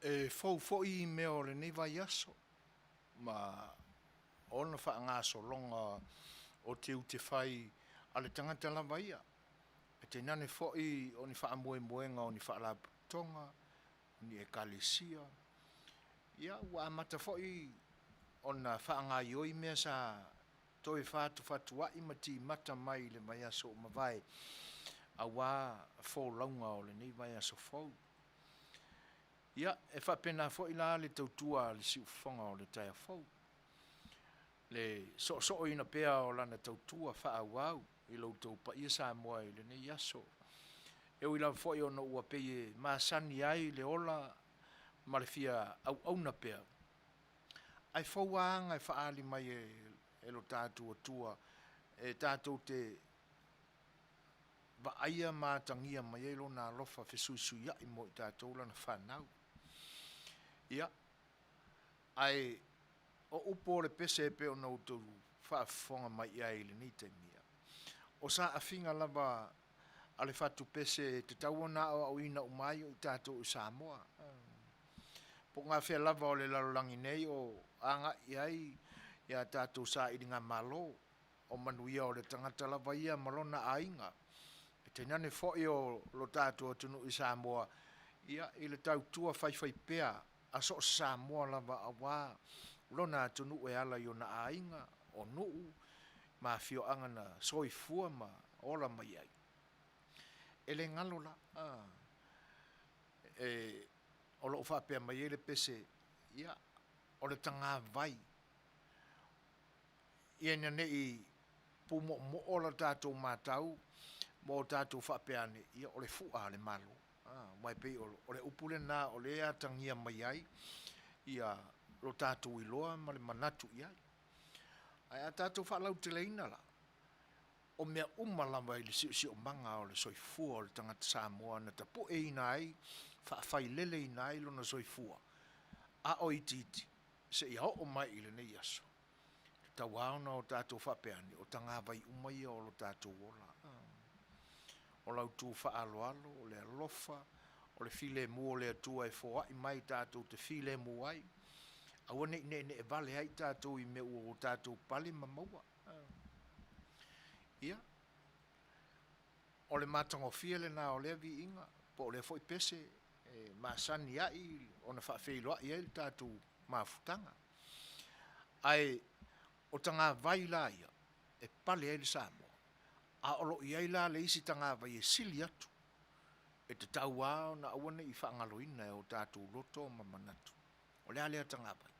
E fou foi me o le nei vai aso. Ma ona wha ngā so longa o te u te whai ale tangata la vaia. E te nane foi o ni wha moe moenga o ni wha la tonga, o ni e kalesia. Ia ua amata foi o na wha ngā ioi mea sa toi whātu whatuai ma ti mata mai le vai aso ma vai. A wā fō launga o le nei vai aso fau. Ia, e whapena fo i la le tautua le si ufonga o le taia fau. Le so ina pea o lana tautua wha au i lau tau pa ia sa moa i le nei aso. E ui lau fo i ono ua peye maasani ai le ola ma le fia au na pea. Ai fau anga e whaali mai e lo tātua tua e tātou te va aia mātangia mai e lo nā lofa fesui ia i mo i tātou lana whanau. Ia, ai o upo le pese e pe o nau tau whaafonga mai ia ili ni te mia. O sa awhinga lava ale whatu pese te tauana au ina umai o i tātou i Samoa. Po ngā whea lava o le lalolangi nei o anga iai ia tātou sa i ngā malo o manuia o le tangata lava ia malona ainga. E te nane foi o lo tātou tunu i Samoa ia i le tau tua whai pea a so Samoa lava a wā lona tunu e ala i o na ainga o nuu ma fio angana soifua ma ola mai ai. E le ngalo la o lo whapea mai ele pese ia o le tanga vai ia nane i pumo mo ola tātou mātau mo tātou whapeane ia o le fua le malo. Mai pe o le upule na o le atangia mai ai ia lo tātou iloa ma le manatu iai. Ai a tātou whalau te leina la. O mea umalama i le si o manga o le soifua o le tangata Samoa na tapo e ina ai whaafai lele ina ai lo na soifua. A o iti se i ho o mai i le nei aso. Tau aona o tātou whapeani o tanga vai umai o lo tātou ola. O lau tū whaaloalo, o le alofa, o le file mua o le atua e fōa i mai tātou te file mua ai. Aua ne e vale ai tātou i me ua o tātou pale ma maua. Ia. O le matango fia le nā o le vi inga, po o le foi pese, maasani ai, o na whaafeiloa i ele tātou maafutanga. Ai, o tanga vai la ia, e pale ai le Samoa. A olo i aila le isi tanga vai e sili atu. E te tau ao na awane i whaangaloina e o tātou loto ma manatu. O le alea tanga vai.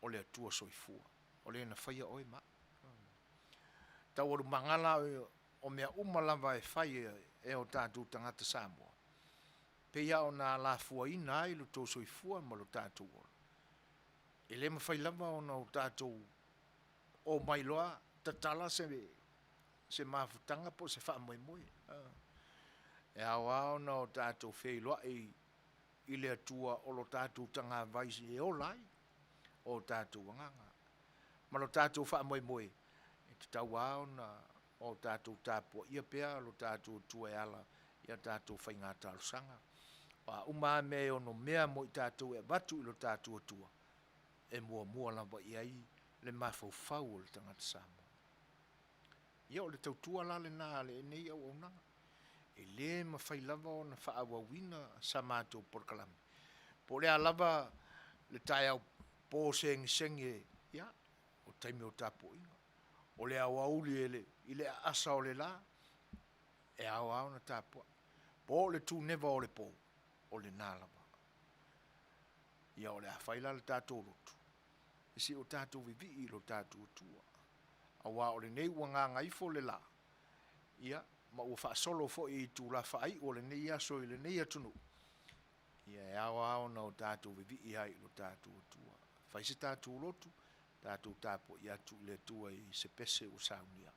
O le atua soifua. O le na whaia oi ma. Tau oru mangala o mea umalava e whai e o tātou tangata Samoa. Pea o na la fua ina ai lo tō soifua ma lo tātou ola. E le mawhai lava o na o tātou o mailoa tatala se mafutanga po se wha moe moe. E au na o tātou wheiloa i le atua o lo tātou tanga vaisi e o lai o tātou wanganga. Ma lo tātou wha moe moe. E te tau au na o tātou tāpua ia pea lo tātou tua e ala ia tātou whainga tālusanga. Wa uma me o no mea mo i tātou e batu i lo tātou tua. E mua lava iai le mafau fau o le tangata Samoa. Ia o le tautua la le nā le nei au nanga. E le mawhai lava o na whaawawina sa mātou porkalame. Po lea lava le tai au pō sengi ia, o taimi o tāpo inga. O le au auli i le asa o le la, e au na tāpua. Po le tū neva o le pō, o le nā lava. Ia o le awhaila le tātou rotu. Isi o tātou vivi i lo tātou tua. Awa o le nei ua ngā ngaifo le la. Ia, ma ua wha solo fo i tū la whaai o le nei aso i le nei atunu. Ia, e awa na o tātou vivi i hai lo tātou tua. Whaise tātou lotu, tātou tāpo i atu le tua i se pese o saunia.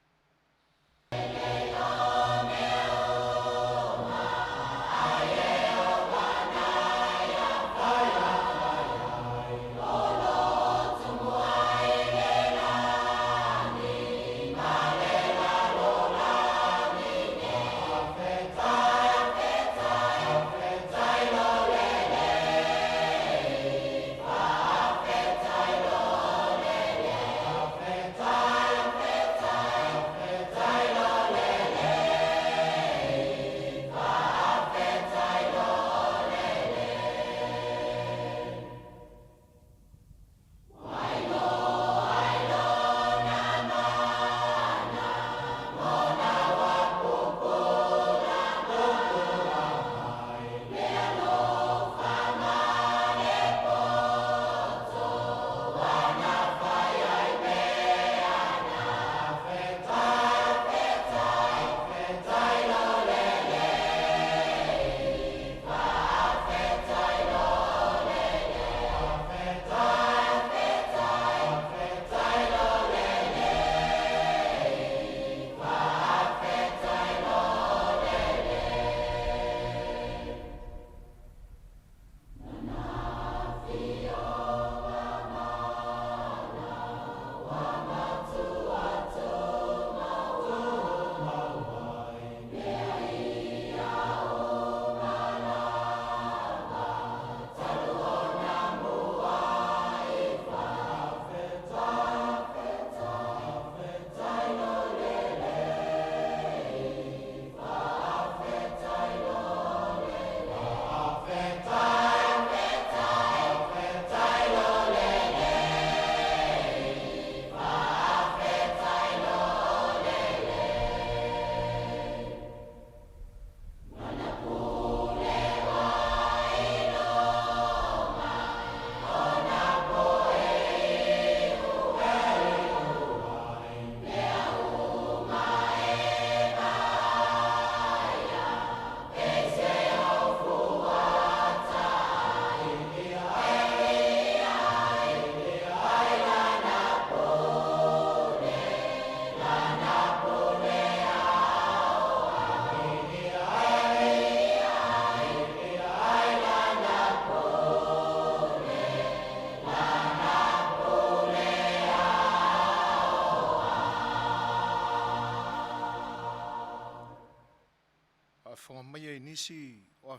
nisi o a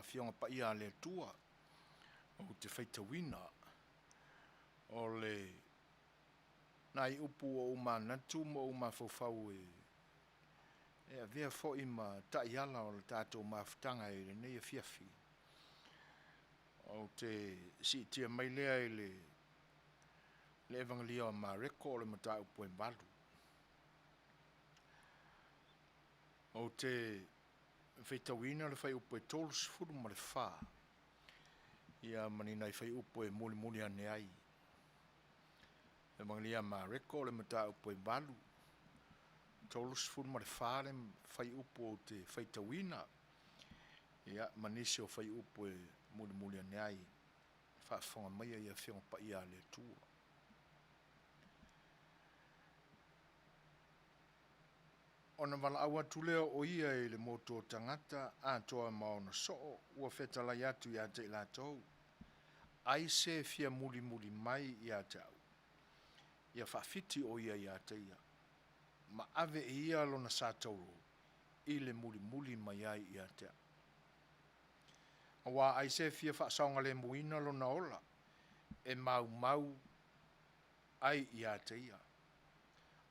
fionga pa ia le tua o te whaitawina o le nai upu o manatu mo o mafofau e avea fo ima taiala o le tātou mafutanga e le nei a fiafi o te si tia mai lea i le evangelia o Mareko o le mata upu e malu o te whaitawina le whai upu e tolus furu ma le wha ia manina i whai upu e muli muli ane ai evangelia Mareko le mata upu e malu tolus furu ma le wha le whai upu o te whaitawina ia manisi o whai upu e muli muli ane ai whaafonga mai ia whionga pa ia le tua ona wala awa tuleo o ia e le moto tangata a toa maona soo ua whetalai atu ia te ilatou ai se fia muli muli mai ia te au ia whaafiti o ia te ia ma ave e ia lona sātauro i le muli muli mai ai ia te au wa ai se fia whaasaunga le muina lona ola e mau mau ai ia te ia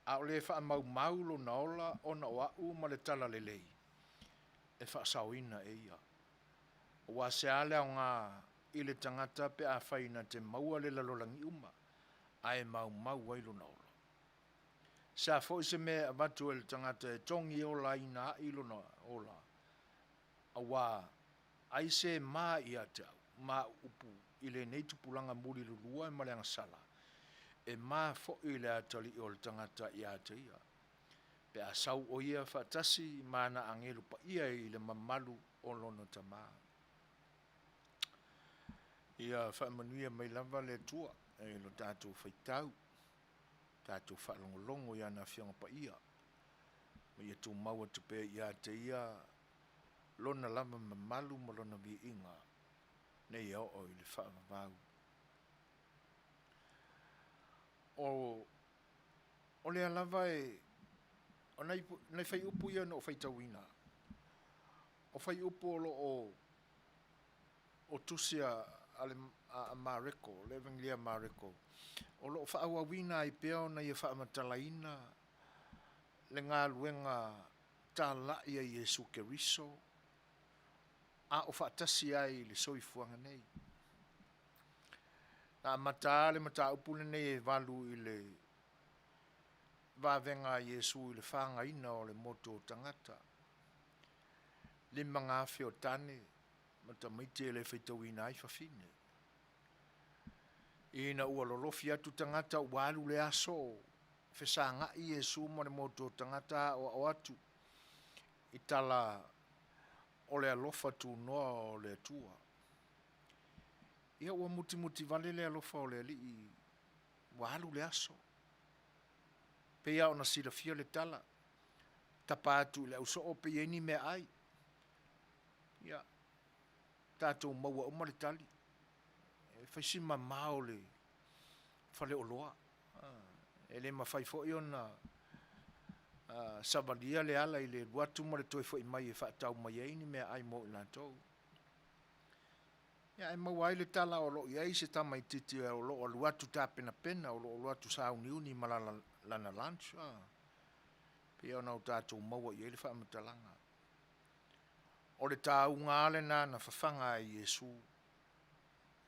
a o le wha mau mau lo na ola o na o ma le tala le lei e wha sauina e ia o wa se ale o ngā i le tangata pe a whaina te maua le lalolangi uma a e mau mau ai lo na ola sa fo se me avatu e le tangata e tongi ola ina i lo na ola a wa ai se ma ia te au ma upu i le nei tupulanga muri lulua e maleanga sala e mā fo i le atali o le tangata i a te ia. Pe a sau o ia whaatasi mana angelu pa ia i le mamalu o lono ta mā. Ia whaamanuia mai lava le tua e lo tātou whaitau. Tātou whaalongolongo i ana whianga pa ia. Ma ia tū maua tupe i a te ia lona lava mamalu ma lona vi inga. Nei au o i le whaamavau. O le alava e o nei whai upu ia no whai tawina o whai upu o lo o tusia a Mareko le evangelia Mareko o lo wha wina i peo na ia wha amatalaina le ngā luenga tā la ia Jesu Keriso a o wha tasi ai le soifuanga nei na mata le mata upule nei e valu i le vavenga Yesu i le whanga ina o le moto tangata. Le mga whio tane mata maite le whaitawina ai whawhine. Ina ua lolofi atu tangata walu le aso whesanga i Yesu mo le moto tangata o atu i tala o le alofa tu noa o le tua. Ia ua muti vale le alofa o le li i walu le aso. Pe ia ona sila fia le tala. Tapa atu le uso o pe ieni me ai. Ia. Tātou maua o maritali. E whaisima mao le whale o loa. E le mawhai fo i ona sabalia le ala i le ruatu ma le toi fo i mai e whaatau mai eini me ai mo i nātou. Ia e mau ai le tala o lo iai se tamai titi o lo o luatu tā pena pena o lo o luatu sa uniuni malala lana lunch. Pia ona o tātou maua iai le whaamatalanga. O le tā unga ale nā na whawhanga i Yesu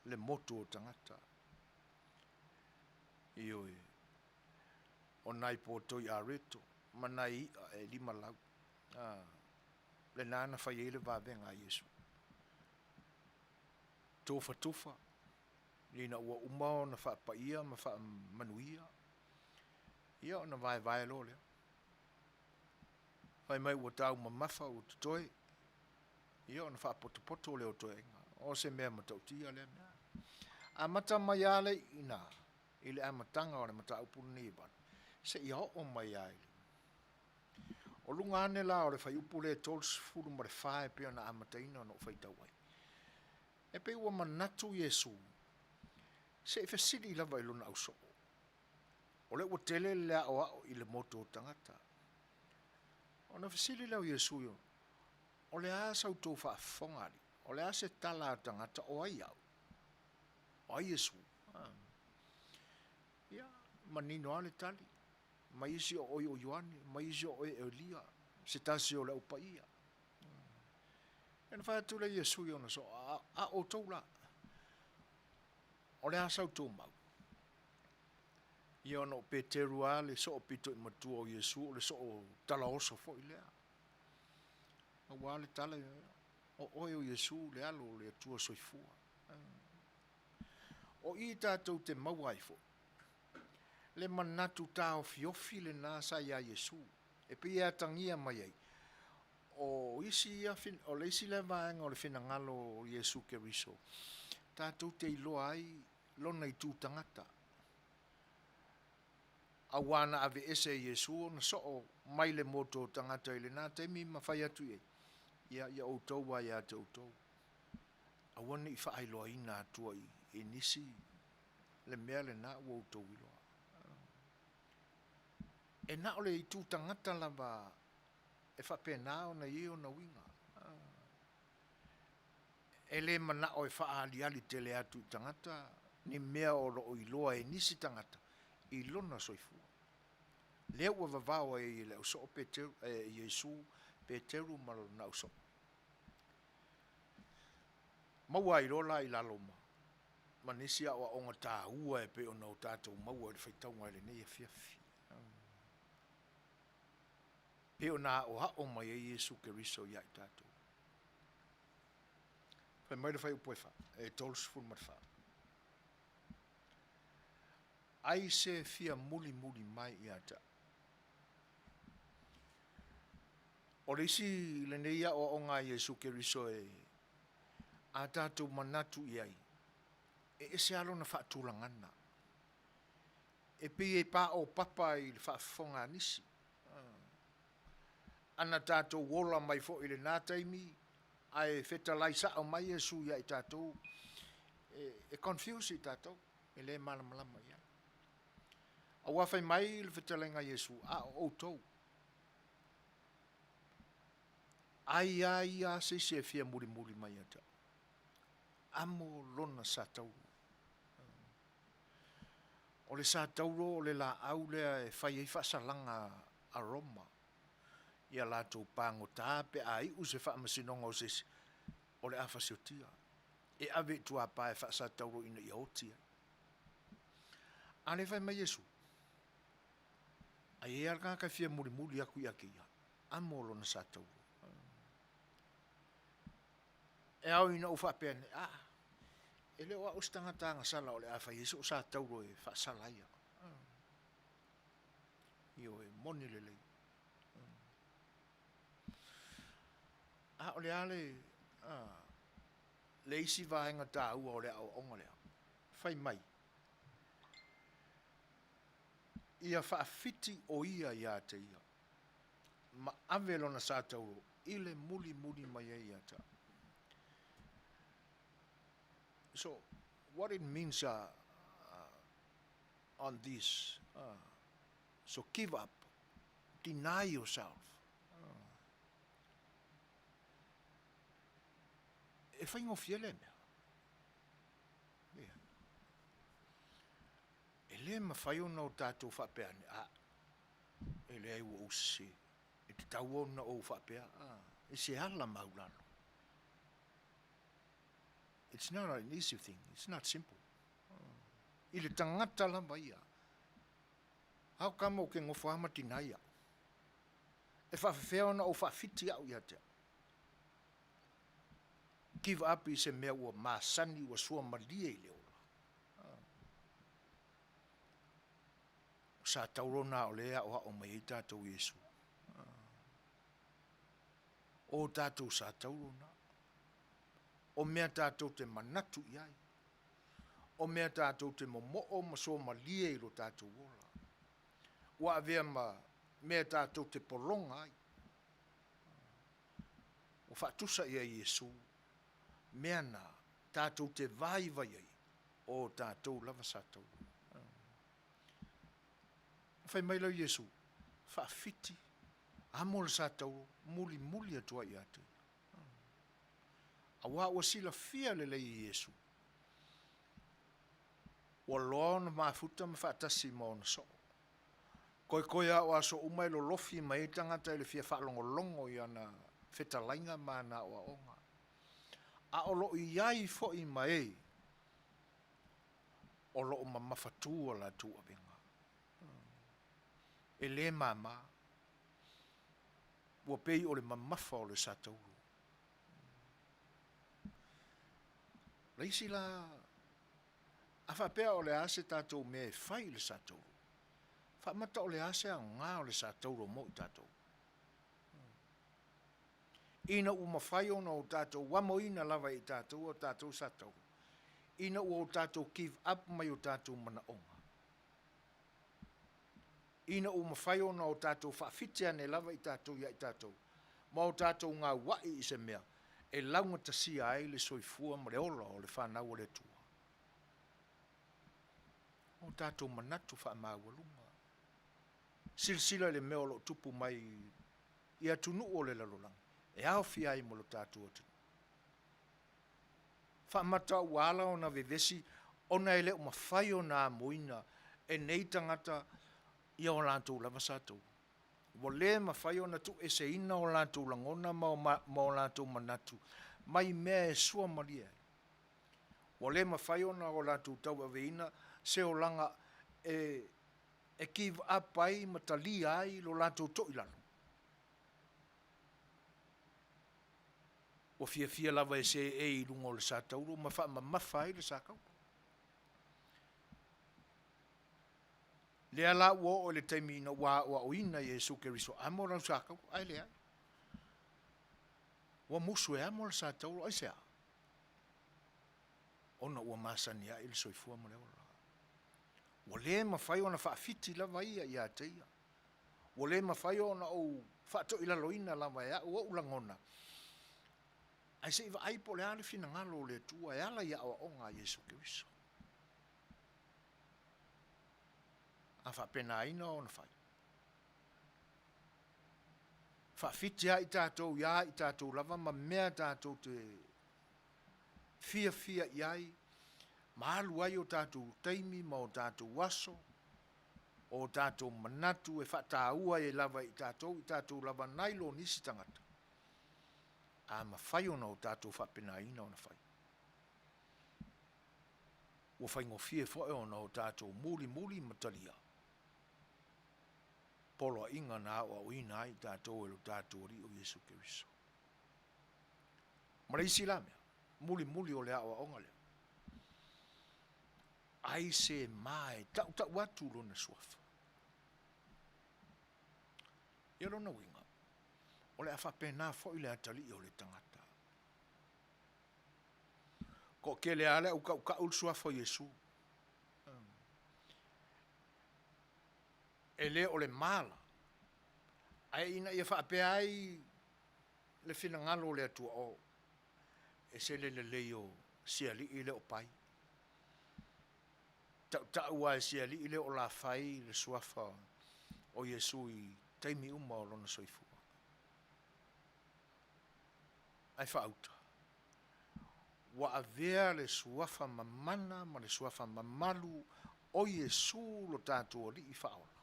le motu o tangata. Io e o nai poto i areto ma nai e lima lau. Le nā na whai ele vāvenga i Yesu. Tofa lina ua umao na whaapaia ma whaamanuia ia o na vai lo lea vai mai ua tau ma mafa o tutoe ia o na whaapoto leo toe inga o se mea matautia lea mea a mata mai ale ina ile a matanga o le mata upunu ni iban se ia o mai ale o lunga ane la o le whai upu le tols furu ma le whae pia na amataina o no whaitawai e pe ua manatu Yesu se fesili lava i lona auso o le ua tele le ao i le moto o tangata o na fesili lau Yesu yo o le a sau tō whaafongari, o le a se tala tangata o ai au, o ai Yesu. Ia, manino ale tali, mai isi o oi o Ioane, mai isi o oi Elia, se tasi o le upa ia. Ena whaia tūle Yesu i ona so, a o tau la, o le a sau tō mau. Ia ona o Peteru a le so o pito i matua o Yesu, o le so o tala oso fo i lea. A wale tala o oi o Yesu le alo le atua soifua. O i tātou te mauai fo. Le manatu tā o fiofi le nasa ia Yesu. E pe ia tangia mai ai. O isi ia o le isi le vaenga o le fina ngalo o Yesu Keriso. Tātou te iloa ai lona i tū tangata. A wana ave ese Yesu na so o mai le moto tangata i le nā te mi mawhai atu e. Ia o tau wa ia te o tau. A wana i whaailoa i nā tua i e nisi le mea le nā ua o tau iloa. E na ole i tū tangata lava e whapena o na i o na winga. E le mana o e whaali ali te le atu tangata ni mea o ro i loa e nisi tangata i lona soifua. Lea ua vavao e le uso o Peteru, Yesu Peteru malo na uso. Maua i rola i laloma. Manisi a o onga tā ua e pe o nau tātou maua i whaitaunga le nei e fiafi. Pe o nā o hao mai e Yesu Keriso ia i tātou. Whai mai le whai upoi wha, e tolus fun mat wha. Ai se fia muli mai i ata. O reisi le neia o onga Yesu Keriso e a tātou manatu i ai. E se alo na whaatulangana. E pi e pā o papa i le whaafonga nisi. Ana tātou wola mai fo i le nātaimi, ai feta lai sa o mai Yesu ia i tātou, e confuse i tātou, e le malamalama ia. A wawhai mai i le feta lenga Yesu, a o tau. Ai se se fia muri mai ata. Amo lona sa tauro. O le sa tauro o le la au lea e whai e whaasalanga a Roma. Ia lātou pāngo tāpe a i use whaamasinonga o sesi o le awhasiotia. E ave tua pāe whaasa tauro ina i aotia. Ale whai mai Yesu. Ai e alga kai fia muri aku i ake ia. Amo lona sa tauro. E au ina uwha peane. E leo a ustangatanga sala o le awha Yesu o sa tauro e whaasala ia. Io e moni lelei. O le ale le isi vaenga tā ua o le au onga lea. Whai mai. Ia whaafiti o ia te ia. Ma avelo na sa tauro. Ile muli mai ia ta. So, what it means on this, so give up, deny yourself. E whai ngofia le mea. E le ma whai ona o tātou whapeane. E le ai ua use. E te tau ona o whapea. E se ala maulano. It's not an easy thing. It's not simple. I le tangata lamba ia. Hau kama o ke ngofa amati na ia. E whawhawhea ona o whawhiti au ia te. Give up i se mea ua maasani ua sua malia i le ola. Sa taurona o lea o hao mai i tātou Yesu. O tātou sa taurona. O mea tātou te manatu iai. O mea tātou te momo'o ma sua malia i lo tātou ola. Ua avea mea tātou te polonga ai. O whaatusa ia Yesu. Mea nā, tātou te vai ai, o tātou lava sātou. Whai mai lau Yesu, whaafiti, amol sātou, muli atua i atu. Awa ua sila fia le lei Yesu. Ua loa ona mafuta ma whaatasi ma ona so. Koe a oa so umai lo lofi ma e tangata ele fia whaalongolongo i ana whetalainga ma na oa onga. A o lo i ai fo i ma e. O lo ma mafatua la tu abenga. E le mama. Ua pei o le mamafa o le satauru. Leisi la a whapea o le ase tātou me whai le satauru. Whamata o le ase a ngā o le satauru mo i tātou. Ina u mawhai ona o tātou wamo ina lava i tātou o tātou satauru. Ina u o tātou give up mai o tātou mana onga. Ina u mawhai ona o tātou whaafitea ne lava i tātou ia i tātou. Ma o tātou ngā wai i se mea. E launga tasia ai le soifua ma le ola o le whanau o le tua. O tātou manatu whaamawalunga. Silsila le mea o lo tupu mai i atunu o le lalolanga. E au fia i mo lo tātou o tunu. Whaamata uala o na vevesi ona ele o mawhai o nā moina e nei tangata i o lātou lava sātou. Wa le mawhai o na tu e se ina o lātou langona ma o lātou manatu. Mai mea e sua maria. Wa le mawhai o na o lātou tau aveina se o langa e give up ai matali ai lo lātou to ilano. Wa fia lava e se e i lungo le sātauru ma mawhai le sākau. Le ala ua o le taimina wa o ina Yesu Keriso amo rau sākau, ai le ai. Wa musu e amo le sātauru, ai sea. Ona ua masani a ili soifua mo le ola. Wa le mawhai ona whaafiti lava ia i a teia. Wa le mawhai ona o whaato ila loina lava ia ua ulangona. Ai se iwa aipo le ale fina ngalo le tua e ala ia o onga Yesu Keriso. A whapena ina o na whai. Whaafitia i tātou ia i tātou lava ma mea tātou te fia iai. Maalu ai o tātou teimi ma o tātou waso. O tātou manatu e whataua e lava i tātou lava nailo nisi tangata. A ma whai ona o tātou whapena ina o na whai. Ua whai ngofie whae ona o tātou muli matalia. Polo inga na o ina ai tātou e lo tātou ri o Yesu Keriso. Mareisi la mea, muli o le awa onga lea. Ai se mai, tau watu lo na suafa. Ia lo na winga. O le afa pena fo i le atali o le tangata. Ko ke le ale u ka ulsua fo Yesu. Ele o le mala. Ai ina ia fa pe ai le fina ngalo le atu o. E se le leo sia li ile o pai. Ta ua sia li ile o la fai le suafa o Yesu i taimi uma o lona soifu. Ai fa auta. Wa avea le suafa mamana ma le suafa mamalu o Yesu lo tātou o li i faola.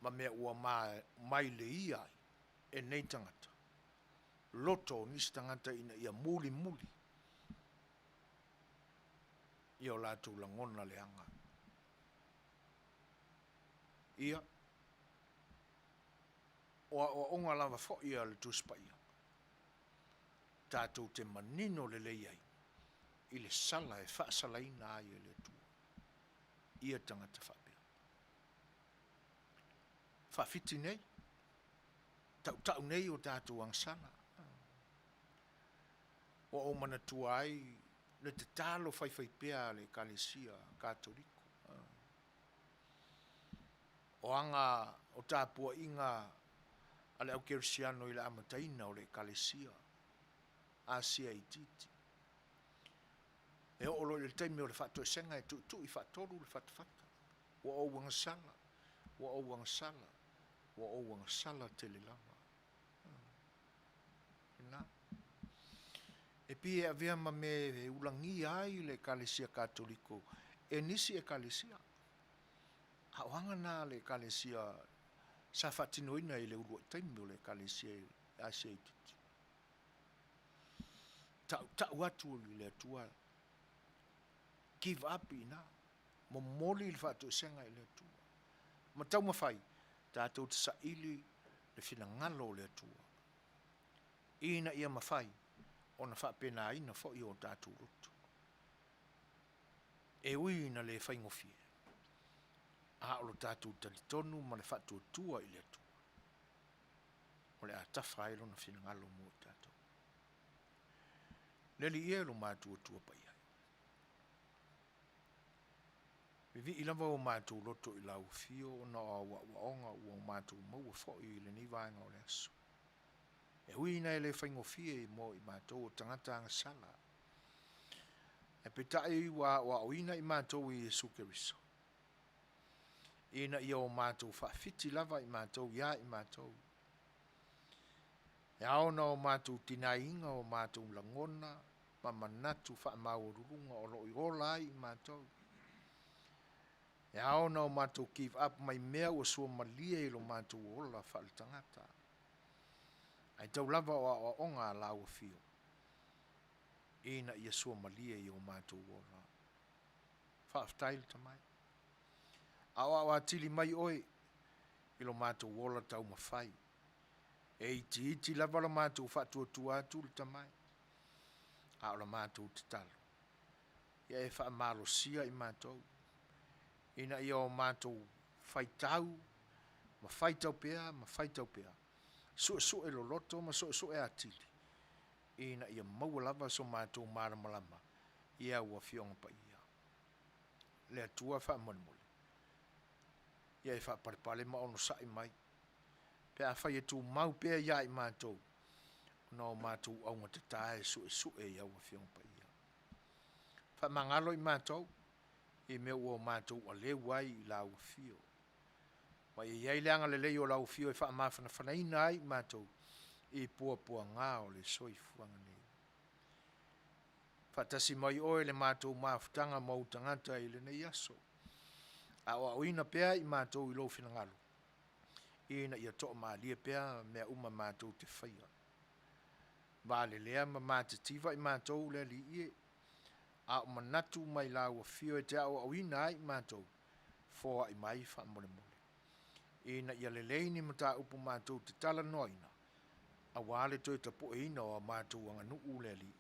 Ma mea ua mai le ia e nei tangata. Loto nisi tangata ina ia muli. Ia o lātou langona le anga. Ia. O onga lava fo ia le tuspa ia. Tātou te manino le leiai. I le sala e whaasalaina ai e le tua. Ia tangata whapea. Whawhiti nei. Tau nei o tātou angsana. O mana tua ai le te talo whai pea le kalesia katoriko. O anga o tāpua inga ale au kerisiano i le amataina o le kalesia. Asia i titi. E o lo le taimi o le whato e senga e tu i whatoru le whatawhata. Wa o wanga sala. Wa o wanga sala te le lama. Ina. E pia avea ma me ulangi ai le kalesia katoliko. E nisi e kalesia. Hawanga na le kalesia sa fatinoina i le ulu taimi o le kalesia a seititi. Ta watu i le atua. Give up ina. Mo moli il fatu senga i le atua. Ma tau mawhai. Tātou te sa ili le fina ngalo le atua. Ina ia mawhai. Ona whapena ina fo i o tātou roto. E ui na le whaingofie. A olo tātou talitonu ma le whatu tua i le atua. O le a tawhaelo na fina ngalo mo tātou. Leli ia lo mātua tua pa ia. Vivi ilava o mātou loto i lau fio na wa onga o mātou maua fo i le ni vaenga o le aso. E hui na ele whaingofie i mo i mātou o tangata anga sala. E petai wa oina i mātou i Jesu Keriso. Ina ia o mātou whaafiti lava i mātou ia i mātou. E aona o mātou tinainga o mātou langona, ma manatu wha maururunga o loi ola i mātou. E aona o mātou give up mai mea o sua malia i lo mātou ola wha le tangata. Ai tau lava o onga la o fio. Ina ia sua malia i o mātou ola. Whaaftail tamai. Awa tili mai oi i lo mātou ola tau mawhai. E iti lava la mātou whatuatua atu le tamai. A o la mātou te talo. Ia e wha malo sia i mātou. Ina ia o mātou whaitau. Ma whaitau pea, ma whaitau pea. So e lo loto, ma so e atili. Ina ia maua lava so mātou maramalama. Ia ua fionga pa ia. Le atua wha molimole. Ia e wha parepale ma ono sai mai. Pea whai e tū mau pea ia i mātou. No mātou aunga te tae so e ia ua fionga pa ia. Wha mangalo i mātou. I mea ua mātou a leu ai i lau fio. Wa iai leanga le leo lau fio e wha mawhana whanaina ai mātou i pua ngā o le soifuanga nei. Whatasi mai oe le mātou mawhtanga mautangata i le nei aso. A o ina pea i mātou i lo fina ngalo. Ina ia toa maalia pea mea uma mātou te whaia. Wa le lea ma mātativa i mātou le li ie. A o manatu mai lau fio e te o ina ai mātou. Fua i mai wha mole mole. Ina ia leleini mata upu mātou te tala noina. A wale toi ta po ina o mātou anga nuu le li.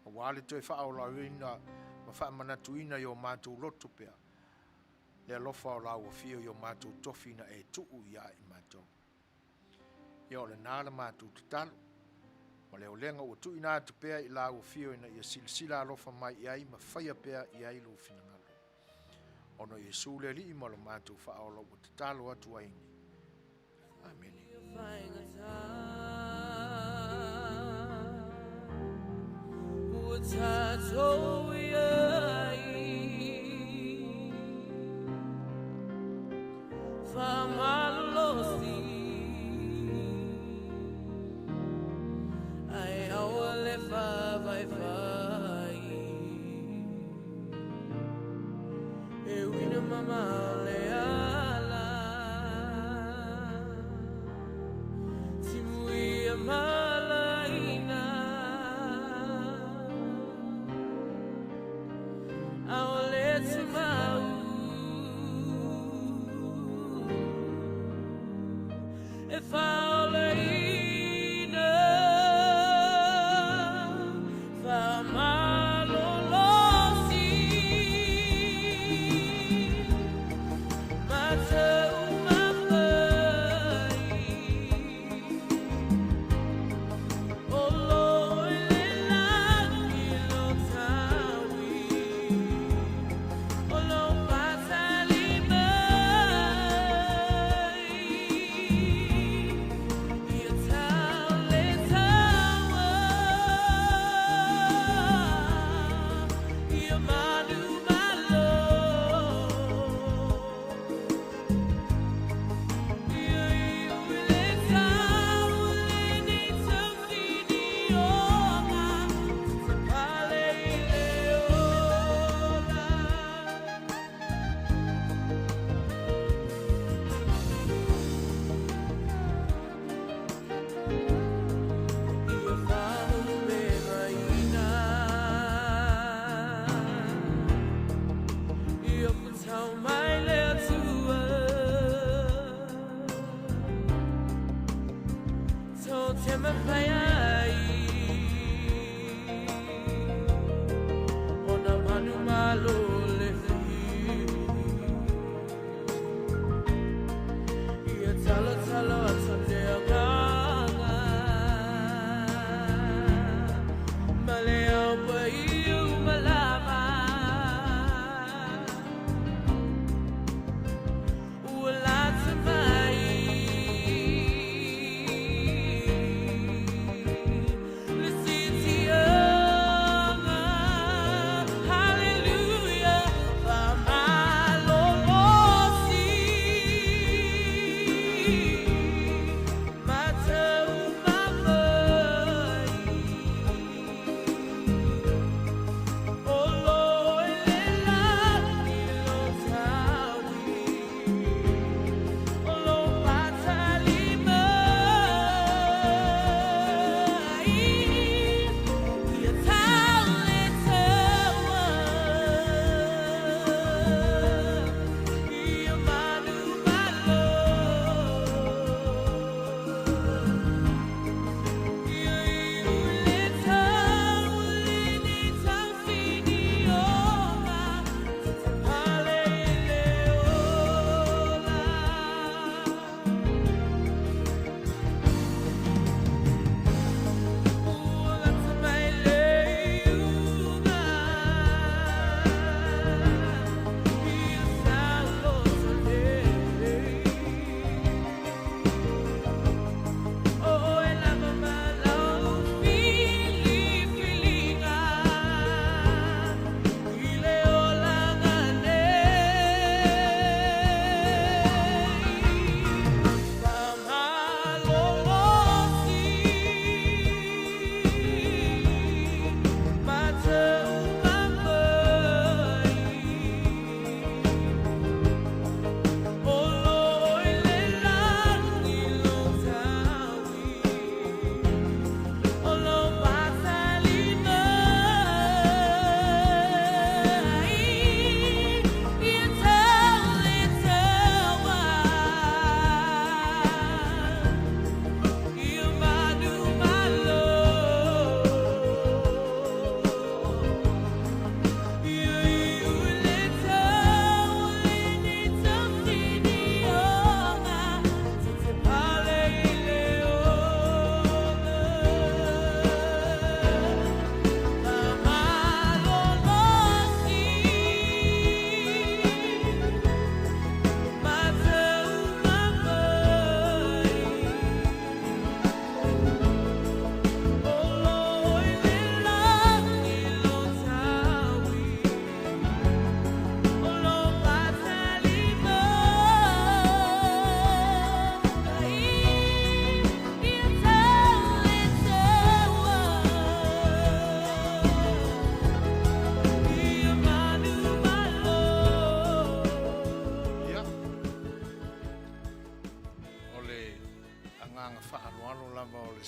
A wale toi wha o lau ina ma wha manatu ina i o mātou loto pea. Le alofa o lau o fio i o mātou tofina e tuu ia i mātou. Ia o le nāla mātou te talo. Ma leo lenga o tu ina atu pea i lau o fio ina ia silsila alofa mai i ai ma whaia pea i ai lo fina ngalo. Ono Yesu le li malo mātou whaola o te talo atu aini. Amen.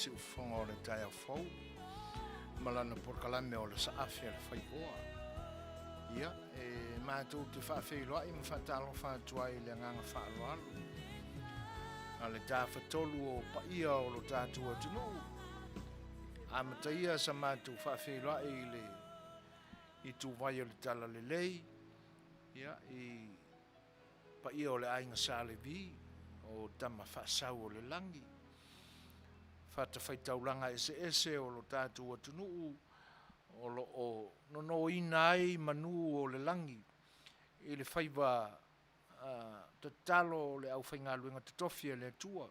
si ufonga o le taia fau malana por kalame o le saafi le fai oa ia e mātou te whaafeiloa i mwhatalo whātua i le nganga whaaloalo a le tāwhatolu o paia o lo tātua tunu a mataia sa mātou whaafeiloa i le i tu vai o le tala le lei ia i paia o le ainga sāle vi o tama whaasau o le langi fata faitaulanga ese o lo tātua tunu o lo o no ina ai manu o le langi i le whaiva te talo le au whainga luenga te tofia le tua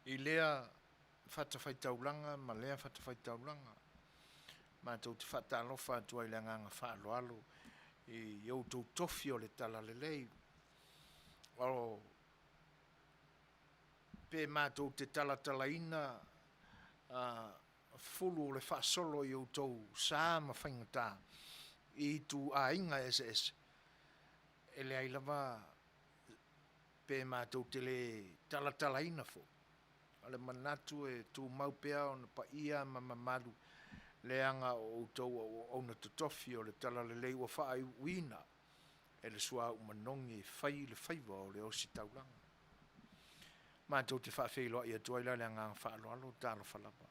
i lea fata faitaulanga ma lea fata faitaulanga ma tau te whatalo whatua i le nganga whaaloalo i iau tau tofia o le tala le lei o pe mātou te talatalaina fulu o le whaasolo i outou sā ma whaingatā i tu a inga ese. E le ailawa pe mātou te le talatalaina fo. Ale manatu e tu maupea o na paia ma mamalu le anga o outou o na totofi o le talalelei ua whaai uina. E le sua umanongi whai le whaiva o le osi taulanga. Mātou te whaafeiloa i atua ila le nganga whaaloalo tālo whalapa.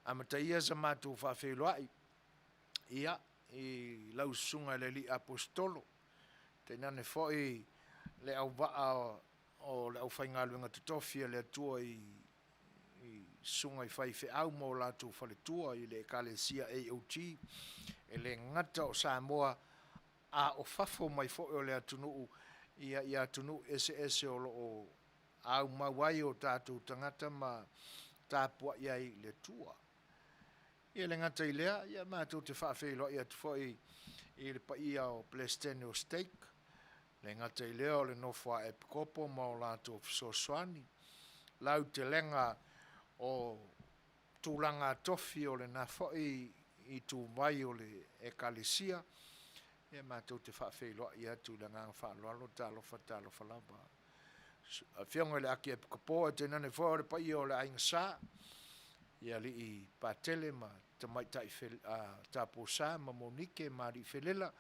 A mataia sa mātou whaafeiloa ia i lausunga le li apostolo. Te nane foi le au vaa o le au whainga luenga tutofia le atua i sunga i whai whi au mo lātou whale tua i le ekalesia AOT e le ngata o Samoa a o fafo mai fo o le atunu ia atunu ese o lo au mawai o tātou tangata ma tāpua ia i le tua. Ia le ngata i lea, ia mātou te whaafeilo ia tu foi i le pa ia o Plestene o Steak, le ngata i lea o le nofua e pikopo ma o lātou fisoswani, lau te lenga o tūlanga tofi o le na foi i tū mai o le ekalesia, ia mātou te whaafeilo ia tu le ngang whaaloalo tālofa lava. Whionga le aki e pikopo e te nane foi o le pa ia o le ainga sā, ia li i patele ma te mai tai tapo sa ma Monike ma ri felela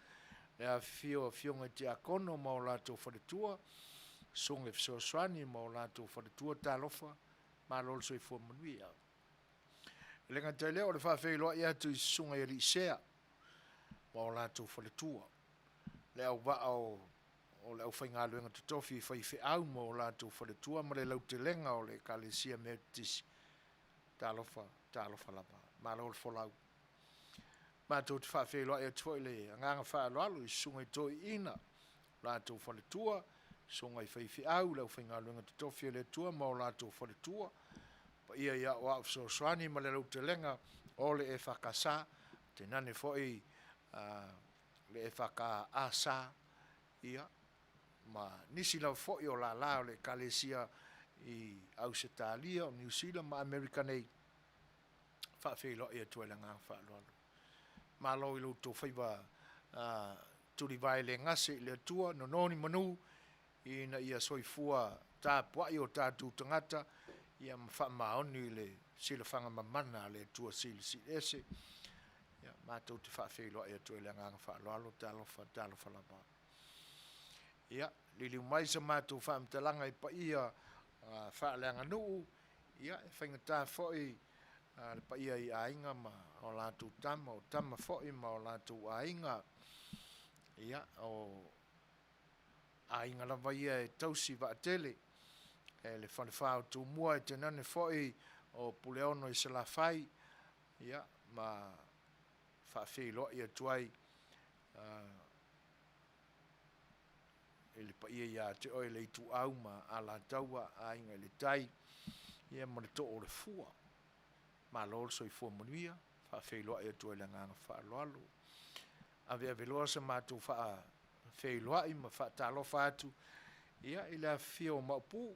e a fionga te akono ma o lātou wharetua songe fisoswani ma o lātou wharetua tālofa ma lolo soi fua manuia le ngata leo le whawheiloa ia tu i sunga i risea ma o lātou wharetua le au wa o le au whainga luenga tutofi whai au ma o lātou wharetua ma le lau te lenga o le kalesia metisi tālofa lapa, mālo folau. Mātou te whawheloa e tuoi le nganga whaaloalo i sunga i toi ina, lātou whaletua, sunga i whaiwhi au, lau whainga luenga te tofia le tua, mau lātou whaletua, pa ia o au fisoswani ma le lau te lenga, o le e whakasa, te nane foi le e whakaasa, ia, ma nisi lau foi o la o le kalesia i Ausitalia o New Zealand ma American ei whawhelo e tuai la ngā whaaloalo. Malo i luto whaiwa turi vai le ngase le tua no noni manu i na ia soifua tā puai o tātou tangata ia mawhamaoni le sila whanga mamana le tua sili si ese ia mātou te whawhelo e tuai la ngā whaaloalo tālofa lapa. Ia, lili mai sa mātou whaamtalanga i pa ia whaaleanga nuu, ia, e whaingatā foi le pa ia i ainga ma o lātou tama, o tama foi ma o lātou ainga, ia, o ainga lava ia e tausi wa atele, e le whanewhao tū mua e te nane foi o Puleono i Salafai, ia, ma whawhelo ia tuai, e le pa ia te oi le itu au ma a la taua a inga le tai ia ma le to o le fua ma lol so i fua manuia fa feilo e tu le nganga fa loalo ave veloa se ma tu fa feilo i ma fa talo fa tu ia ila fio ma pu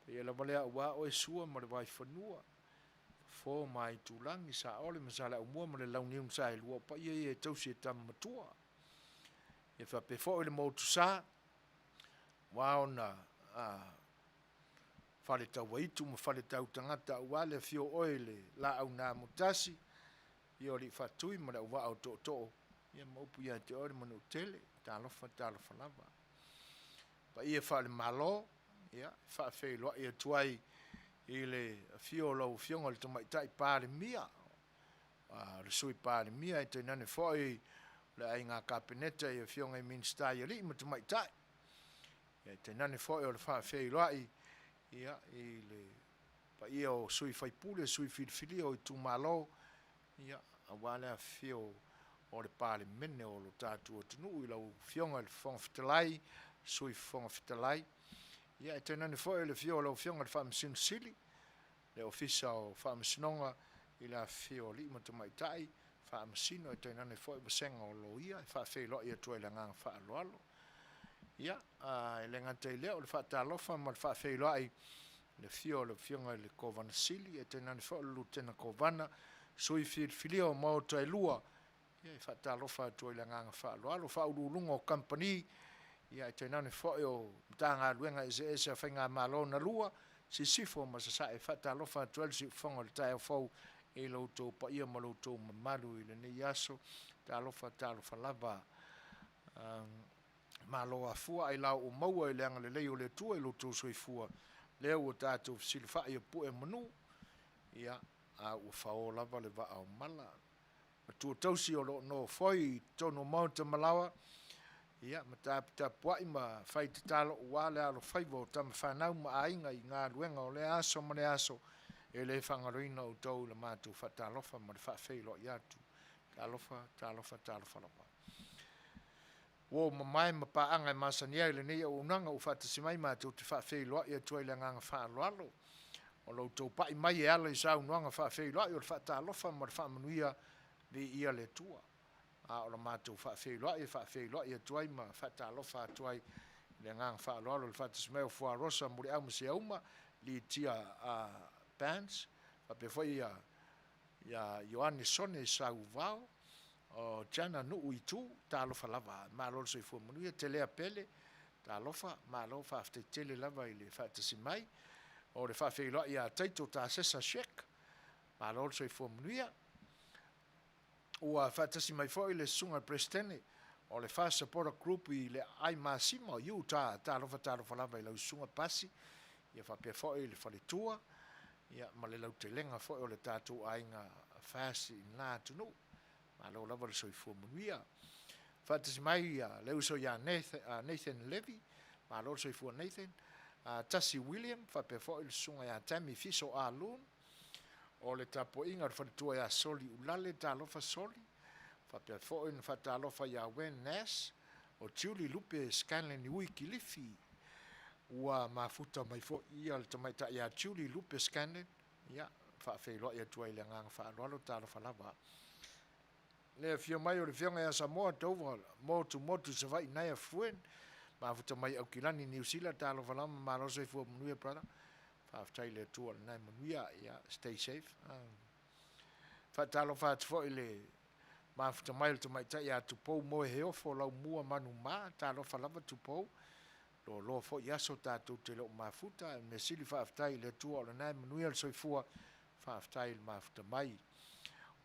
ia la vale wa o sua ma le vai fanua fo mai tu lang i sa ole ma sa la mo ma le launi un sa lu pa ia e tau se tam matua e fa pe fo le mo tu sa wao na fale tau waitu ma fale tau tangata wale fio oile la au na mutasi io li fatui ma la wao to ia mo pu ia te ore manu tele talofa lava pa ia fale malo ia fa feilo ia tuai ile fio lo fionga le tomai tai pale mia le sui pale mia e te nane foi le ainga kapineta ia fionga i minsta ia li ma tomai tai ia te nane foi o le fa feilo ia i le pa ia o sui fai pule sui filfili o i tu malo ia a wale a fio o le pale mene o lo tatu o tunu i lau fionga le fonga fitalai sui fonga fitalai ia e te nane foi le fio lau fionga le fa msinu sili le ofisa o fa msinonga i la fio li ma tu maitai fa msino e te nane foi basenga o lo ia e fa feilo ia tuai la ngang fa alo ia e le ngata i leo le whaatalofa ma le whaafeilo ai le fionga le kovana sili e tena le whaalu tena kovana sui filio mao tai lua ia e whaatalofa atu i le nganga whaaloalo whaululunga o company ia e tena le whaio mtanga luenga ese a whainga malo na lua si sifo ma sa e whaatalofa atu si whonga le tai au whau e lautou pa ia ma lautou mamalu i le nei aso talofa lava malo a fua ai lau o maua i leanga le leo le tua i loto soifua leo o tātou silfa i pu e manu ia a ua whao lava le va au mala tu tausi o no foi tono mau te malawa ia ma ta puai ma fai te talo ua le alo fai vo tam whanau ma ainga i ngā ruenga o le aso ma le aso e le whangaroina o tau le mātu whatalofa ma le whawhelo i atu talofa lopa o mai ma paanga e masania le nei o unanga o whatasimai mātu te whawhelo i atu i le nganga whaaloalo o lo tau pai mai e ala i sa unanga whawhelo i o le whatalofa ma le whamanuia vi ia le tua a o le mātou whawhelo i atuai ma whatalofa atuai le ngang whaaloalo le whatasmeo fua rosa muri au masi auma li tia bands pe foi ia Ioane Sone i sau vao o jana nu uitu talofa lava ma lo se fu manu te lea pele talofa ma lo fa tele lava i le whatasimai o le whawhelo i a taito ta sesa shek ma lo se fu manu ua fatasi mai foi le sunga prestene o le fa support group i le ai masimo yuta talofa lava i le sunga pasi ia fa pe foi le fale tua ia ma le lau te lenga foi o le tatu ainga fasi na tunu ma lo lava le soifo muia fatasi mai le uso ya Nathan Levy ma lo soifo Nathan Tasi William fa pe foi le sunga ya Tammy Fiso alun o le tapo inga le whatua ia soli ulale talofa soli whapea fo in whatalofa ia Wen Nash o Julie Lupe Scanlon ui kilifi ua mafuta mai fo ia le tamaita ia Julie Lupe Scanlon ia whawhelo ia tua i le ngang whaaloalo talofa lava le fio mai o le fionga ia Samoa Dover motu se vai nai a fuen mafuta mai au kilani New Zealand talofa lava maloso i fua munuia brother after le tour na manuia ia stay safe fatalo fat fo ile mafta mail to mai ia tu po mo he ofo la mua manu ma talo falava tu po lo fo ia so tatu te lo mafuta me sili fa after le tour na manuia so fua fa after mafta mai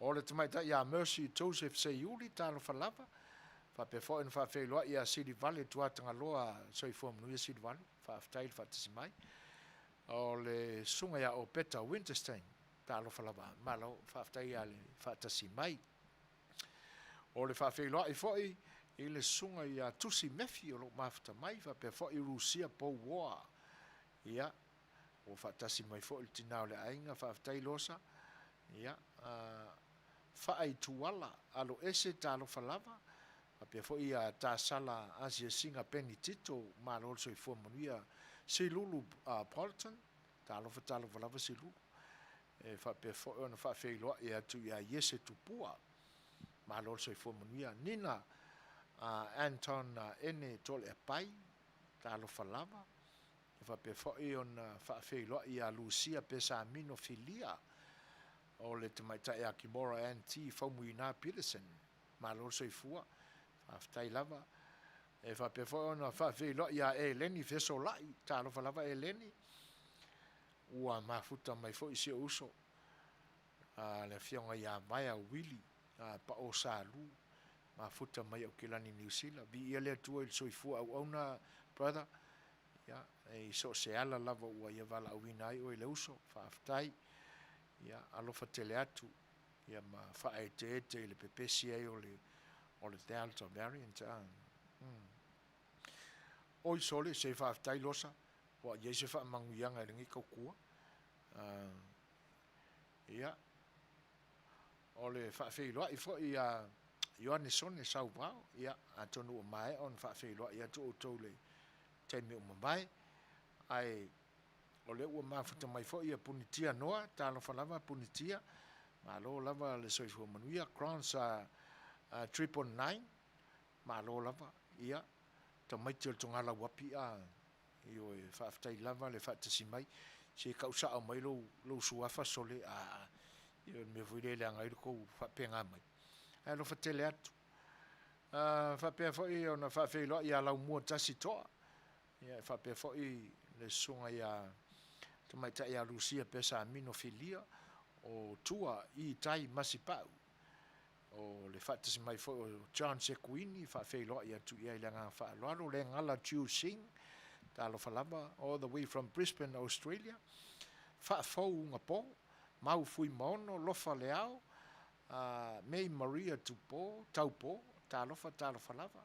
o le mai ia Mercy Joseph se yuli talo falava fa pe fo in fa fe lo ia sili vale tu atanga loa so fo manuia sili vale fa after fa tsimai o le sunga ia o Peter Winterstein talo falava malo whaftai ale whatasi mai o le whawhelo i foi i le sunga ia Tusi Mefi o lo mafta mai whape foi i Rusia po war ia o whatasi mai foi i tinao le ainga whaftai losa ia whaai tuala alo ese talo falava whape foi ia ta sala Asia Singa Penny Tito malo so i fuamanuia Silulu Polton talo falava Silulu e fa pe fo ona fa fe lo e atu ia yese tupua ma lo so fo manuia nina Anton ene tole pai talo falava fa pe fo ona fa fe lo ia Lucia Pesamino filia o le tamaita e Kimora NT fo muina Peterson ma lo so fua fa ftai lava e fa pe fo ona fa fe lo ia Eleni Fesolai talo falava Eleni ua mafuta mai fo isi uso le fionga ia mai Willy pa o salu mafuta mai o kilani New Zealand vi ia le tua il soifu au ona brother ya e so se ala lava ua ia vala uina ai o le uso fa aftai ya alofa tele atu ia ma fa ete le pepesi ai o le Delta variant oi sole se fa aftai losa wa ye se fa manguianga ringi kokua ia ole fa feilo i fo ia Ioane Sone sau vao ia atonu mai on fa feilo ia tu tole temi o mai ai ole u mafuta mai fo ia punitia noa talo falava punitia ma lo lava le soifo manuia crowns 999 ma lo lava ia tamai te tongala wapi io e fa lava le fa tsimai se kausa o mai lo suafa sole io me vuile le anga ko fa penga mai lo fa tele atu fa pe fo io na fa fe lo ia la mo tasi to ia fa pe fo i le sunga ia tamai ta ia Lucia Pesamino filia o tua i tai masipau o le fa tsimai fo John Sequini fa fe lo ia tu ia le nga fa lo le ngala Chu Sing talo falava all the way from Brisbane, Australia. Fa fo unga po, mau fui mono, lofa leao, Mei Maria taupo, talofa lava.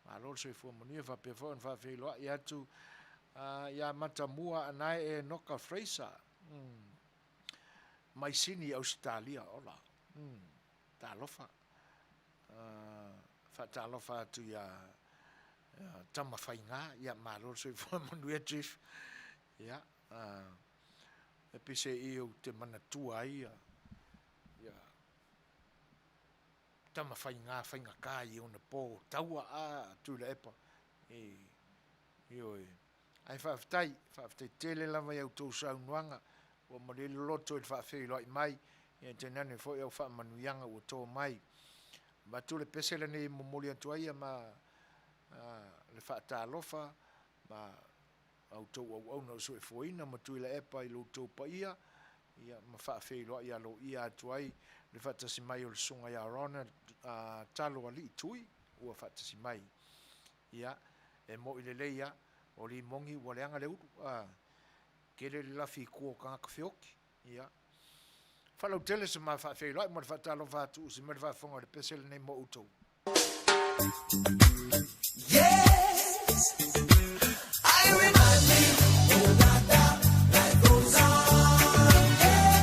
Malo se fu monia fa pe fo fa fe lo ia tu ia matamua anai e Noka Fraser. Mai sini Australia ola. Talofa. Fa talofa tu ia tama fainga ia malo se fu monia chief. Ia e pise i te manatua ia. Tama fainga kai ona po taua a tu le epa ai faftai tele lava ia tu saunuanga o mo le loto e fa fe lo mai e tenane fo eu fa manuianga o to mai ma tu le pesele nei mo moli atu ia ma le fa ta lofa ma auto o no so e foina ma tu le epa i lo to pa ia ma fa fe lo ia lo ia atu ai le fa tasi mai o le sunga ia rona talo ali tui ua fa tasi mai ia e mo ile leia o li mongi ua leanga le uru ke le lafi kua kanga kawhioki ia whalau tele se ma fa fe lo mo le fa talo fa tu se me le fa fonga le pesele nei mo utou. Yes, I remind me, oh nada, life goes on.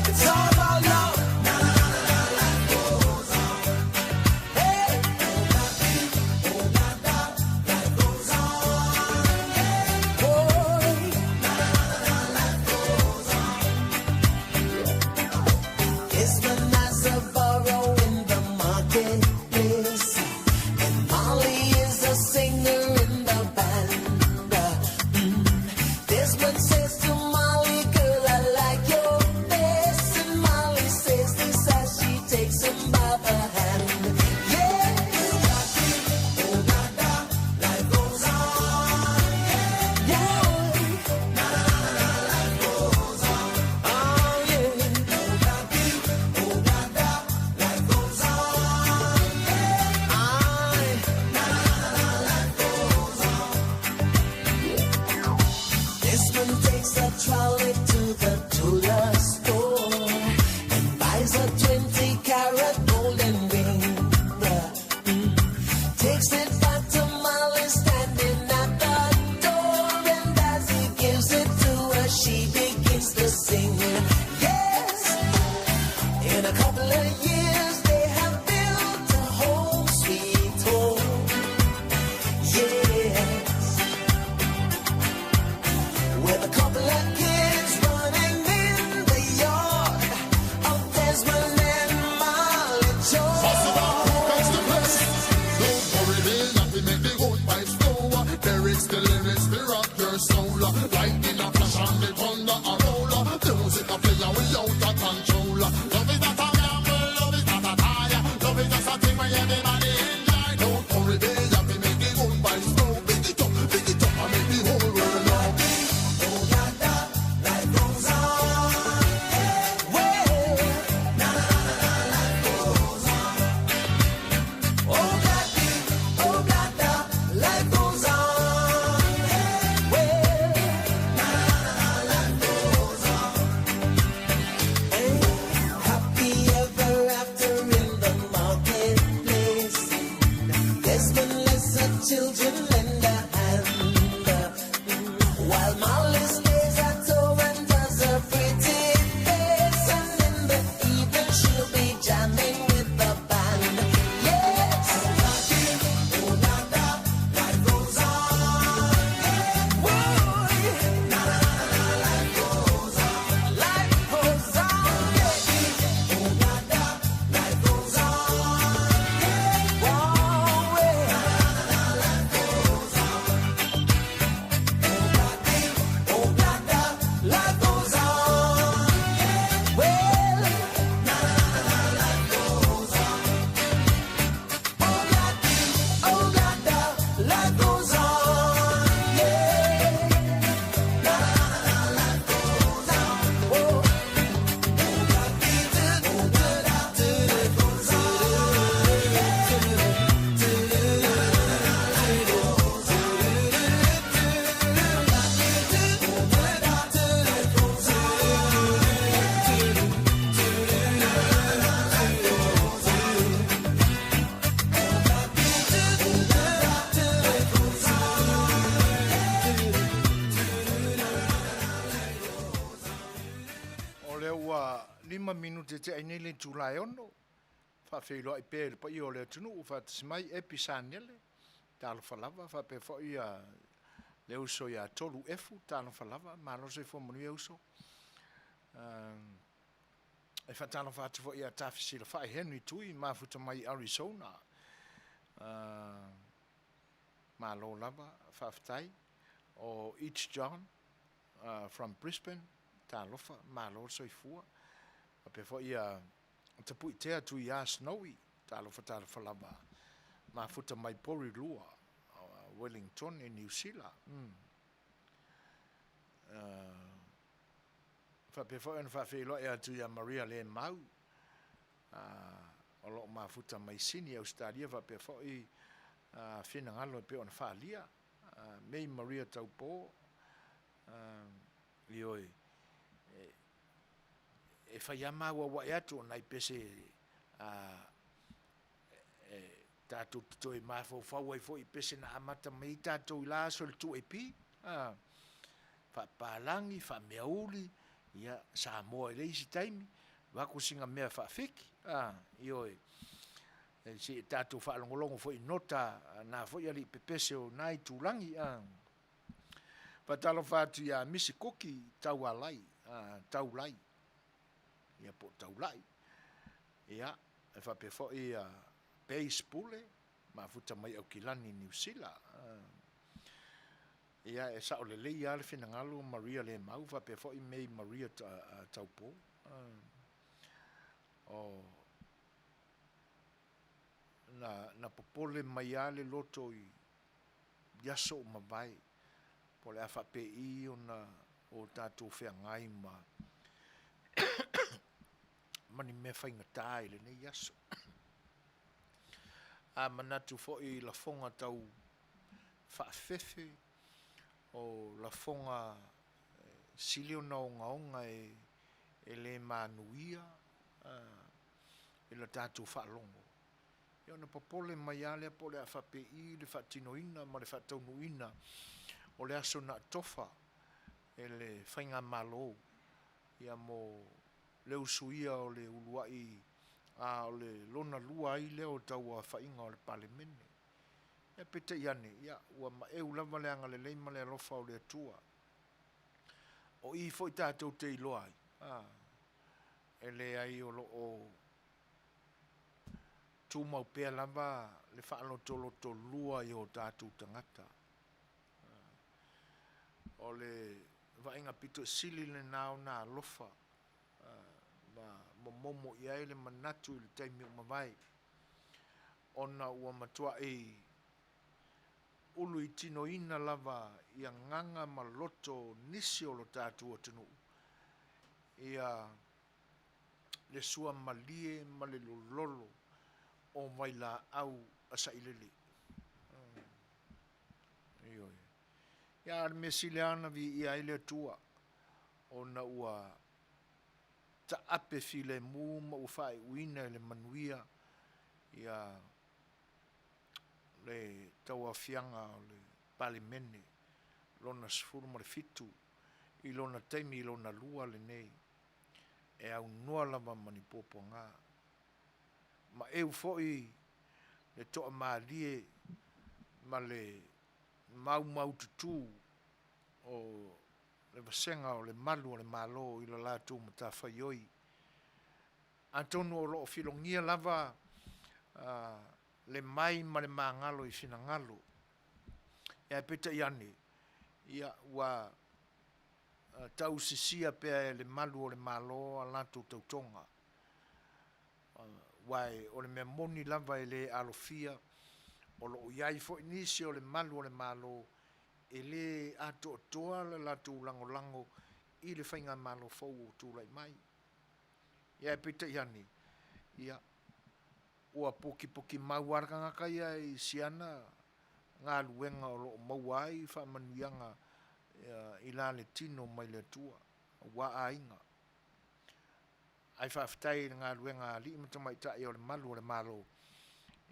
It's all about love. Na na na na, life goes on. Hey, oh nada, life goes on. Hey, boy, na na na, life goes on. It's when there's a borrow in the marketplace, and Molly is a singer in the band. Desmond says to Molly, girl, I like your face, and Molly says this as she takes him by the hand. Yes, oh nada, life goes on. Yeah, na na na, life goes on. Oh yeah, oh nada, life goes on. Na na na, life goes on. Desmond takes a trolley to the jeweler store and buys a 20-carat golden ring. Takes it back to Molly standing at the door, and as he gives it to her, she begins to sing. Yes, in a couple of years they have built a home, sweet home. Yes, with a couple of kids running in the yard of Desmond and Molly Don't worry, they happy, make the good vibes flow. Lyrics, the lyrics, they rock your soul. Lightning a flash and the thunder a roll. The music a play without a control. Love is not a gamble, love is not a tire. Love is just a thing where everybody enjoy. Don't worry, they happy, make the good vibes flow. Pick it up, and make the whole world know. Oh nada, life goes on. Well, na na na, life goes on. Oh nada, life goes on. Well, na na na, life goes on. Hey, happy ever after in the marketplace. Desmond lets the children lend a hand, while Molly stays at home and does a pretty face, and in the evening she'll be jamming with the band. Yes, oh nada, life goes on. Boy, na na na, life goes on. Life goes on. Oh nada, life goes on. Whoa, na na na, life goes on. minute te ai le July ono. Fa feiloa I pe le pa I o le tunu fa tsimai episanele. Talo falava fa pe fo ia le uso ia tolu efu talo falava ma lo se fo moni uso. E fa talo fa te fo ia tafisi le fa Henry Tui ma futa mai Arizona. Ma lo lava fa ftai o Each John from Brisbane talo fa ma lo so ifua. Pe fo ia te pui tea tu ia snowy talo falava ma futa mai Porirua Wellington in New Zealand fa pe fo en fa filo ia tu ia Maria le mau o lo ma futa mai Sydney Australia fa pe fo I fina ngalo pe on fa lia mei Maria taupo ioi e fa yama wa ya tu nai pese tatu to I ma fo fa wai fo I pese na amata mai tatu la sol tu epi fa palangi fa meuli ia sa mo le isi time wa ku singa me fa fiki ioi si tatu fa longolongo fo I nota na fo ia li pepese o nai tulangi fa talo fa tu ia misikoki tau alai tau lai ia po tau lai ia e fa pe fo ia baseball ma futa mai au kilani New Zealand ia e sa o le ia le fina ngalo Maria le mau fa pe fo I mei Maria taupo o na popole mai ale loto I yaso mavai pole a fa pe I ona o tatu fe ngai ma mani me fainga tai le nei yaso a manatu fo I la fonga tau fa fefe o la fonga silio na onga e le manuia e la tatu fa longo e ona popole mai ale pole a fa pe I le fa tinoina ma le fa taunuina o le aso na tofa e le fainga malo ia mo le usuia o le uluai o le lona lua I le o tau a whainga o le palemene. Ia pete iane, ia ua ma e ulama le anga le leima le alofa o le atua. O I fo I tātou te iloa ai. E le ai o lo o tūmau pēr lava le whaano tolo lua I o tātou tangata. O le vainga pito sili le nao na alofa. Momo ia le manatu le taimi o mawai ona ua matua ulu I tino ina lava ia nganga ma loto nisi o lo tatu o tunu ia le sua malie ma le lolo o mai la au asa ilele ia me sileana vi ia ile tua ona ua ta ape file mu ma u fai uina le manuia ia le taua fianga o le palemene lona sfuru ma le fitu I lona taimi I lona lua le nei e au noa lava mani poponga ma eu foi le toa maalie ma le mau tutu o le vasenga o le malu o le malo I la latu mata whaioi. Antonu o loo filongia lava le mai ma le maangalo I fina ngalo. Ia peta iane, ia wa tau sisia pea le malu o le malo a latu tautonga. Wai o le mea moni lava I le alofia o loo iai fo inisi o le malu o le malo e le ato toa le latu lango I le whainga malo fau o tūlai mai. Ia pita iani. Ia ua poki mauarka ngaka ia I siana ngā luenga o loo mauai wha manuianga I la le tino mai le tua. Wa ainga. Ai whaftai ngā luenga li imata mai tai o le malu o le malo.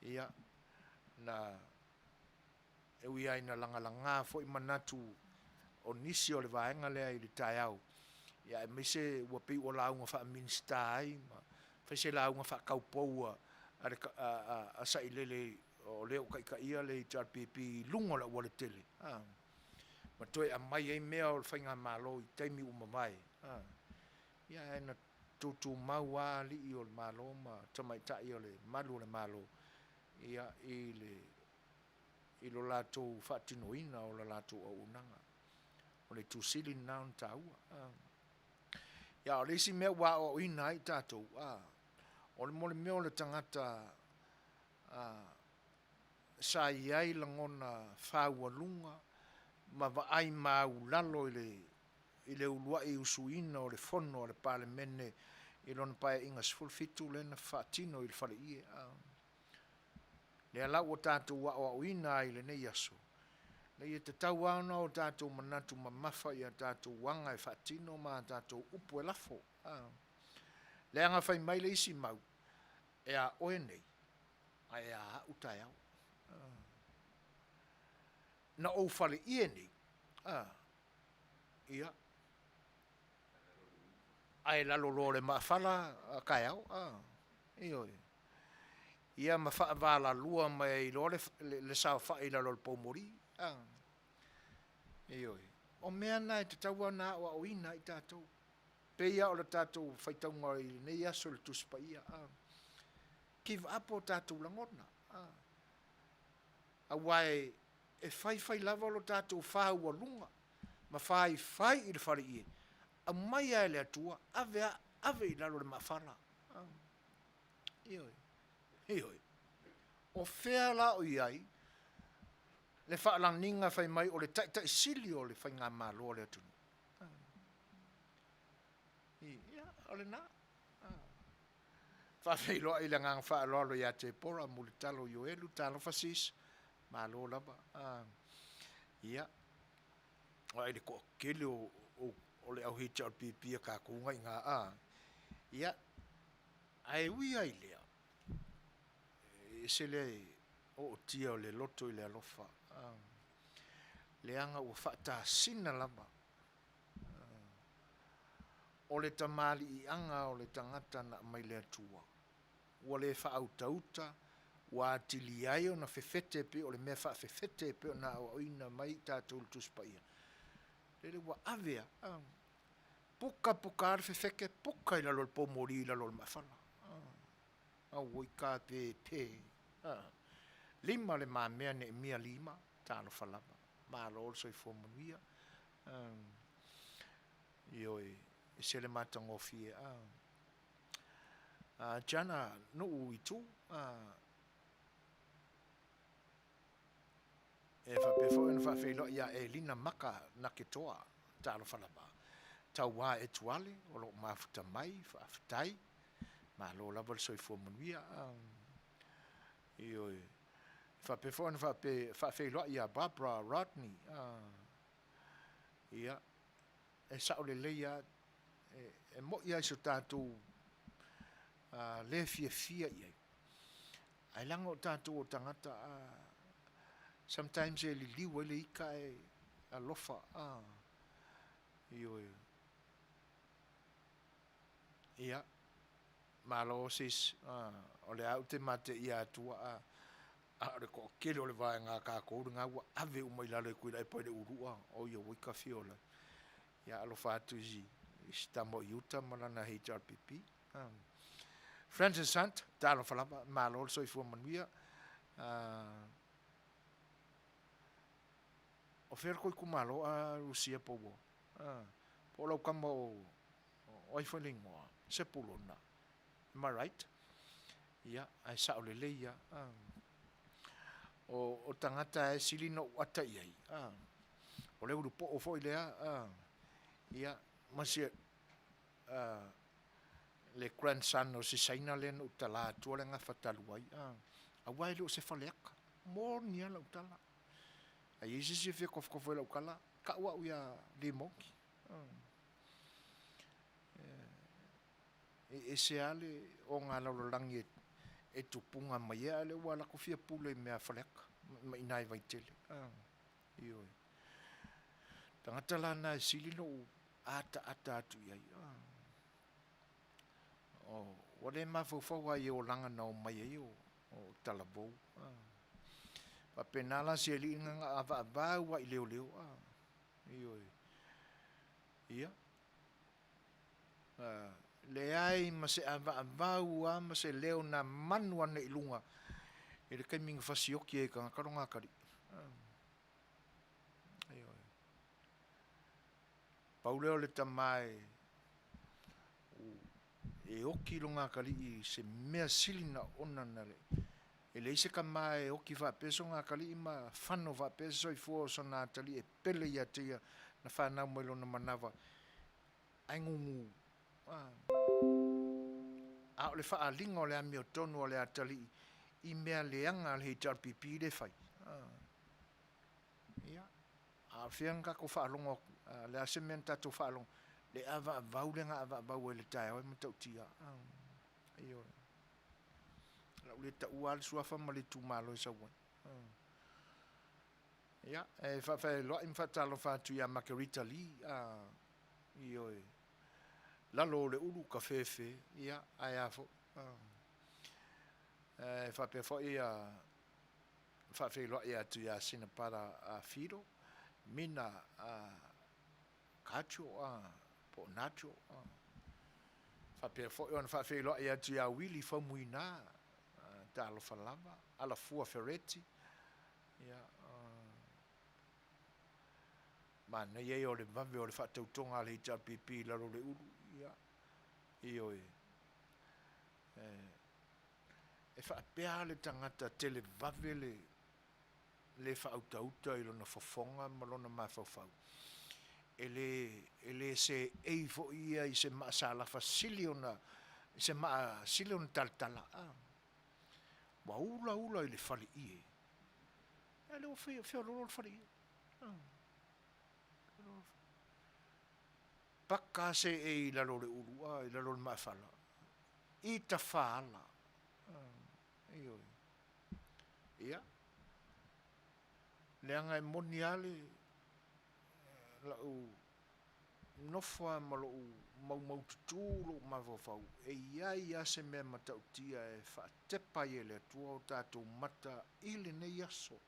Ia na ewi ai na langa fo I manatu o nisi o le vaenga lea I le tai au ia e mese ua pei ua lauga faaminista ai ma faise lauga faakaupou a saʻilele o lea o kaʻikaʻia le HRPP luga o le ua le tele ma toe amai ai mea o le faiga mālō i taimi ua mavae ia ena tutumau alii o le mālō ma tamaitaʻi o le malu o le mālō ia i lo latou faatinoina o le latou auaunaga o le tusili na ona tāua ia o le isi mea ua aʻoaʻoina ai tatou o le molemea o le tagata sa iai lagona faualuga ma vaai maulalo i le uluaʻi usuina o le fono o le palemene i lona paeʻiga 17 lena faatino i le faleʻie le alau o tatou aʻoaʻoina ai lenei aso le ia tatau ana o tatou manatu mamafa ia tatou aga e faatino ma tatou upu e lafo le aga fai mai le isi mau e a oe nei ae a aʻu taeao na ou faleʻie nei ia ae lalolo le maafala kaeao ioe ia ma faavalalua mai iloa le saofaʻi lalo le pomori ioe o mea na e tatau ana aʻoaʻoina i tatou peia o le tatou faitauga i lenei aso le tusipaia give up o tatou lagona auae e faifai lava o lo tatou faualuga ma faifai i le faleʻie aumai ae le atua ave i lalo le maafala ioe o fea la o iai le faalaniga fai mai o le taʻitaʻisili o le faiga mālō o le atunu ia o lenā faafeiloa i le agaga faaloalo iā te pora mo le talo ioelu talofa sis mālō lava ia o ai le koʻokele o le auhita o le pipia kakuga i gā ia ae ui ai lea e se le ootia o le loto i le alofa le aga ua faatasina lava o le tamaliʻiaga o le tagata na mai le atua ua lē faautauta ua atili ai ona fefete pe o le mea faafefete pe ona aʻoaʻoina mai tatou le tusipaia lele ua avea puka le fefeke puka i lalo le pomori i lalo le maafala auoi kapepe lima le mamea neʻemia 5 talofa lava malo le soifua manuia ioe e se le matagofie jana nuu itu e faapea foʻi ona faafeiloaʻi iā elina maka na ketoa talofa lava tauā e tuale o loo mafuta mai faafetai malo lava le soifua manuia ioe faapea foʻi ona faafeiloaʻi iā Barbara Rodney ia e saʻolelei iā e moʻi ai so tatou lē fiafia i ai ae laga o tatou o tagata sometimes e liliu ai le ika e alofa ioe ia malo sis o le au te mate ia atua o le koʻokele o le vaega kakou le gaua ave uma i lalo e kuila e pai le urua o ia ui kafiola ia alofa atu isi tamo i uta ma lana HRPP Francis Hunt talofa lava malo le soifua manuia o fea koi kumalo a Rusia powo po lau kama o ai whalingoa sepulona am I right ia ai saʻolele ia o tangata e silino ata iai o le urupoʻo foʻi lea ia masia le grandson o sisaina lea na utala atua le gafa talu ai auā e loo se faleaka moni ala utala ai isi fia kofokofo e laukala kaʻuaʻu ia limoki e se ale o ngā laulalagi e tupunga mai ea le ua lako fia pule i mea faleaka ma ina e vaitele ioe tangata lana e sili no ata atu ia. O le mafofau ai o langa na o mai ai o talabou. Pa penala se li nga ava wa i leo. Ia. Le ai ma se ava ua ma se leo na manu ana i lunga. E le kaiming fasioki e ka karonga kari. Pauleo le tamai e oki lunga kari i se mea silina ona na le. E le ise ka mai oki va peso nga kali ima fano va peso i fuo so na tali e pele ia tia na whanau mo ilo na manawa ai ngungu a o le wha alinga o le ami o tonu o le atali i mea leanga le hei tarpipi le whai ia a whianga ko wha alongo le asementa to wha alongo le ava vau le nga ava vau e le tae o e matau tia iyo la le ta ua le suafa ma le tumalo sa wa ya e fa lo im fa talo fa tu ya Margarita Lee io la lo le ulu kafefe ya aya fo fa pe fo ia fa fe lo ia tu ya sina para a fido mina cacio po nacho fa pe fo on fa fe lo ia tu ya Willy fo muina talo falava alla fua Ferretti ia ma ne ye o le vave o le fa tautonga le ta pipi la lo le ulu ia io e fa pea le tangata tele vave le fa auta i lona fofonga ma lona mafafau ele se e fo ia i se masala fa siliona se ma silion taltala wa ula ile fali ie ele o fe lo fali pakka se e la lo le ulu la lo mafala i ta fala io ia le anga moniale la u nofa malo mau tulo ma fofau e ia se me mata utia e fa te pai le tua tato mata ile ne yaso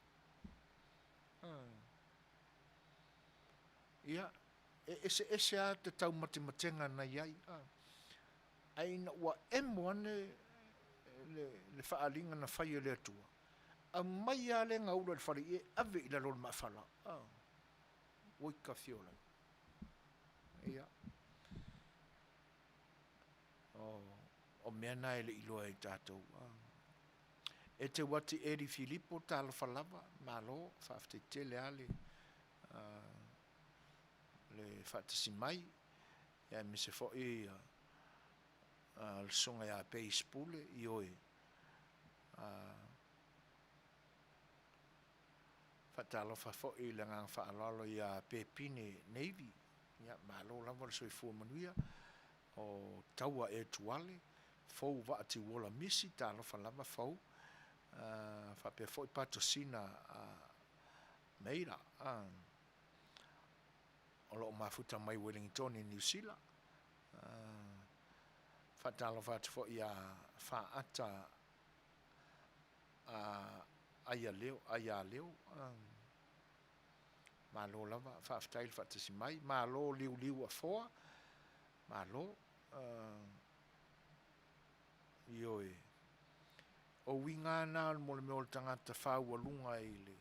ia ese a te tau matematenga na iai ai na ua M1 le faalinga na fai le tua a mai ale ngaula le fari e ave ila lol mafala oi ka fiola ia o mena ele iloa i tātou e te wati Eri Filippo talo falava malo fafte tele ale le fatasi mai ya mi se fo e al songa ya peispule i oe fatalo fa fo i le ngang fa alalo ya pepine navy ya malo lava le soifua manuia o taua e tuale fou va ati wola misi talo fa lava fou fa pe foi patosina meira o lo mafuta mai Wellington in New Zealand fa talo fa fo ia fa ata aya leo malo lava fa style fa tsi mai malo liu a foa malo io o winga na mo le mol tanga ta fa wa lunga ile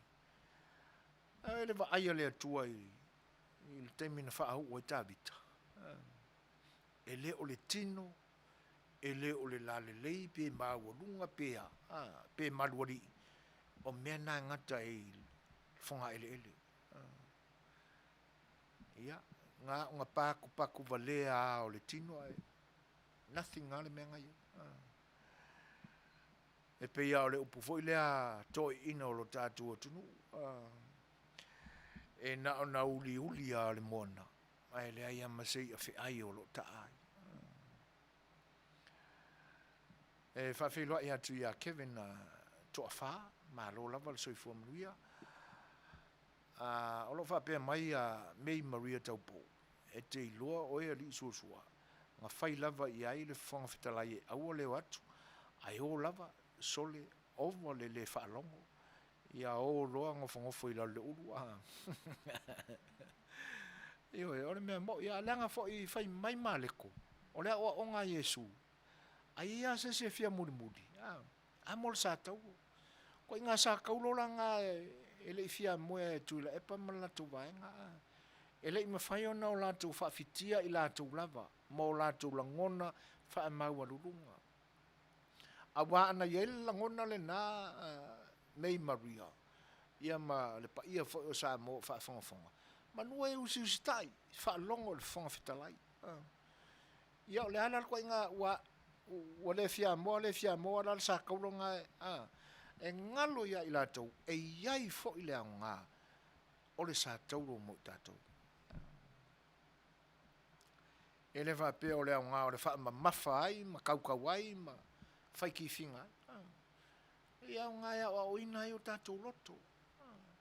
va aya le tua il termina fa o tabita ele o le tino ele o le lale lei pe ma wa lunga pe malwari o mena ngata fonga ele ia nga paku valea o le tino nothing ale menga ia e pe ia o le upu foi lea toi ina o lo tatu tunu e na uli a le mona ai le ia masei a fe ai o lo ta e fa fe lo ia tu ia Kevin to fa ma lo lava le soi fo mluia o lo fa pe mai a May Maria Taupo e te iloa o e ali suasua. Nga whai lava i ai le whanga whitalai e aua leo atu. Ai o lava sole ova le whaalongo. Ia o roa ngofo i lau le uru. Io e ore mea mo ia leanga fo i whai mai maleko. O lea o onga Yesu. Ai ia se fia muri. A mol sa tau. Ko inga sa kaulola nga ele fia moe tu la epa mala tu vaenga. Ele ima whai ona o lātou whaafitia i lātou lava. Mo lātou langona wha maua lulunga. A wā ana iele langona le nā mei Maria. Ia ma le pa ia fo o sa mo whaafonga. Manua e usi tai. Whaalongo le whanga whitalai. Ia o le ana ko inga wa le fia mo ala sa kaulonga e ngalo ia i lātou. E iai fo i le ngā. O le sa tauro mo tātou. E le wha pe o le ngā o le wha ma mafa ai, ma kaukau ai, ma whaiki whinga. Ia o ngā ia o ina i o tātou loto.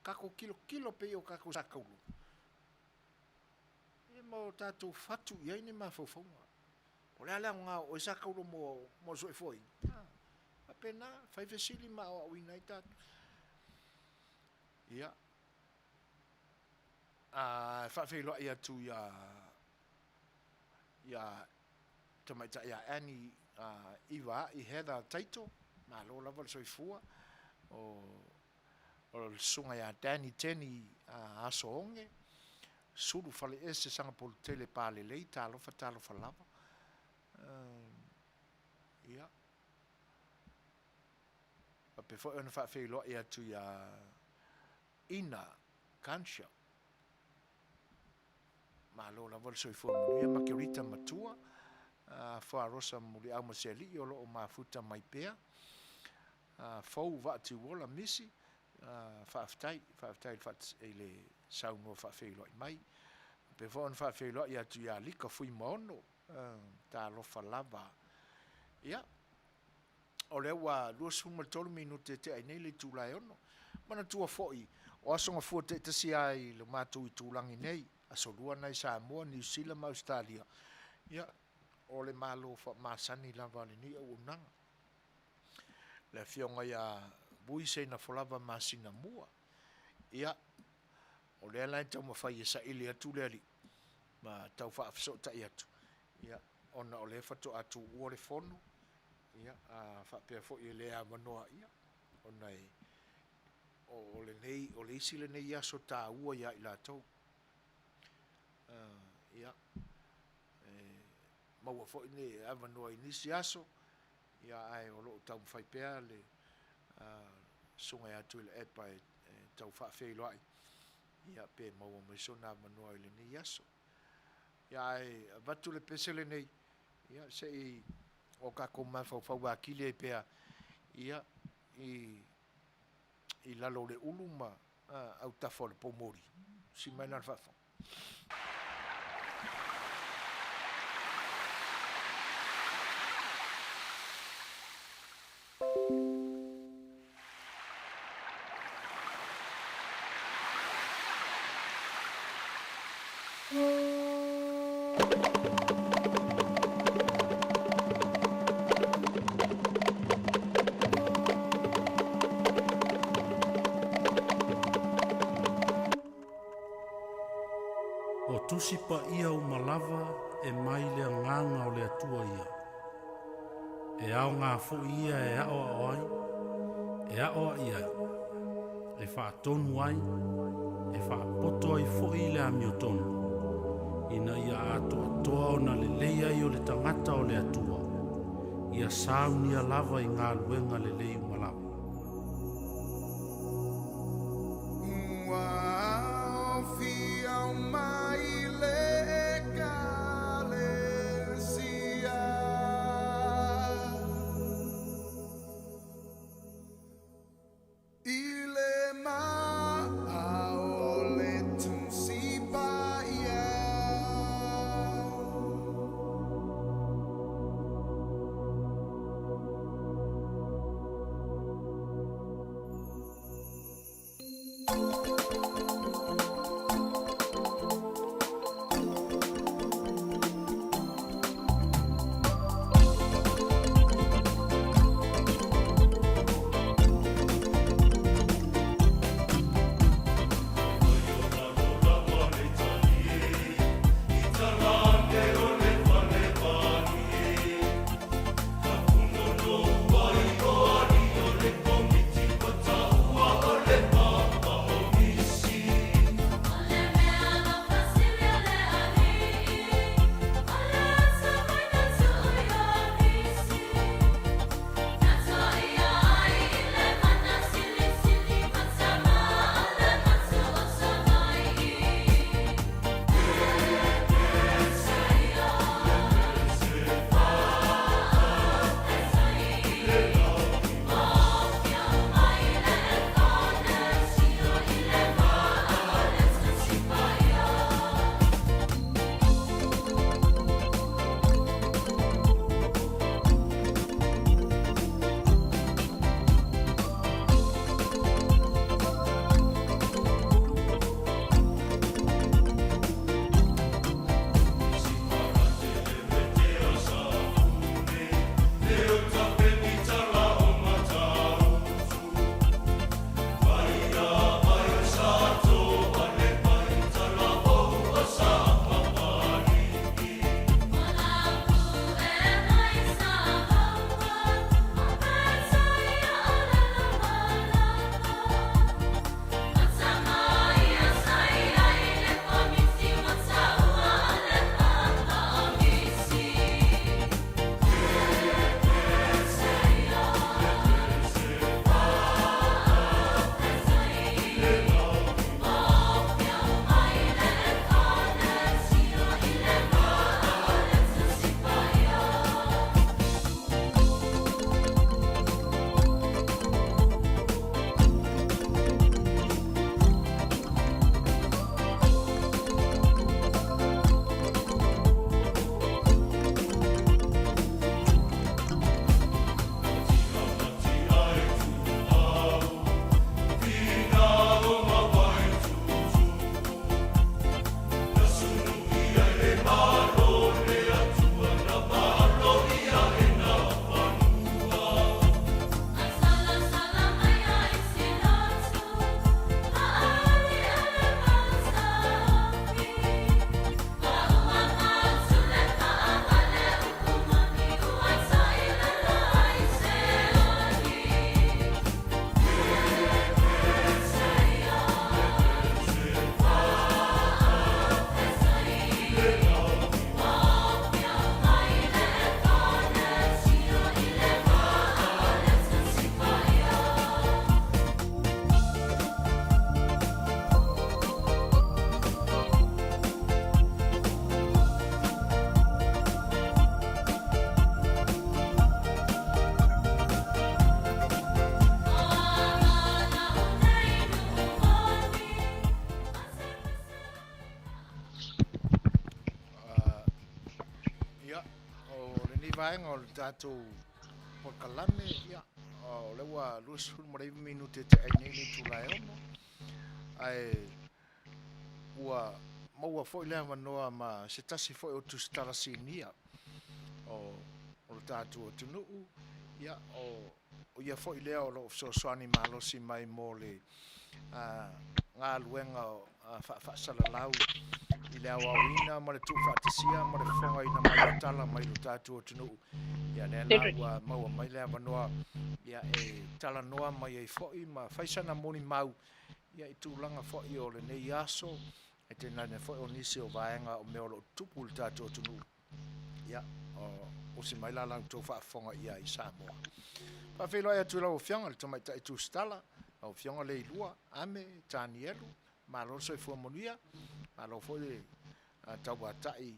Kako kilo pe o kako sa kaulu. Ia mo tātou fatu iai ni ma faufaunga. O le ala ngā o sa kaulu mo soe foi. A pena, whai vesili ma o ina i tātou. Ia. Whawhelo ia tu ia tamaita ia Annie iwa i heda taito ma lo lava so fua o sunga ia Danny Teni asonge sulu fale ese sanga pol tele pale le talo falava ia pe fo ona whawhelo ia tu ia ina kansha ma lo la vol soi fo ia Margarita matua fo rosa muli au maseli o lo mafuta mai pea fo va tu wola misi faftai fat ele sau no fa felo mai pe fo on fa felo ia tu ia lika fui mono ta lo fa lava ia o le wa 2 minute te ai nei tu la ono mana tu foi o asonga fo te sia i lo matu i tulangi nei a solua nei Samoa, New Zealand, ma Australia. Ia, o le malo fa masani lava le ni o unanga. Le fionga ia buise na folava masina mua. Ia, o le alain tau mawhai e sa ili atu le ali. Ma tau wha afsota i atu. Ia, ona o le fatu atu ua le fono. Ia, wha pia fo i le a manoa ia. Ona e, o le nei, o le isi le nei aso tā ua ia i la tau. Ia maua fo ni ava no inisi aso ia ai o lo tau fai pea le sunga ya tu le epa tau fa fe lo ai ia pe maua mai sona mano le ni aso ia ai vatu le pesele nei ia sei o ka ko ma fa wa kile pea ia i la lo le uluma au tafo le pomori si mai na fa O tusi pa ia o malava e mai le nganga o le atua ia. E ao ngā fo ia e ao ai, e ao ia. E wha tonu ai, e wha poto ai fo i le ami o tonu. Ina ia atoa ona le leia i o le tangata o le atua. Ia saunia lava i ngā luenga le lei malava. vaenga o le tātou po kalame ia o le wa lusul mo le minute te ai nei tulai ono ai ua maua foi le manoa ma se tasi foi o tu stara sinia o le tātou tunu ia o ia foi le o lo so soani malo si mai mo le ngā luenga o fa salalau i le awawina ma le tu fatisia ma le fonga ina mai tala mai lo tātou tunu ia le la ua maua mai le manoa ia e tala noa mai e foi ma faisana moni mau ia i tūlanga foi o le nei aso e tēnā ne foi o nisi o vaenga o meo lo tupu le tātou tunu ia o si mai la lang tō whaafonga ia i Samoa. Pawhelo ai atu lau o whianga le tomai tai tū stala o whianga le ilua ame tāni elu ma lo soi fua monuia ma lo foi le tau atai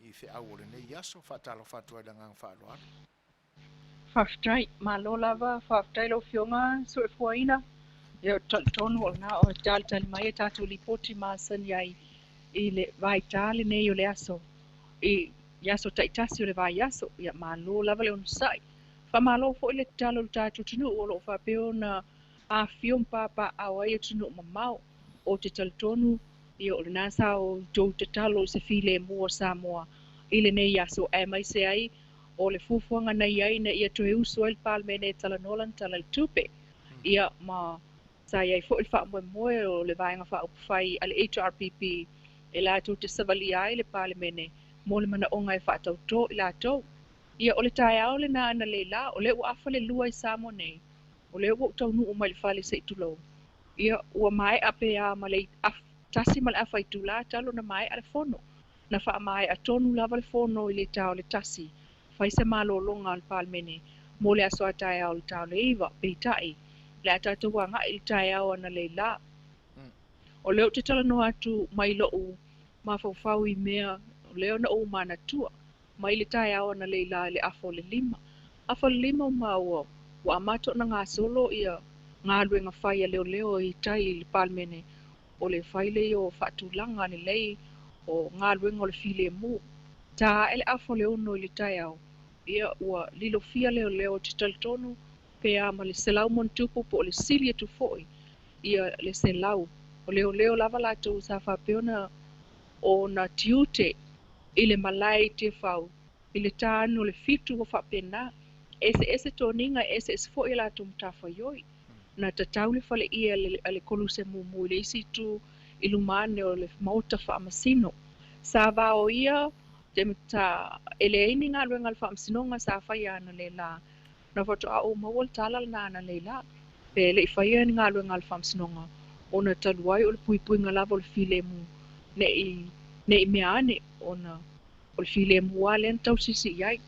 i whi au o le nei aso whaatalo whaatua i langang whaaloa. Whaftai, ma lo lava, whaftai lo whionga soi fua ina. Ia tonu o na o tali mai e tātou lipoti māsani ai i le vai tāle nei o le aso. I aso taitasi o le vai aso, ia malo lava le onu sai. Wha malo fo i le talo le tātou tunu o lo whapeo na a whion papa au ai o tunu mamau o te talitonu i o le nasa o tau te talo se file mua Samoa i le nei aso e mai se ai o le fufuanga nei ai na ia toe uso el palmene tala nolan tala le tupe. Ia ma sai ai fo il fa moe o le vaenga fa upfai ale HRPP e la tu te savali ai le parlemene mo le mana onga e fa tau to i la tau ia o le tai au le na ana le la o le ua afa le lua i Samoa nei o le ua tau nu o mai le fale se itulo ia ua mai ape a ma le tasi ma le afa i tula talo na mai ale fono na fa mai a tonu lava le fono i le tau le tasi fai se malo longa al parlemene mo le aso a tai au le tau le iwa peitai le atatu wanga il tai au ana le la. O leo te tala no atu mai lo u ma fau i mea leo na o mana tua mai le tai au ana le la le afo le lima. Afo le lima ma o wa amato na ngā solo ia ngā luenga whai leo i tai le palmene o le whai le o whaatulanga ni lei o ngā luenga o le file mu. Tā ele afo leo no i le tai au ia ua lilo fia leo te talitonu pea ma le selau montupu po le silia tu foi ia le selau o leo lava lātou sa whapeona o na tiute i le malai te whau i le tānu le fitu o whapena ese toninga ese foi lātou mtafa yoi na tatau le whale ia le koluse mumu le isi tu ilumane o le mauta whaamasino sa vao ia te mta ele ini ngā luenga le whaamasino sa whai ana le la na foto a o mawal tala na ana leila pe le faia ni ngalo ngal fam sinonga ona taluai o le pui ngala vol file mu ne i meane ona o le file mu wale tau sisi yai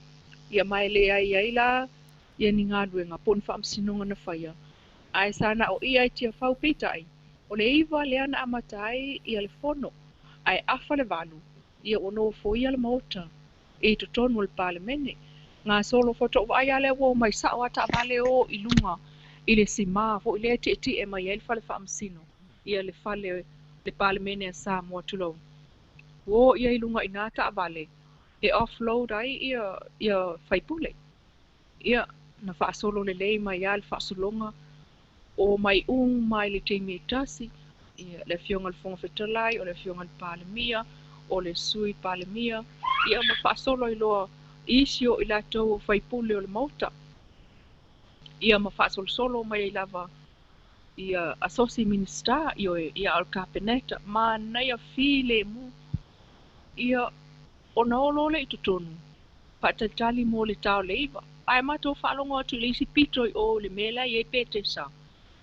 ia mai le ai la ia ni ngalo nga pon fam sinonga na faia ai sana o ia tia fau pitai o le iwa le ana amatai ia le fono ai afa le valu ia ono foi al mota e to tonu le parlemene ngā solo foto ai ale wo mai sa o ata vale o ilunga ile sima fo ile ti e mai el fale famsino ia le fale le parlemene sa mo tulo wo ia ilunga ina ta vale e offload ai ia fai pule ia na fa solo le lei mai al fa solonga o mai mai le temi tasi ia le fionga le fonga fetalai o le fionga le parlemia o le sui parlemia ia ma fa solo ilo isio i lātou fai pule o le mauta. Ia ma whaasol solo mai i lava ia asosi minister ia al kapeneta ma nei a file mu ia ona olole i tutonu patatali mo le tau le iwa. Ai mato whaalonga atu le isi pito i o le mela i e pete sa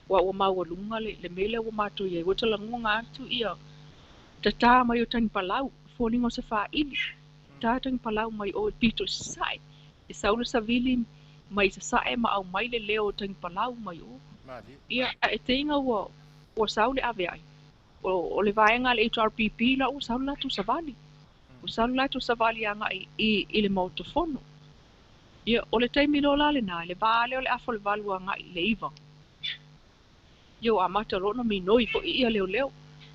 wa maua lunga le mela wa mato i e watala ngonga atu ia tata mai o tani palau fōningo se wha ili tātang palau mai o pito sai e sauna savili mai sa sae ma au mai le leo tang palau mai o ia e teinga o saule ave ai o le vaenga le HRPP la o saula tu savali anga i le motofono ia o le taimi lo la le na le vale o le afo le valu anga i le iwa yo amata rona minoi fo ia leo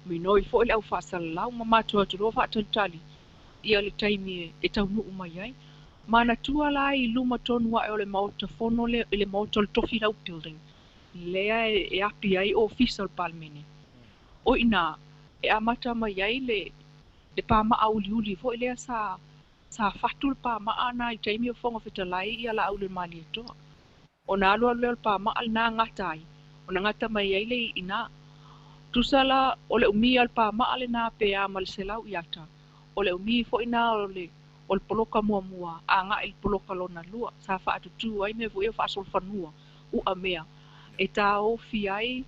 minoi fo le au fa salau ma mato atu lo fa tali ia le taimi e tau nuu mai ai mana tua la I luma tonu wa ole mauta fono le mauta le tofi lau building. Lea e api ai official palmene. O ina e amata mai ai le pa ma uli fo lea sa fatul pa ma ana I taimi o fonga fitalai ia la aule mali to. Ona alu le pa ma al na ngatai. Ona ngata mai ai le ina. Tusala ole umi al pa ma ale na pe amal selau iata. Ole umi fo ina o le poloka mua anga il poloka lona lua sa fa atu ai me vo fa sol fanua u amea e ta o fi ai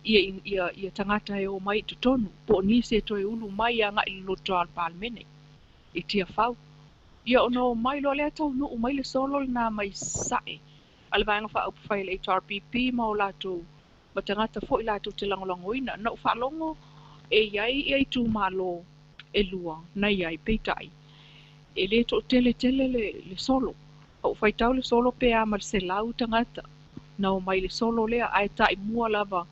ia tangata e o mai tonu po ni se to e ulu mai anga il loto al palmene e tia fau ia ono mai lo le tau no mai le solo na mai sae al vanga fa up file HRPP ma o lato ma tangata fo i lato te langolongoina na fa longo e ai tu malo e lua na ai peitai e le to tele le solo o fai tau le solo pe a mar se lau tangata na o mai le solo le ai tai mua lava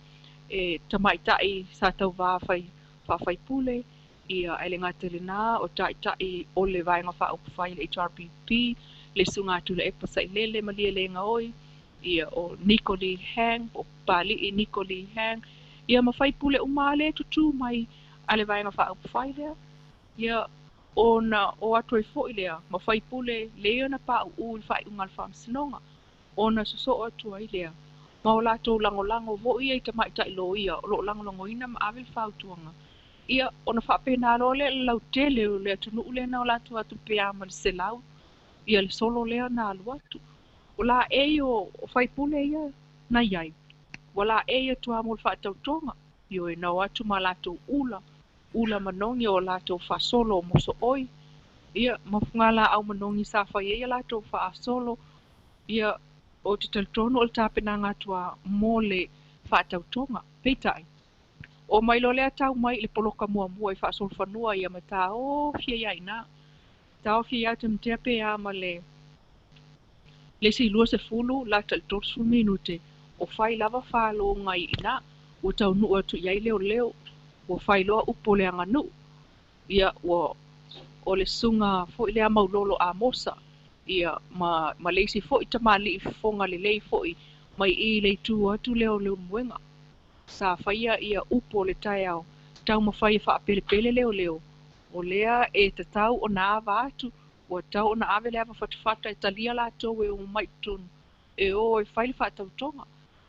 e tamai tai sa tau va fai pule ia ele ngata le na o tai o le vai nga fa o fai le HRPP le sunga tu le epa sai lele ma le ngaoi ia o Nicoli Hang o pali I Nicoli Hang ia ma fai pule o male tutu mai ale vai nga fa o fai le ia ona o atu e fo ilea ma fai pule leo na pa u fai ungal fam sinonga ona so atu ai lea ma o lato lango vo ia I te mai tai lo ia lo lango ina ma avel fau tuanga ia ona fa pena lo le lau tele le tunu le na o lato atu pe amal selau ia le solo le na alu atu o la e o fai pule ia na iai wala e tu amul fa tau tonga io e na atu ma lato ula manongi o lato fa solo mo so oi ia mafungala au manongi sa fa ia lato fa solo ia o te teltono o tapena ngatua mole fa tau tonga peitai o mai lo le tau mai le poloka mua I fa sol fanua ia mata o fia ia ina tau fia te mtea pe ama le si lua se fulu la teltor su minute o fai lava fa lo ngai ina o tau nu atu iai leo o fai loa upo le anganu ia o le sunga fo le amaulolo a mosa ia ma leisi fo ita mali fonga le lei fo mai I le tu atu leo muenga sa faia ia upo le taiao tau ma fai fa pele leo o lea e te tau o na ava atu o tau o na ave le ava fatafata e talia la tau e o mai tunu e o e fai le fa tau tonga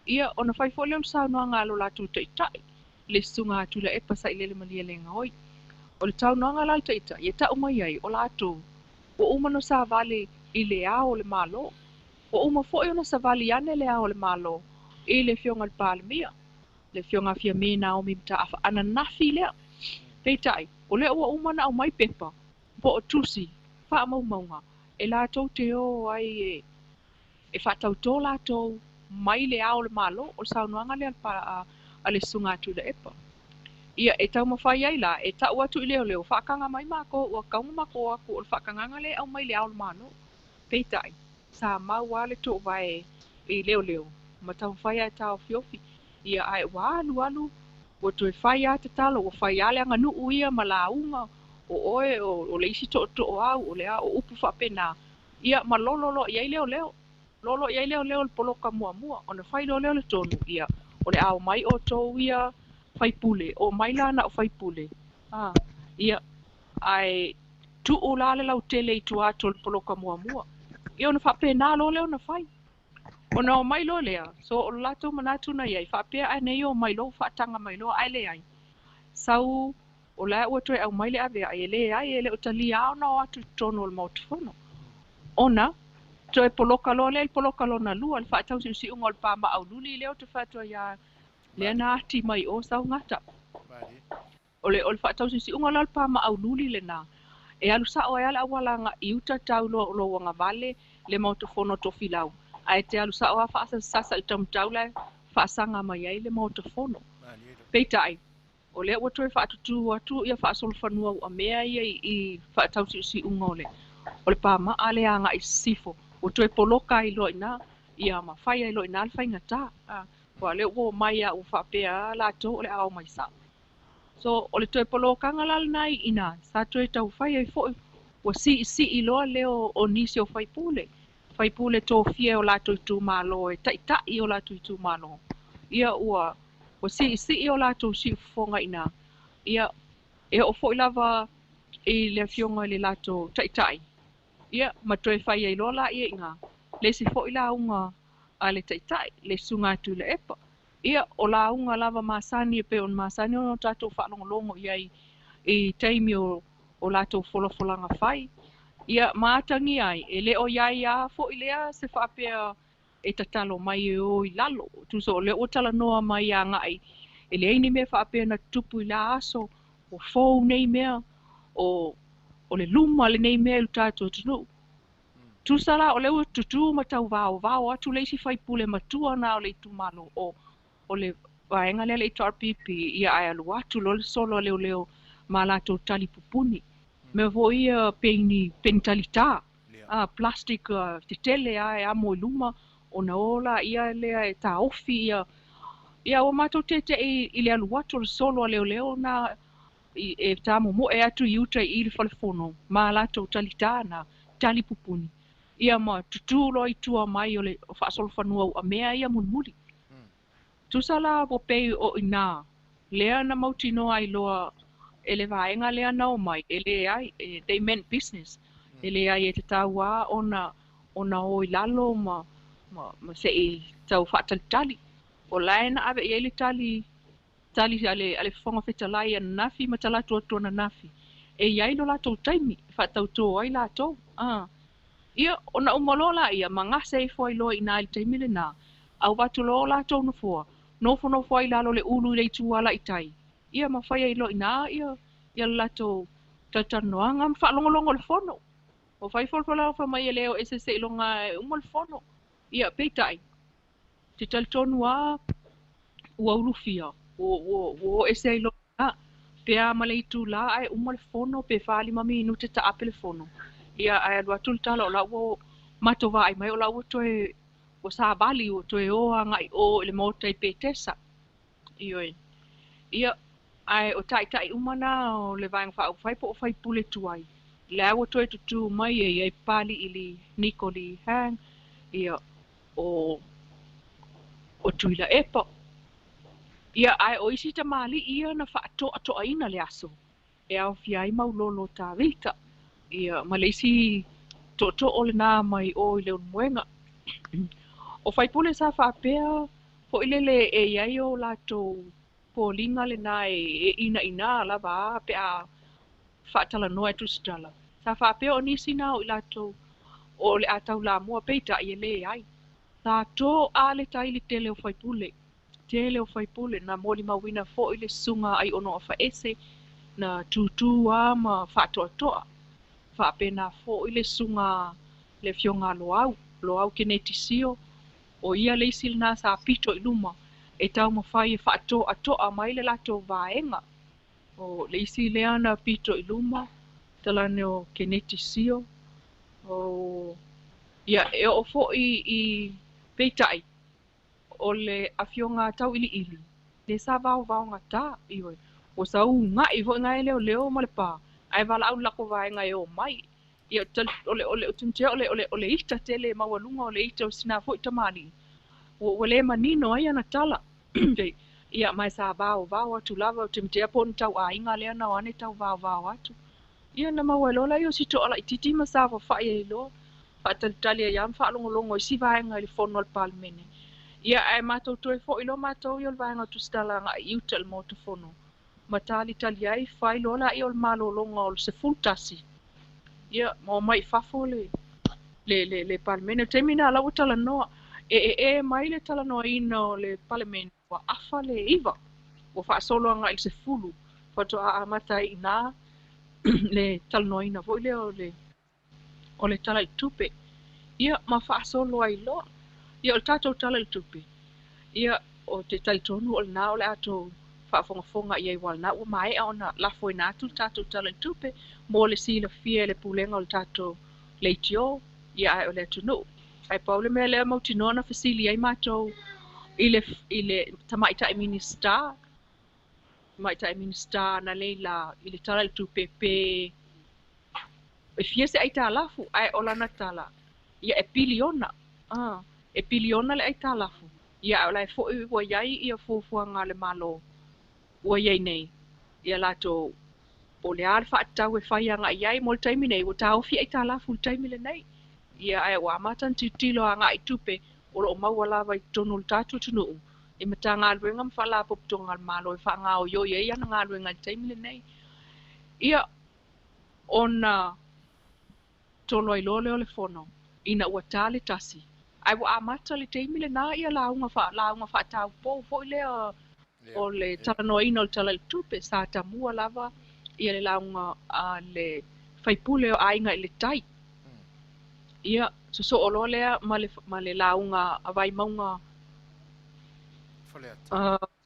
ia o na fai fo le msau noa ngalo la tu teitai le sunga atu le epa sa ilele malia le ngoi o le tau noa ngalo teita ia tau mai ai o la tu o umano sa vale I le ao le malo o uma fo i ona sa vale ane le ao le malo I le fionga le palmia le fionga fia mena o mimta afa ana nafi lea peitai o le ua umana au mai pepa po o tusi fa maunga e la tau te o ai e fa tau tō la tau mai le ao le malo o sa unuanga le ale sunga tu le epa ia e tau mawhai ai la e tau atu I leo whakanga mai mako ua kaunga mako aku o whakanganga le au mai le ao le malo peitai sa mau wale tō vai I leo ma tau whai ai tau fiofi ia ai walu o to fai ata talo o fai ale anga nu ia malaunga o oe o le isi to au o le a o upu fa pena ia ma lolo ia leo lolo ia leo le poloka mua ona fai leo le tonu ia o le au mai o to ia fai pule o mai lana o fai pule ia ai tu o la le lau tele I tu ato le poloka mua ia ona fa pena leo na fai ona o mai lo lea so o lato manatu na ia fa pe ai nei o mai lo fa tanga mai lo ai le ai sau o la o to au mai le ave ai le ai le o tali au no atu tono o motofono ona to e poloka lo na lua fa tau si ungol pa ma au luli le o te fa to ia le na ati mai o sau ngata o fa tau si ungol pa ma au luli le na e alu sa o ala wala nga iuta tau lo nga vale le motofono to filau ai te alu sa o fa sasa I tam taula fa sanga mai ai le motofono peitai o le o to fa tu ia fa sol fanua o mea ia I fa tau si ungole o le pa ma ale anga I sifo o to e poloka I loina ia ma fai I loina al fai ngata o le o mai a o fa pe la to le au mai sa so o le to e poloka ngala nai ina sa to e tau fai ai fo ua siʻisiʻi loa leo o nisi o faipule tofia o latou itumālo e taʻitaʻi o latou itumālo ia ua siʻisiʻi o latou siʻifofogaina ia e o foʻi lava i le afioga i le latou taʻitaʻi ia ma toe fai ai loa laʻiaiga lesi foʻi lauga a le taʻitaʻi le suga atu i le epa ia o lauga lava masani e pe ona masani o tatou faalogologo iai i taimi o latou folafolaga fai ia matagi ai e lē o iai a foʻi lea se faapea e tatalo mai e o i lalo tuso o le ua talanoa mai agaʻi e leai nei mea faapea na tupu i la aso o fou nei mea o le luma lenei mea i lo tatou atunuu tusa la o le ua tutū ma tauvaovao atu leisi faipule matua na o le itumālo o le vaega lea le HRPP ia ae alu atu lo le solo a leoleo ma latou tali pupuni me voia peini talitā plastic tetele ae amo i luma ona ola ia lea e taofi ia ua matou teteʻi i le alu atu o le solo a leoleo na e tamomoʻe atu i uta i le falefono ma latou talitā na tali pupuni ia ma tutū loa itua mai o le faasolofanua ua mea ia mulimuli tusa la ua pei o inā lea na mautinoa ai loa e le vaega lea nao mai e lē ai they meant business e lē ai e tatauā ona o i lalo ma seʻi tau faatalitali o lae na ave iai le tali ale fofoga fetalai ana nafi ma talatu atu ana nafi e iai lo latou taimi faatautō ai latou ia ona uma loa laʻia magase ai foai loa inā i le taimi lenā auvatu lo latou nofoa nofo ai lalo le ulu i le itualaʻitai ia mafai ai lo inā ia le latou tatanoaga ma faalogologo le fono o fai folofolo fa mai e leo ese seʻiloga e uma le fono ia peitaʻi te talitonu ā ua ulufia ua ese ai lo pea ma le itulā ae uma le fono pe 5 minute taape le fono ia ae alu atu le tala o laʻua matovā ai mai o laʻua toe ua savali ua toe o agaʻi o i le mota i petesa ioe ia ae o taʻitaʻi uma na o le vaega faaufai po o faipule tuai le ua toe tutū mai e iai paliʻi li Nikoli Hang ia o tuila epa ia ae o isi tamaliʻi ia na faatoʻatoʻaina le aso e aofia ai maulolo tavita ia ma le isi toʻotoʻo lenā mai o i le ulumoega o faipule sa faapea foʻi lele e iai o latou poliga lenā e inaina lava a pe a faatalanoa e tusitala sa faapea o nisi na o i latou o le a taulamua peitaʻi e lē ai sa tō a le taili tele o faipule na molimauina foʻi le suga ai ono o faese na tutū a ma faatoʻatoʻa faapena foʻi le suga le fioga loau kenetisio o ia le isi lenā sa pito i luma e taumafai e faatoʻatoʻa mai le latou vaega o le isi lea na pito i luma talane o kenetisio o ia e o foʻi i peitaʻi o le afioga tauʻiliʻili le sa vaovaoga tā ioe ua saugaʻi foʻi gae leoleo ma le pā ae valaau le lako vaega e o mai ia o timitea o le ita tele maualuga o le ita o sinā foʻi tamaliʻi ua lē manino ai ana tala ia mae sa vaovao atu lava o timitea po na tauāiga lea nao ane tauvaovao atu ia na maua e lola i o sitoʻalaʻitiiti ma sa fafaʻi ai loa faatalitali ai ama faalogologo i si vaega i le fono a le palemene ia ae matou toe foʻi lo matou i o le vaega o tusitala agaʻi i uta le motofono ma talitali ai fai loa laʻi o le malōloga o le 10 tasi ia ma o mai fafo le palemene o taimi na laua talanoa e mai le talanoaina o le palemene ua afa le iva ua faasolo agaʻi le 10 fatoʻaa mataiʻinā le talanoaina foʻi lea o le tala i tupe ia ma faasolo ai loa ia o le tatou tala i le tupe ia o te talitonu o lenā o le atou faafogafoga i ai walana ua maeʻa ona lafoina atu le tatou tala i le tupe mo le silafia e le pulega o le tatou leitio ia ae o le atunuu ae pau le mea lea mautinoa na fesili ai matou i le tamaʻitaʻi minista na leila i le tala i le tupe pe e fia se ai talafu ai olana tala ia e piliona e piliona le ai talafu ia o lai fo ua iai ia fuafuaga le malo ua iai nei ia latou o le a le faatau e fai agaʻi ai mo le taimi nei ua taofi ai talafu le taimi lenei ia ae ua amata na titilo agaʻi tupe o loo maua lava i tonu o le tatou tunuu e matagaluega ma faalapopotoga le malo e faagaoioi ai ana galuega le taimi lenei ia ona tolo ai loa lea o le fono ina ua tā le tasi ae ua amata le taimi lenā ia lauga faataupou foʻi lea o le talanoaina o le tala le tupe sa tamua lava ia le lauga a le faipule o aiga i le tai ia sosoo loa lea ma le lauga avaimauga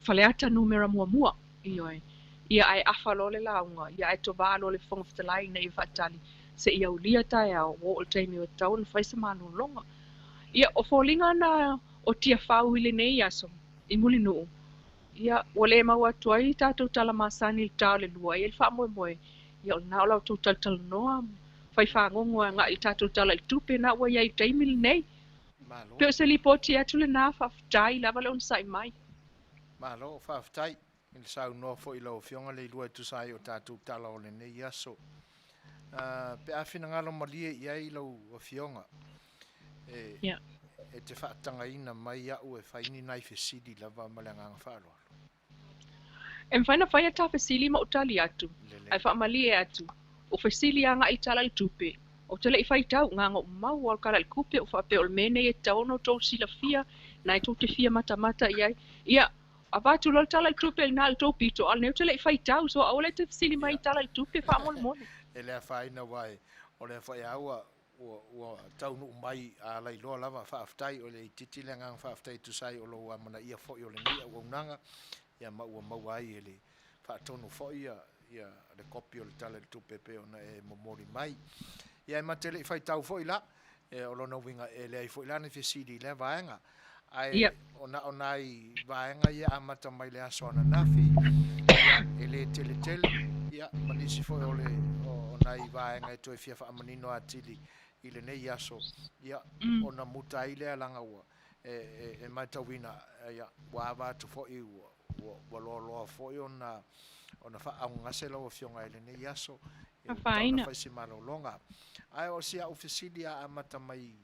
faleata numera muamua ioe ia ae afa lo le lauga ia ae tovā lo le fofoga fetalai na ia faatali se ia ulia taeao ua o le taimi o tau na faisa malologa ia o foliga na o tia fau i lenei aso i muli nuu ia ua lē mau atu ai tatou tala masani le tao le lua ia le faamoemoe ia o lenā o lautou talatalanoa fai fagogo e agaʻi le tatou tala i le tupe na ua iai taimi lenei pe o se lipoti atu lenā faafetai lava le ona saʻi mai malo faafetai i le saunoa foʻi lau fioga le ilua e tusai o tatou tala o lenei aso pe a finagalo malie i ai lau afioga e te faatagaina mai aʻu e faini nai fesili lava ma le agaga faaloalo e mawhaina whaia ta fesili ma utali atu ai faamalie atu o fesili anga i tala le tupe o tele i whaitau nganga o mau o kala le kupe o whape o le mene e taono tau sila fia na i tau te fia mata iai ia a watu lol tala le tupe na le tau pito al neu tele i whaitau so au le te fesili mai tala le tupe whaamole mole e lea whaina wai o lea whai aua ua tau nuu mai a lai loa lava whaaftai o le i titi le ngang whaaftai tusai o lo a mana ia fhoi o le nei a waunanga ia mau ai e le whaatonu fhoi ia le kopi o le tala le tupe pe ona e momori mai ia e matele i whaitau fhoi la e o lona winga e le ai fhoi la ni fesidi le vaenga ai ona i vaenga ia amata mai le aso ana nafi e le tele ia manisi fhoi o le ona i vaenga e toi fia whaamanino atili i le nei aso ia ona muta i le alanga ua e mai tauina ia wa tu fhoi ua loa fhoi ona whaaungase lau fionga i le nei aso faina faisi malolonga ai o sia ofisili a amata mai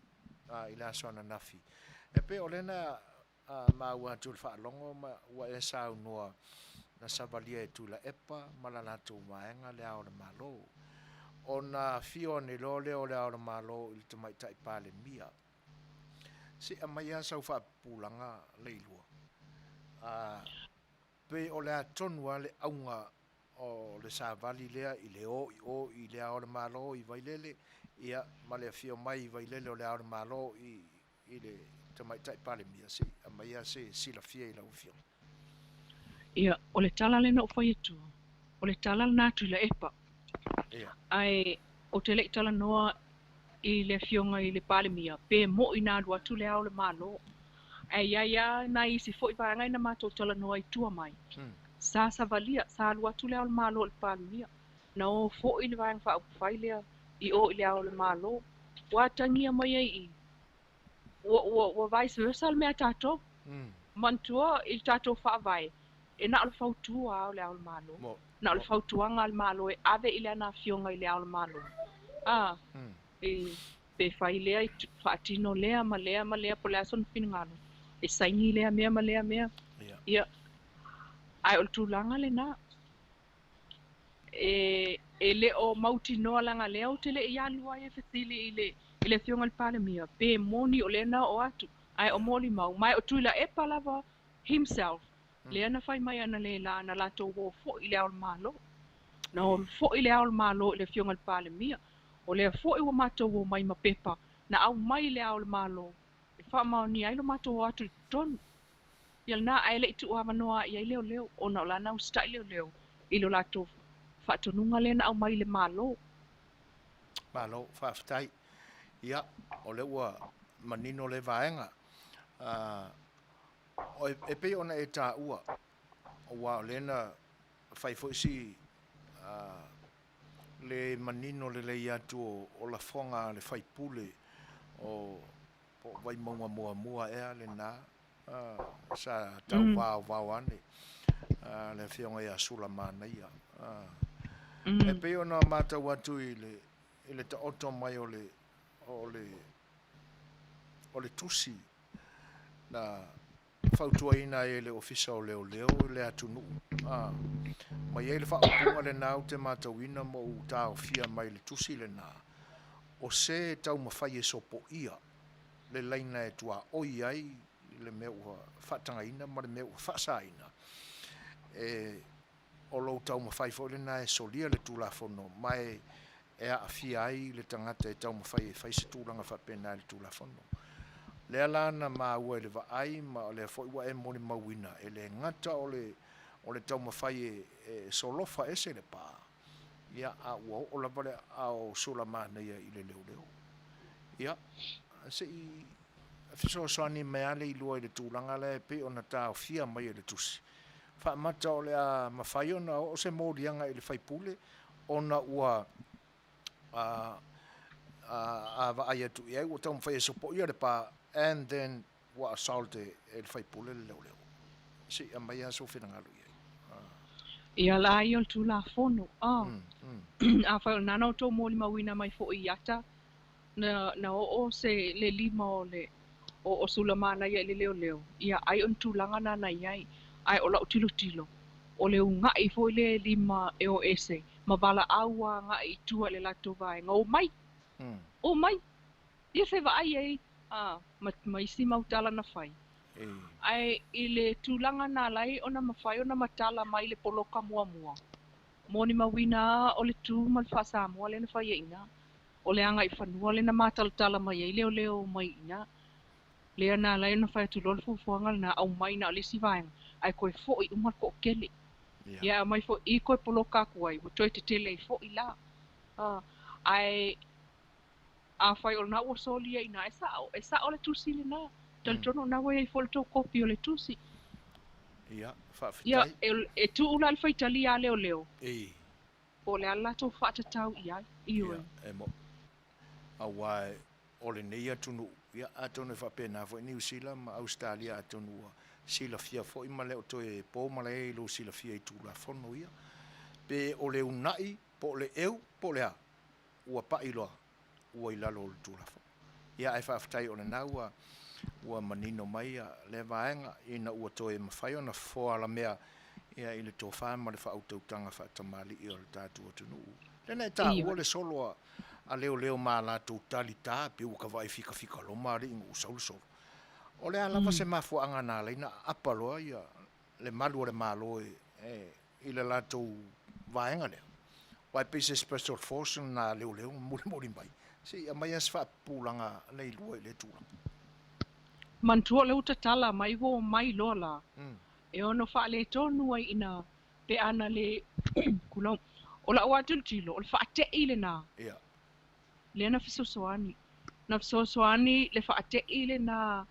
i le aso ana nafi e pe o lena ma ua tu whaalongo ma ua e sa unua na savalia e tula epa malala tu maenga le ao le malo ona fio ne lole o le ao le malo i te mai tai pale mia si a mai asa u whaapulanga leilua pe o le atonu le aunga o le savali lea i le o i le ao le malo i vailele ia ma le fio mai i vailele o le ao le malo i le te mai tai pale mia si a mai asa sila fia i lau fio ia o le tala lena o whai atu o le tala na atu i le epa ai o te le tala noa i le fionga i le pale mia pe mo i nā rua tu le ao le malo ai ia na isi fo i vanga ina mato tala noa i tua mai sa valia sa lua tu le ao le malo le pale mia na o fo i le vanga fa fai lea i o i le ao le malo wa tangia mai ai o vice versa le mea tato mantua il tato fa vai e na le fautua ao le ao le malo na le fautuanga al malo e ave ile na fionga ile ao le malo e pe fai lea i faatino lea ma lea po lea son finngalo e saini lea mea ma lea ia ai o tulanga le na e le o mauti noa langa lea o te le ia lua e fesili ile fionga le pale mia pe moni o le na o atu ai o moli mau mai o tuila e palava himself le ana fai mai ana le la na lato wo fo ile ao malo na o fo ile ao malo le fionga le pale mia o le fo i wo mato wo mai ma pepa na au mai le ao malo e fa ma ni ai lo mato wo atu ton yal na ai le tu ava noa ia leo o na la na sta leo i lo lato fa to nunga le na au mai le malo fa ftai ia o le ua manino le vaenga o e pe ona e ta ua o wa lena fai fo si le manino le lei atu o la fonga le fai pule o po vai mua ea le na sa tau vau ane le fionga ia sula mana ia e pe ona mata watu i le ta oto mai o le tusi na fautua ina e le ofisa o leo le atunu mai e le whaapunga le nau te matawina mo u tau fia mai le tusi le nā o se tau mawhai e sopo ia le laina e tua oi ai le mea ua whatanga ina ma le mea ua whasa ina o lo tau mawhai fo le nā e solia le tūlafono mai e a fia ai le tangata e tau mawhai e whaise tūlanga whapena le tūlafono le alana ma ua e le vaai ma le fo ua e moni mawina e le ngata o le tau mawhai e solofa ese le pā ia a ua o la vale au sula mana ia i le leo ia se i fiso soani mea le ilua i le tūlanga le pe o na tau fia mai e le tusi fa mata o le a mawhai ona o se mōrianga i le whaipule ona ua a vaai atu i au o tau mawhai e sopo ia le pā and then wa assalte el whaipule le leo si a mai aso whenangalu ia ia la ai o tu la fono a whai nana o tō mōli mawina mai fo i ata na o se le lima o le o sulamana ia le leo ia ai on tu langa nana iai ai o lau tilo o le unga i fo le lima e o ese ma bala aua nga i tua le lato vai nga o mai ia se va ai mai si mautala na fai ai i le tūlanga nā lai ona mawhai ona matala mai le poloka mua moni mawina o le tū ma le whasa mua le na whai ina o le anga i whanua le na mātalutala mai ai leo mai ina lea nā lai ona whai atu lolo fufuanga na au mai na o le si vaenga ai koe fo i umar ko kele ia mai fo i koe poloka kuai wa toi te tele i fo i la ai a whai o na ua solia ina e sa o le tusi le nā Taltono na wai fo to kopi o le tusi. Ia, whaafitai. Ia, e tu ula le whaitali a leo. O le ala tō whaatatau i ai, i oe. E mo. A wai, o le nei atunu, ia atonu e whapena, fo New Zealand ma Australia atonu sila fia fo i male o to e pō male e lo sila fia i tūla whono ia. Pe o le unai, po le eu, po le a. Ua pa iloa, ua i lalo o le tūla whono. Ia e whaafitai o le naua, ua manino mai le vaenga ina ua toe mawhai ona fo ala mea ia i le tō whama le whautautanga whaatamali i o le tātu o tunu. Lena e tā ua le solo a leo mā la tō tali tā pe ua ka vai fika lo maari ingu usaulusolo. O le alawa se mafua anga nā leina apaloa ia le malu o le malo i le la tō vaenga lea. Wai pese special force na leo muli mai. Si a mai as whaapulanga nei lua i le tūlanga. Mantua le utatala mai wo mai lola. E ono fa le tonu ai ina pe ana le kulo. Ola watu tilo, ol fa te ile na. Ia. Le na fisosoani. Na fisosoani le fa te ile na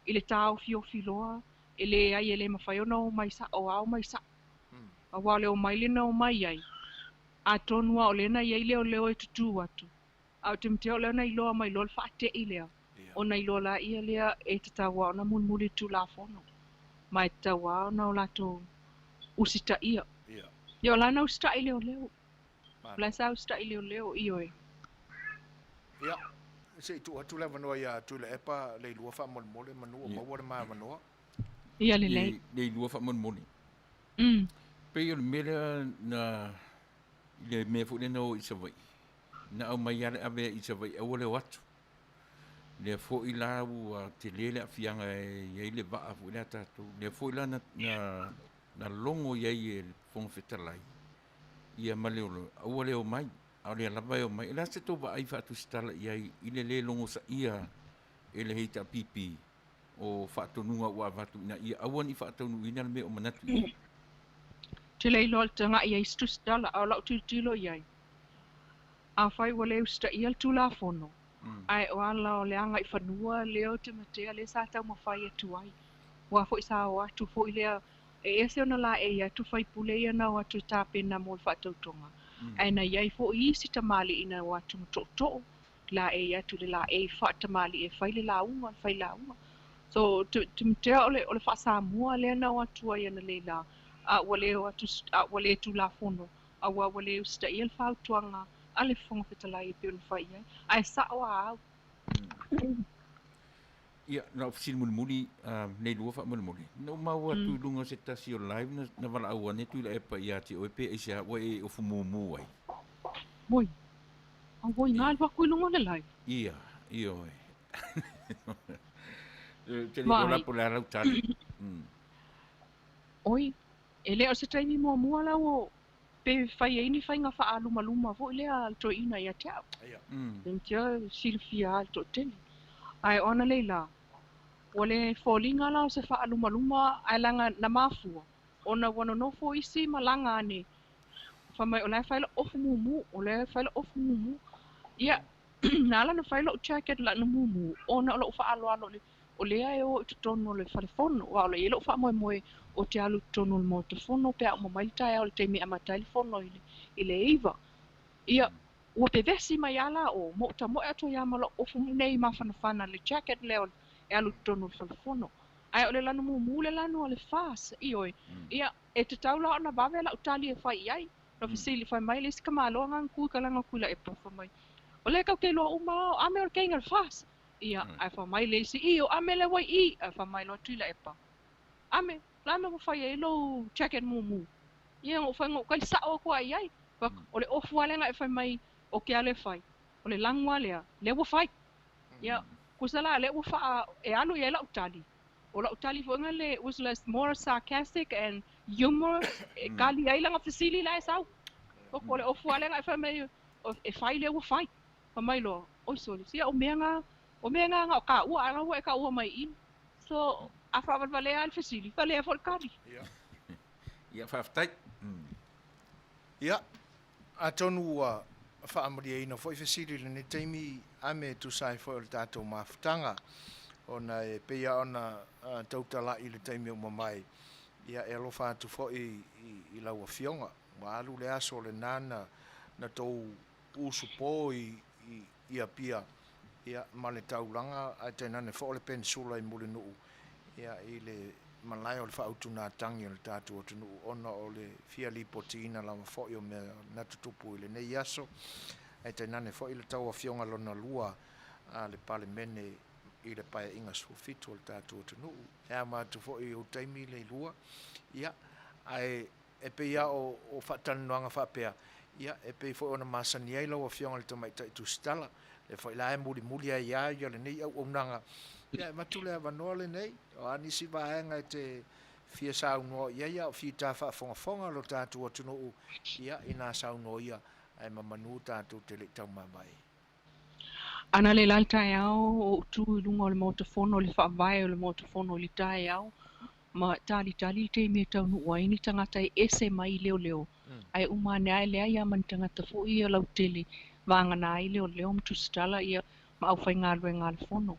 ile tau filoa, ele ai ele mafayono mai sa o au mai sa. A wale o mai le no mai ai. A tonu o le na ai leo e tutu watu. Au timteo le na ilo mai lol fa te ile. Ona ilola ia lea e te tawa ona mulmuli tu la fono. Mai te tawa ona o lato usita ia. Ia o lana usita i leo. Lasa usita i leo i oe. Ia. Se tu atu le manoa ia tu le epa le ilua wha molmole manua maua le maa manoa. Ia le lei. Le ilua wha molmole. Pei o le mera na le mea fu le no i savai. Na au mai ale ave i savai au le watu. Le fo i la ua te lele a fianga e le vaa fu le tatu. Le fo i la na longo iei e fonga fetalai. Ia maleolo, aua leo mai. Au le alava eo mai. Ela se tō va ai whaatu stala iei i le longo sa ia e le heita pipi o whaatonunga ua vatu ina ia. Aua ni whaatonu ina le me o manatu ia. Te leilo al tanga iei stu stala au lau tilo iei. A whai wa leo sta ia tu la fono. Ai o ala o le anga i whanua leo te matea le sa tau mawhai atu ai. Wa fo i sa o atu fo i lea e ese ona la e atu whai pule ia na o atu tāpena mo le whaatautonga. ai na iai foʻi isi tamaliʻina o atu toʻotoʻo la e atu le la e faatamali e fai le lauga so timitea o le faasamua lea na o atu ai ana leila a ua lē o atu ua lē tulafono aua ua lē usitaʻia le fautuaga a le fofoga fetalai e pe ona fai ai ae saʻo aau Ia, na ofisini mulimuli, nei lua wha mulimuli. No mau atu lunga se tasi o live na wala au ane tui la epa ia te oe pe eisa ua e ofu mumu ai. Moi, ngā le wakui lunga le live. Ia, ia oe. Te ni kola po le arau tali. Oi, e leo se taimi mua la o pe fai e ini fai ngā wha luma vo lea al to ina ia te au. Tia silfia al to tele. Ai ona leila. O le fōlinga la o se wha luma ai langa na mafua. Ona wana no fo isi malanga ane. Whamai o lai whaila ofu mumu, o lai whaila ofu mumu. Ia, nala na whaila o jacket la na mumu. Ona o la ufa alo le. O lea e o i tutono le whalefono. Wa o le ilo ufa moe o te alu tutono le mo telefono. Pea o mamaili tae o le teimi ama telefono i le eiva. Ia, ua pe vesi mai ala o mo ta mo ato ia malo ofu nei mawhanawhana le jacket leo e alu tutono le whalefono. Ai o le lanu mumu le lanu o le fās. Ioi, ia, e te taula o na bawe la utali e whai iai. No fisili whai mai le sika malo ngang kui kalanga kui la e pa whai mai. O le kau ke loa umao, ame o le keinga le fās. Ia, ai wha mai le si iyo, ame le wai I, ai wha mai loa tui la epa. Ame, la ame whai e lo jacket mumu. Ia, o whai ngō kai sao kua iai. O le ofu alenga e whai mai o ke ale whai. O le langwa lea, le wa whai. Ia, kusala le wa wha e alu i e la utali. O la utali whunga le was less more sarcastic and humor. Kali ai langa fisili la e sau. O le ofu alenga e whai mai e whai le wa whai. Wha mai loa, oi soli, sia o mea ngā o ka ua anga ua e ka ua mai in. So, a whawalwale al fisili, wale e wholkari. Ia, whawhtai. Ia, a tonu ua whaamari e ina fwoi fisili le ne teimi ame tu sai fwoi o le tātou mawhutanga. Ona e peia ona tautala i le teimi o mamai. Ia e alofa atu fwoi i laua fionga. Wa alu le aso le nana na tau usupo i a pia. Ia male taulanga a tenane fo le pensula i mule nuu. Ia i le malai o le whautuna tangi o le tātu o tunu. Ona o le fia li potina la fo i o mea natutupu i le nei aso. A tenane fo i le tau a fionga lona lua a le pale mene i le pae inga sufitu o le tātu o tunu. Ea matu fo i o taimi le lua. Ia ai e pe ia o whatanoanga whapea. Ia e pe fo ona masani ai lau a fionga le tamai tai tu stala. E fo ila e muli ai ia le nei au unanga. Ia matule avanoa le nei. O anisi vaenga e te fia saunoa ia o fia tafa fonga lo tātu o tunu. Ia ina saunoa ia ai mamanu tātu te le tau mamai. Ana le lalta au o tu lunga o le motofono le whaavai o le motofono le tae au. Ma tali te me tau nua ini tangata e ese mai leo. Ai umane ai lea ia man tangata fo ia lau tele. Vangana ai leo mtu stala ia ma au whai ngā rue ngā le fono.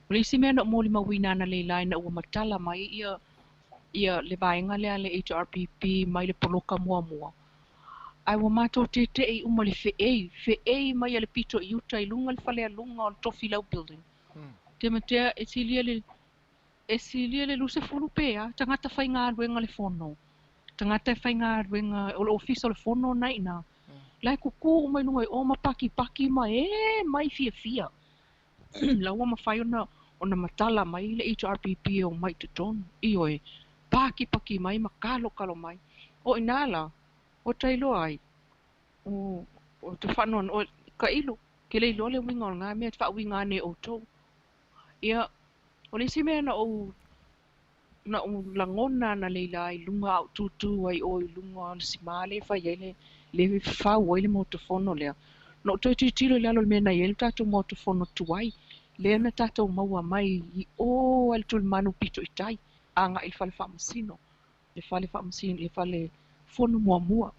O le isi mea na mōli mawina ana le lai na ua matala mai ia le vaenga lea le HRPP mai le poloka mua. Ai wa mātou te i uma le feei mai le pito i uta i lunga le whale a lunga o le tofi lau building. Te matea e silia le luse fulu pea, tangata whai ngā rue ngā le fono. Tangata whai ngā rue ngā o le ofisa le fono nai na. Lai kuku umai nungai o ma paki mai fia. Laua ma whai ona matala mai le HRPP o mai tutonu. Ioi, paki mai ma kalo mai. O inala, o tailo ai. O te whanon, o ka ilo. Ke le ilo le winga o ngā mea te wha winga ne o tau. Ia, o le si mea na o langona na leila ai lunga au tutu ai o i lunga si male whai ele. Le whau ai le motofono lea. No toi tilo le alo le mena i ele tātou motofono tuai. Lea na tātou maua mai i o al tul manu pito i tai. Anga il fale whamasino. Le fale whamasino, le fale fono mua.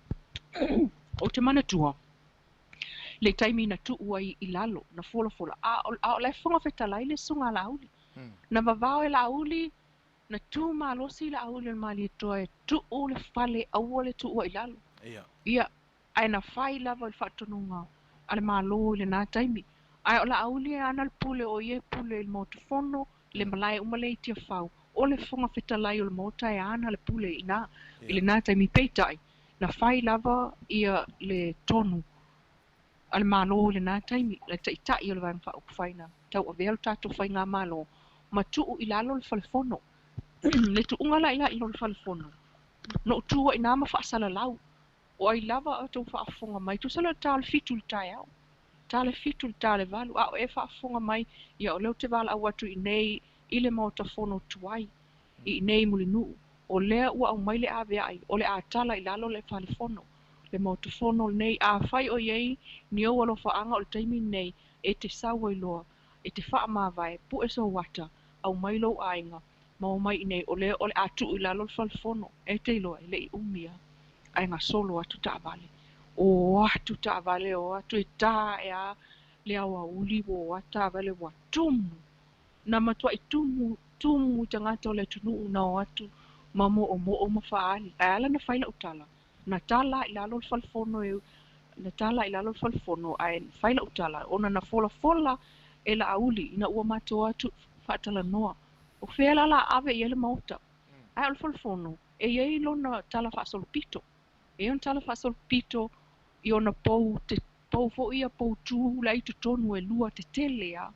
O te mana tua. Le taimi na tuu ai i lalo, na fola. A o lai whonga whetalai le sunga la auli. Na vavao e la auli, na tu malosi la auli al mali toa e tuu le fale aua le tuu ai lalo. Ia, ai na fai lava i whaatonunga ale malo le nā taimi. Ai o la auli ana le pule o ie pule il motofono le malai umale i tia whau. O le whonga whitalai o le mota e ana le pule i le nā taimi peitai. Na fai lava ia le tonu. Ale malo le nā taimi le taitai o le vang wha ukwaina. Tau a velu tātou whai ngā malo. Ma tuu i lalo le whalefono. Le tu unga la ila ilo le whalefono. No tua i nāma whaasala lau. O ai lava o tau whaafonga mai. Tu sala tāle fitu le tai au. Tāle fitu le tāle valu. A o e whaafonga mai. Ia o leo te vala au atu i nei i le motofono tuai. I nei muli nuu. O lea ua au mai le ave ai. O le a tala i lalo le whalefono. Le motofono nei a whai o iei. Ni o alo whaanga o le taimi nei. E te sawa i loa. E te wha mawai. Pu e so wata. Au mai lo ainga. Ma o mai i nei. O le atu i lalo le whalefono. E te iloa i le i umia. Ai ngā solo atu ta vale. O atu ta vale. O atu e tā e a le awa uli. O ata vale wa tumu. Na matua i tumu. Tumu tangata o le tunu na o atu. Ma mo o mawhaali. Ai ala na whaila utala. Na tala i lalo le whalefono e. Na tala i lalo le whalefono. Ai whaila utala. Ona na fola e la auli. Ina ua mato atu whaatala noa. O whela la ave i ele mauta. Ai o le whalefono. E iei lona tala whaasolo pito. E on tala whaasolo pito. I ona pou fo ia pou tū la i tonu e lua te tele a.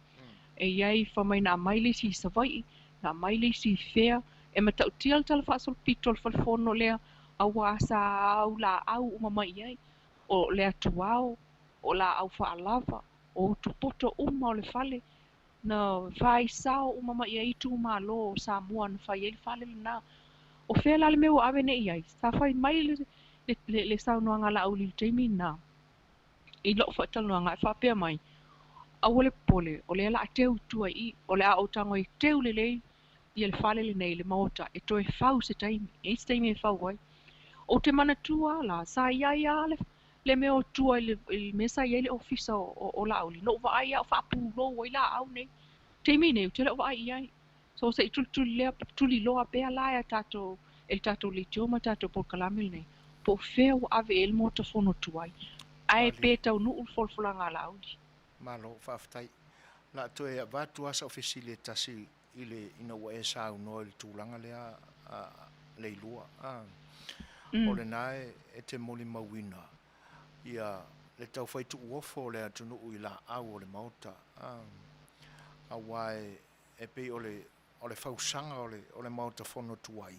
E iei whamai na maile si savai. Na maile si whea. E matau tia tala whaasolo pito le whalefono lea. Awa asa au la au umamai iei. O lea tuao. O la au whaalava. O tupoto uma o le whale. Na vai sao umamai iei tu malo sa mua na whai ele whale le na. O whea la le meo ave ne iei. Sa whai mai le sao noanga la au li teimi na. I lo whaital noanga e whapea mai. Au le pole. O le la a teu tua i. O le a o tango i teu le lei. I le whale le nei le maota. E to e whau se taimi. E se taimi e whau wai. O te mana tua la. Sa iai a le meo tua i mesa iei le ofisa o la au li. No wa ai a whapu lo wai la au nei. Teimi nei. Te le wa ai iai. So se i tuli loa pea la e tato. El tato li tioma tato por kalamil nei. Po feo ave el motofono tuai. Ai peta unu ulfolfolanga la audi. Malo whaftai. La to e vatu asa ofisili e tasi ile ina wa e sa uno il tūlanga lea le ilua. O le nae e te moli mawina. Ia le tau whaitu uofo le atunu i la au o le mauta. A wae e pe o le whausanga o le mauta fono tuai.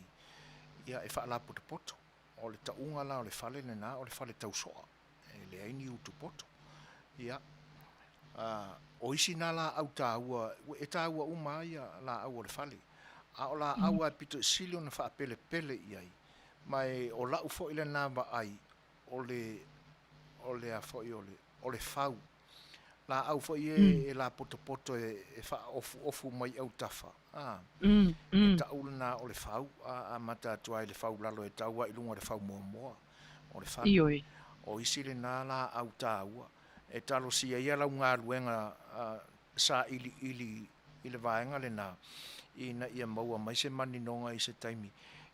Ia e whaalapu te poto. O le taunga la o le whale le na o le whale tausoa. E le aini u tu poto. Ia. O isi nā la au tāua. E tāua umaia la au o le whale. A o la au a pito sili o na wha pele pele iai. Mai o la ufo ile nā wa ai. O le a fo i o le whau. La au fo e la poto e wha ofu mai au tafa. E ta ulana o le whau. A mata atua i le whau lalo e taua i lunga le whau moa. O le whau. Ioi. O isi le nā la au tāua. E talo si ia lau ngā luenga sa ili le vaenga le nā. Ina ia maua mai se mani nonga i se taimi.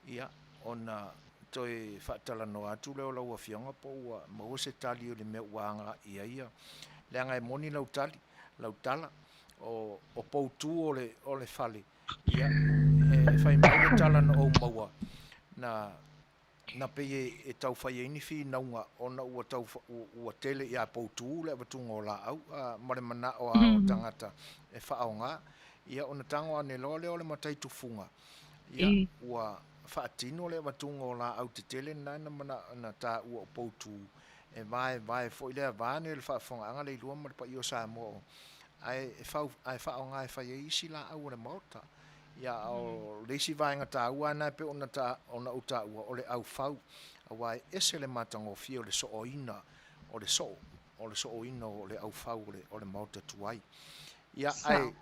Ia ona toi whaatala no atu leo lau a fionga po ua maua se tali o le mea uanga ia. Leanga e moni lau tala o poutu o le whale. Ia e whai mai le tala na o maua. Na pe e tau whai e inifi naunga o na ua tau ua tele ia poutu le watunga o la au. Mare mana o a tangata e whaonga. Ia ona tango ane loa leo le matai tufunga. Ia ua whaatino le watunga o la au te tele nana mana na tā ua o poutu. E vai fo ile vane le whaafonga anga le ilua mara pa i o sa mo. Ai whaonga e whai e isi la au le mauta. Ia o leisi vaenga tā ua na pe ona uta ua o le au whau. A wai ese le matango fia o le so oina o le so oina o le au whau o le mauta tuai. Ia ai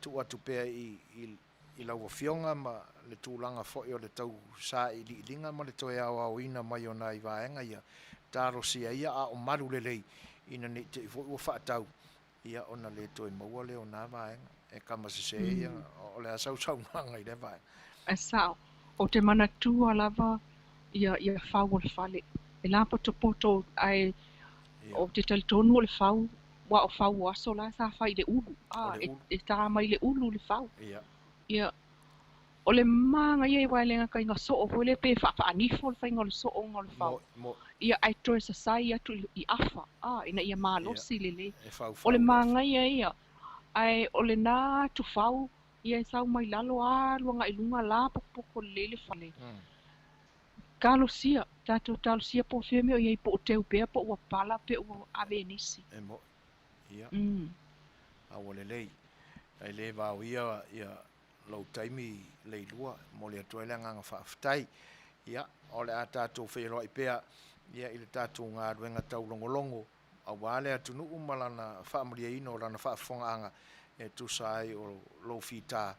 tu atu pea i lau o fionga ma le tūlanga fo o le tau sa i linga ma le toe au oina mai o nai vaenga ia. Taro sia ia a o maru le lei ina ne te fo o whaatau. Ia ona le toi maua le o nā vaenga. E kama se ia o le asau ngai le vaenga. Asau. O te mana tua lava ia whau o le whale. e la poto ai Ia. o te talitonu o le fau wa o fau aso la sa fai le ulu O le ulu. e tā mai le ulu le fau Ia. ia o le manga ia i wailenga kai ngā so o le pe whaanifo le whainga o le so o ngā le fau Mo ia ai toe sa sai atu i afa ina ia malosi le le e fau o le manga ia ai o le nā tu fau ia e sau mai lalo luanga i lunga la poko le fale Kalosia, talosia po feme o iei po o teu pea po ua pala pe ua ave nisi. E mo. Ia. A wale lei. Ai le vau ia lau taimi lei lua. Mo le atoe le nganga whaafitai. Ia. O le a tātou whairoa i pea. Ia i le tātou ngā ruenga tau longolongo. A wale atu nuu malana whaamuria ino o lana whaafonga anga. E tu sai o lo fita.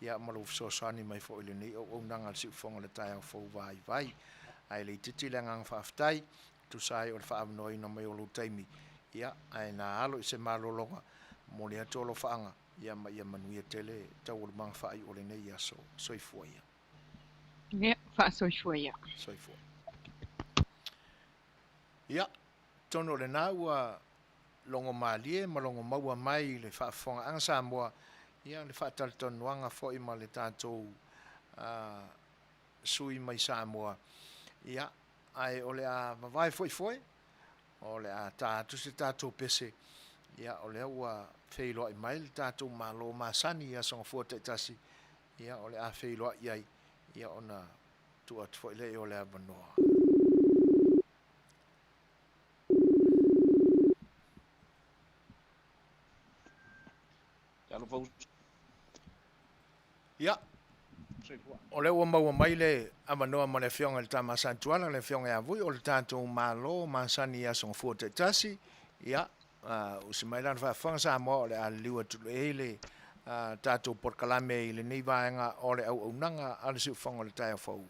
Ia malo fisosani mai fo ile nei o nanga si fonga le tai fo vai ai le titi le ngang faaftai tu sai o fa amnoi no mai o lo taimi ia ai na alo se malo longa mo le tolo faanga ia manu ia tele tau o mang fa ai o le nei ia so i fo ia ne fa so ia so i fo ia tono le na ua longo malie malongo maua mai le fa fonga anga sa moa ia le fatal tonuanga fo i male tātou sui mai Samoa. Ia, ai ole a mawai foi, ole a tātou se tātou pese. Ia, ole a ua wheiloa i mai le tātou malo masani ia songa fuata tasi. Ia, ole a wheiloa iai. Ia, ona tuat foi le ole a manoa. Ia. O le ua maua mai le amanoa ma le fionga le tama santuala, le fionga ia vui, o le tātou malo, masani ia songa fuata tasi. Ia, usi mai lana whaafanga sa moa o le a liua tulu e le tātou porkalame i le nei vaenga o le au nanga a le siufonga le tai au.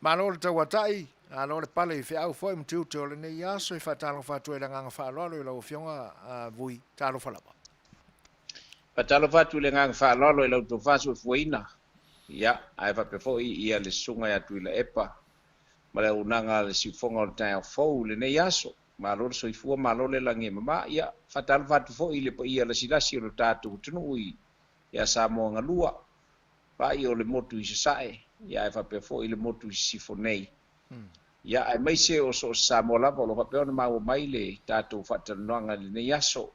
Malo le tau atai, alo le pale i whiau foi mtiu te o le nei aso i whatalo whatu e la nganga whaaloalo i lau fionga vui talo whalapa. Patalo fatu le ngang fa lolo ilo to fasu fuina. Ya, ai fa pe foi ia le sunga ya tuila epa. Ma le unanga le sifonga o tai fo le ne yaso. Ma lo so ifua ma lo le langi mama ia fatalo fatu foi le po ia le silasi o tatu tunu ui. Ya samo nga lua. Pa i o le motu i sae. Ya ai fa pe foi le motu i sifonei. Ya ai mai se o so samo la lo fa pe ona ma o mai le tatu fatalo nga le ne yaso.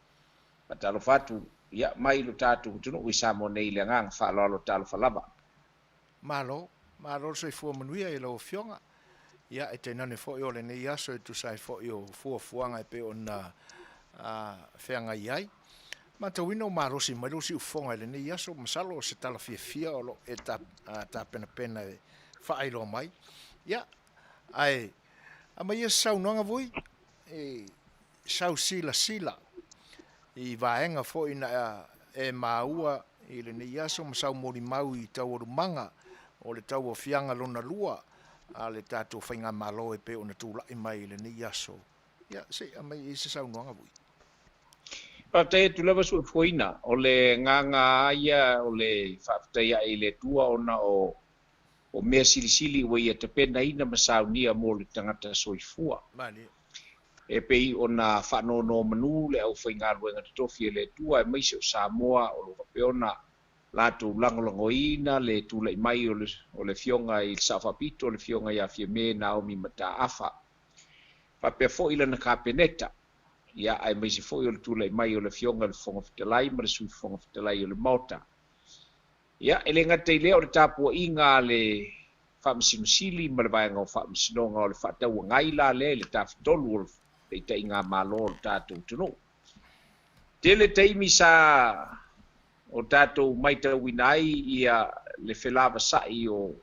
Patalo fatu ia mai lo tatu tunu ui samo nei le ngang fa lo talo fa lava. Malo so i fua manuia i lau fionga. Ia e te nane fo i o le nei aso e tu sai fo i o fuanga e pe o na whianga iai. Ma tau ino marosi mai lo si ufonga i le nei aso masalo o se tala fia o lo e ta pena e whaeilo mai. Ia ai a mai e sau noanga vui e sau sila i vaenga fo ina e maua i le nei aso masau mori mau i tau o manga o le tau o fianga lona lua a le tātou whainga malo e pe o na tūla i mai i le nei aso. Ia, se, a mai i se sau noanga vui. Patai tu lava su foina o le nganga ia o le whaftai i le tua ona o mea silisili wa ia te pena ina masau nia mo le tangata soifua. Mani. E pei ona whanono manu le au whainga ruenga te tofi le tua e maise o Samoa o lo wapeona lato langolongoina le tula i mai o le fionga i Safapito, le fionga i Afiame Naomi Mata Afa. Whapea fo ila na kapeneta, ia ai maise fo i o le tula i mai o le fionga le fonga fitalai, ma le sui fonga fitalai o le mauta. Ia, ele ngata i leo le tapua inga le whamasinosili, ma le vaenga o whamasinonga o le whatau ngai la le tafitolu o le ta inga malo o le tātou tunu. Tele teimi sa o tātou maita winai ia le whelava sai o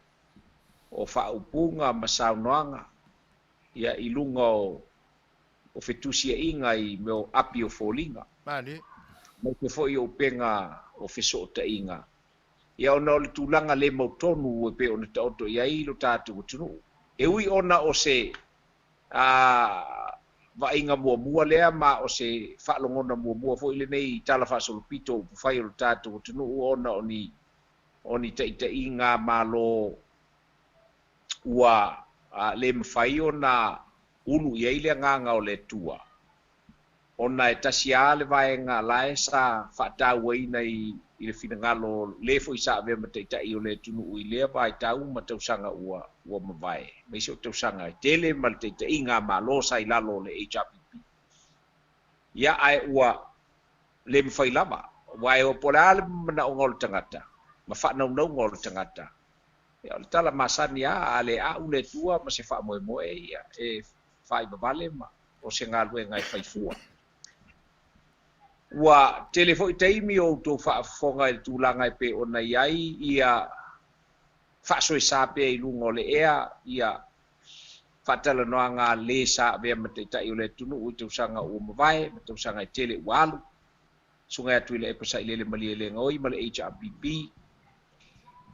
whaupunga ma saunoanga ia i lunga o whetusia inga i meo api o fōlinga. Mani. Mai te fo i o penga o wheso o ta inga. Ia ona o le tūlanga le mautonu e pe o na taoto ia i lo tātou o tunu. E ui ona o se va inga mua lea ma o se whaalongona mua fo ile nei tala whaasolopito o pufai o tātou o tunu ona oni ta inga malo ua le mawhai o na ulu i eile nganga o le tua. O na e tasia le vaenga lae sa whaatau ina i le whinangalo le fo i sa avea mateitai o le tunu ui lea vai tau ma tausanga ua mawai. Meisi o tausanga e tele ma le teitai ngā malo sa i lalo le HRPP. Ia ai ua le mwhai lama. Wai o pole ale mana o ngol tangata. Ma whanau nau ngol tangata. Ia o le tala masani a le a ule tua ma se wha moe moe ia e whai mawale ma o se ngā lue ngai whaifua. Ua telefo i teimi o tō whaafonga i tūlanga i pe o na iai ia whaasoi sāpea i lungo le ea ia whaatala noa ngā le sa vea mateitai o le tunu ui tausanga o mawai, ma tausanga i tele walu. Sungai atu i le epasa i lele mali e le ngoi ma le HRPP.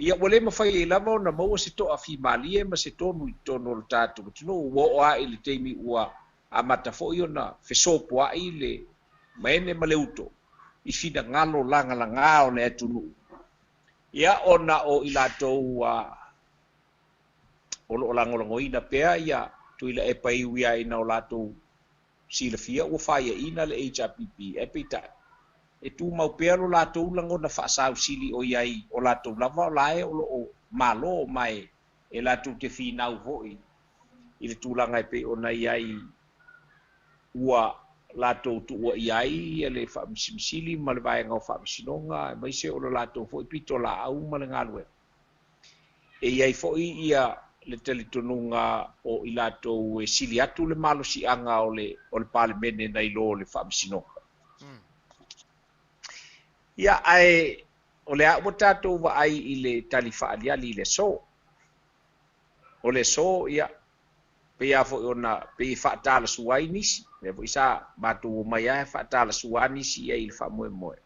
Ia wale mawhai e lava o na maua se toa fi malie ma se tonu i tono o tātu. Tunu ua oa i le teimi ua a matafo i o na whesopo a i le maene maleuto i fina ngalo langa o le atunu. Ia ona o i lātou o lo lango ina pea ia tu ila e pai uia ina o lātou silafia ua whaia ina le HRPP e peita. E tu mau pea lo lātou lango na whaasau sili o iai o lātou lava o lae o lo malo mai e lātou te whinau hoi i le tūlanga e pe o na iai ua lātou tu ua iai e le whaamisili ma le vaenga o whaamisinonga e maise o lo lātou hoi pito la au ma le ngalue. E iai foi ia le teletonunga o i lātou e sili atu le malo si anga o le palemene na ilo le whaamisinonga. Ia ai o le a'u tātou wa ai i le tali whaaliali le so. O le so ia pe a fo ona pe whaatala suai nisi. Me fo isa mātou mai ai whaatala suai nisi ia i le whamoe moe.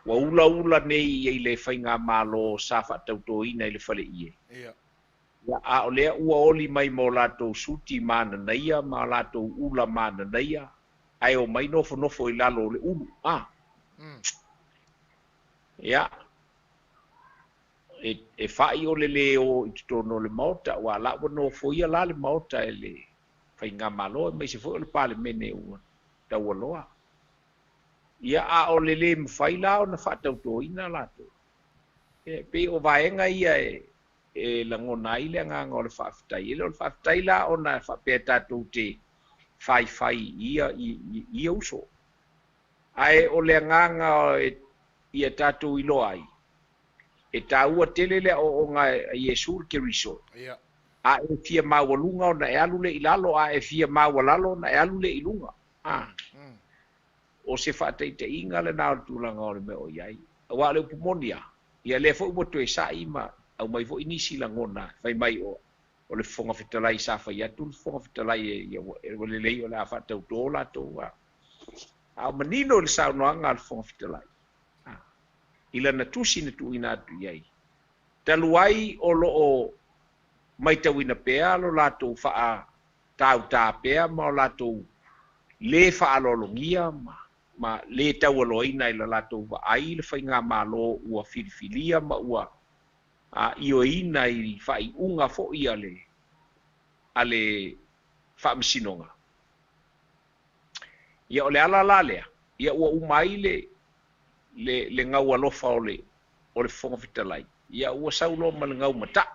Wa ula nei i le whainga malo sa whaatauto ina i le whale ie. Ia a o lea ua oli mai mo lātou suti mana naia, ma lātou ula mana naia. Ai o mai nofo i lalo le ulu. Ia e whai o le o i tutono le maota wa la wano foia la le maota e le whainga malo e mai se fo le pale mene ua tau aloa. Ia a o le mwhai la o na whatauto ina lato. Pe o vaenga ia e langona i le nganga o le whaafitai. Ele o le whaafitai la o na whapea tātou te whai ia uso. Ai o le nganga ia tātou ilo ai. E tāua tele le o ngā Iesu ke riso. A e fia mawalunga o na e alu le ilalo, a e fia mawalalo na e alu le ilunga. O se whateite inga le nao tūlanga o le me o iai. Wa le upumonia. Ia le fo umoto e sa ima, au mai fo inisi la ngona, fai mai o le fonga fitalai sa fai atu, fonga fitalai e le lei o le a whatau tōla tō. Au manino le sa unoanga le fonga fitalai. Ila na tusi na tuina atu iai. Taluai o lo o mai tawina pea lo lato faa tau ta pea ma o lato le faa lolongia ma le tau aloina ila lato wa ai le whainga ma lo ua filifilia ma ua io ina i fai unga fo i ale faa misinonga. Ia o le ala lalea, ia ua umai le ngau alofa o le fonga fitalai. Ia ua saulo ma le ngau mata.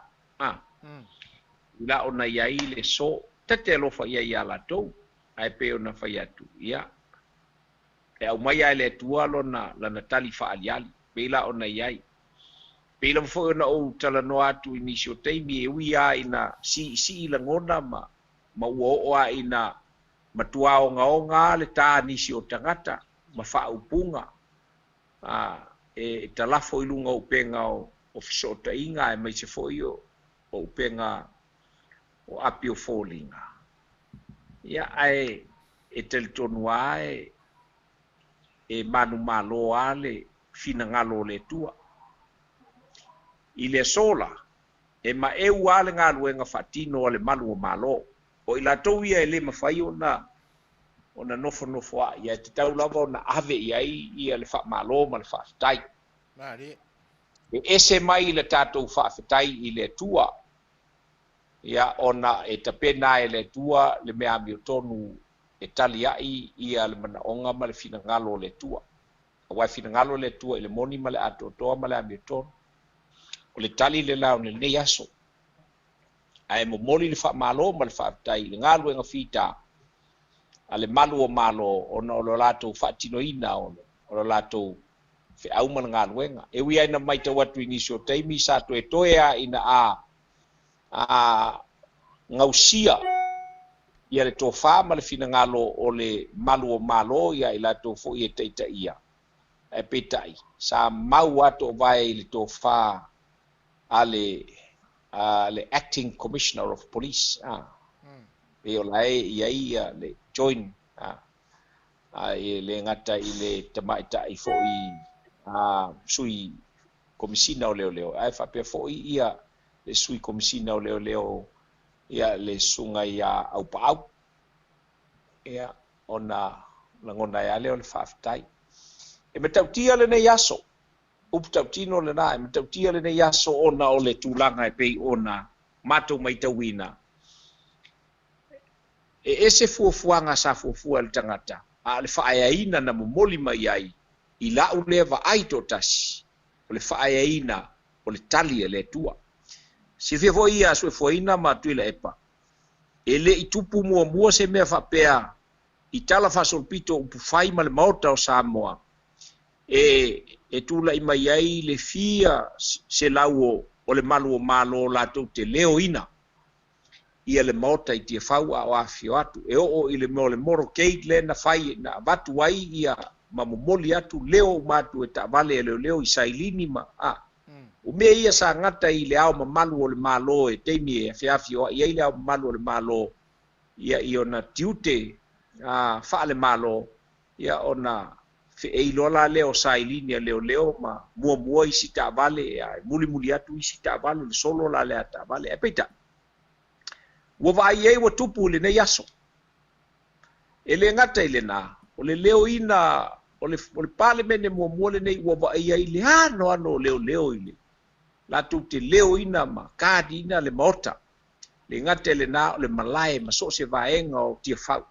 La ona iai le so, tete alofa ia ia latou, ai pe ona fai atu. Ia, e au mai ai le tua lana tali whaaliali, pe la ona iai. Pe la mfo ona o talanoa atu inisi o teimi e ui a ina si ila ngona ma ua oa ina matua onga le tā nisi o tangata, ma wha upunga. E talafo ilunga upenga o fisota inga e mai se foi o upenga o apio fōlinga. Ia ai e teletonua e manu malo ale fina ngalo le tua. I le sola e ma e uale ngā luenga whatino ale manu o malo. O ila tau ia e le mawhai ona nofo a ia te tau lava ona ave ia le wha malo ma le wha fitai. E ese mai le tātou wha fitai i le tua ia ona e tapena e le tua le mea mi tonu e tali ai ia le manaonga ma le finangalo le tua. Awai finangalo le tua i le moni ma le atotoa ma le ami tonu. O le tali le lau le nei aso. Ae mo moli le wha malo ma le wha apitai le ngalu e ngawhita. A le malu o malo ona o lo lato wha tino ina o lo lato fe au mana ngalu enga. E wi aina mai ta watu inisio teimi sa to e toea ina a ngausia ia le tofa ma le finangalo o le malu o malo ia i lato fo i e teita ia. E petai. Sa mau ato vai i le tofa a le acting commissioner of police. E o lai ia le join. E le ngata i le tamaita i fo i sui komisina o leo leo. Ai whapea fo i ia le sui komisina o leo leo ia le sunga ia au paau. Ia ona langona ia leo le whaafitai. E me tautia le nei aso. Upu tautino le na, e me tautia le nei aso ona o le tūlanga e pei ona matou mai tauina. E ese fuafuanga sa fuafua le tangata. A le whaayaina na momoli mai ai. I lau lewa ai to tasi. O le whaayaina o le tali e le tua. Si fefo ia sue foina ma tuila epa. E le i tupu mua se mea whapea. I tala whasolpito upu whai ma le maota o Samoa. E tula i mai ai le fia se lau o le malu o malo latou te leo ina. Ia le maota i tia whau a o awhio atu. E o i le moro keid le na whai na watu wai ia ma momoli atu leo matu e ta vale e leo i sailini ma o mea ia sa ngata i le ao ma malu o le malo e teimi e awhiawhio ia i le ao malu o le malo ia i ona tiute wha le malo ia ona e lola leo sailini leo ma mua isi ta vale muli atu isi ta vale le solo la le ta vale e peita wa vai e wa tupu le nei aso e le ngata ile na o le leo ina o le pale mene mua le nei wa vai e le ano leo ile la tu te leo ina ma kadi ina le mota le ngata ile na o le malai ma so se vaenga o tia fau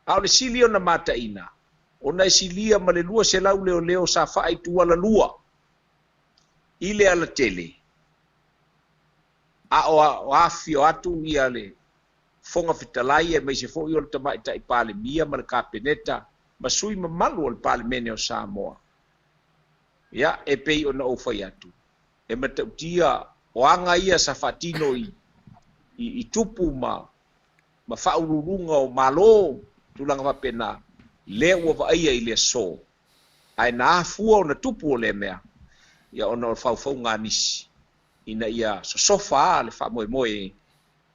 au le silio na mata ina ona silia ma le lua se lau leo sa fai tua la lua ile ala tele a o afio atu ia le fonga fitalai e mai se fo i o le tamaita i pale mia ma le kapeneta ma sui ma malu o le pale mene o Samoa ia e pei ona o fai atu e matautia o anga ia sa fatino i tupu ma faururunga o malo tulanga wapena le ua vaia i le so. Ai na afua o na tupu o le mea. Ia ona o fau ngā nisi. Ina ia sosofa le wha moe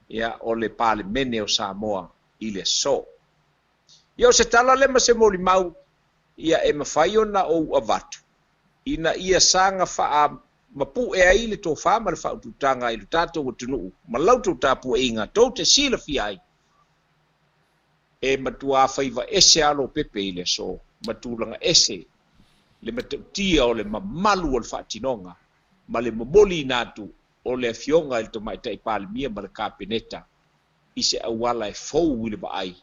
ia o le pale mene o Samoa i le so. Ia o se tala le ma se moli mau. Ia e mawhai o na o avatu. Ina ia sanga wha mapu e ai le tō wha ma le wha ututanga i le tātou o tunuu. Ma lau tō tāpu e inga tō te sila fi ai. E matua faiva ese alo pepe ile so matulanga ese le matautia o le mamalu o le whaatinonga ma le momoli natu o le fionga il to mai tai palmia ma le kapeneta i se awala e fou i le vaai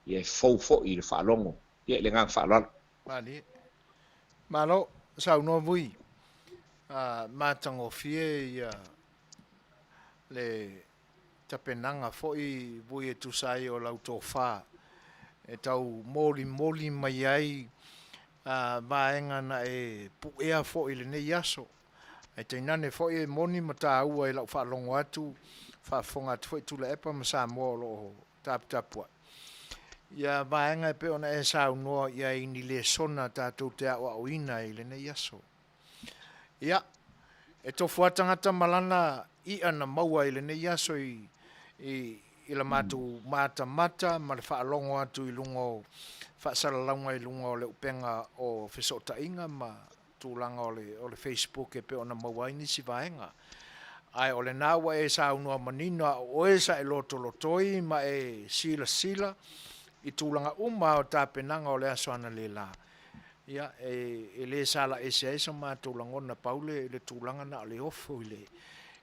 i e fou i le whaalongo i e le ngang whaalala Mani. Malo, sau no vui. Matango fie ia le tapenanga foi vui e tusai o lau tō whā. E tau moli mai ai vaenga na e puea foi le nei aso. E te nane foi e moni mata ua e lau whaalongo atu, whaafonga atu foi tula epa ma Samoa lo tapua. Ia vaenga e pe ona e sau noa ia ini le sona tātou te awa o ina i le nei aso. Ia, e tofu atangata malana i ana maua i le nei aso i la matu mata ma le whaalongo atu i lungo whaasaralaunga i lungo o le upenga o whesota inga ma tūlanga o le Facebook e pe ona maua ini si vaenga. Ai o le nawa e sa unua manina o e sa e lotoi ma e sila i tūlanga uma o tāpenanga o le aso ana le la. Ia, e le sala e se ma tūlangona paule le tūlanga na le ofo i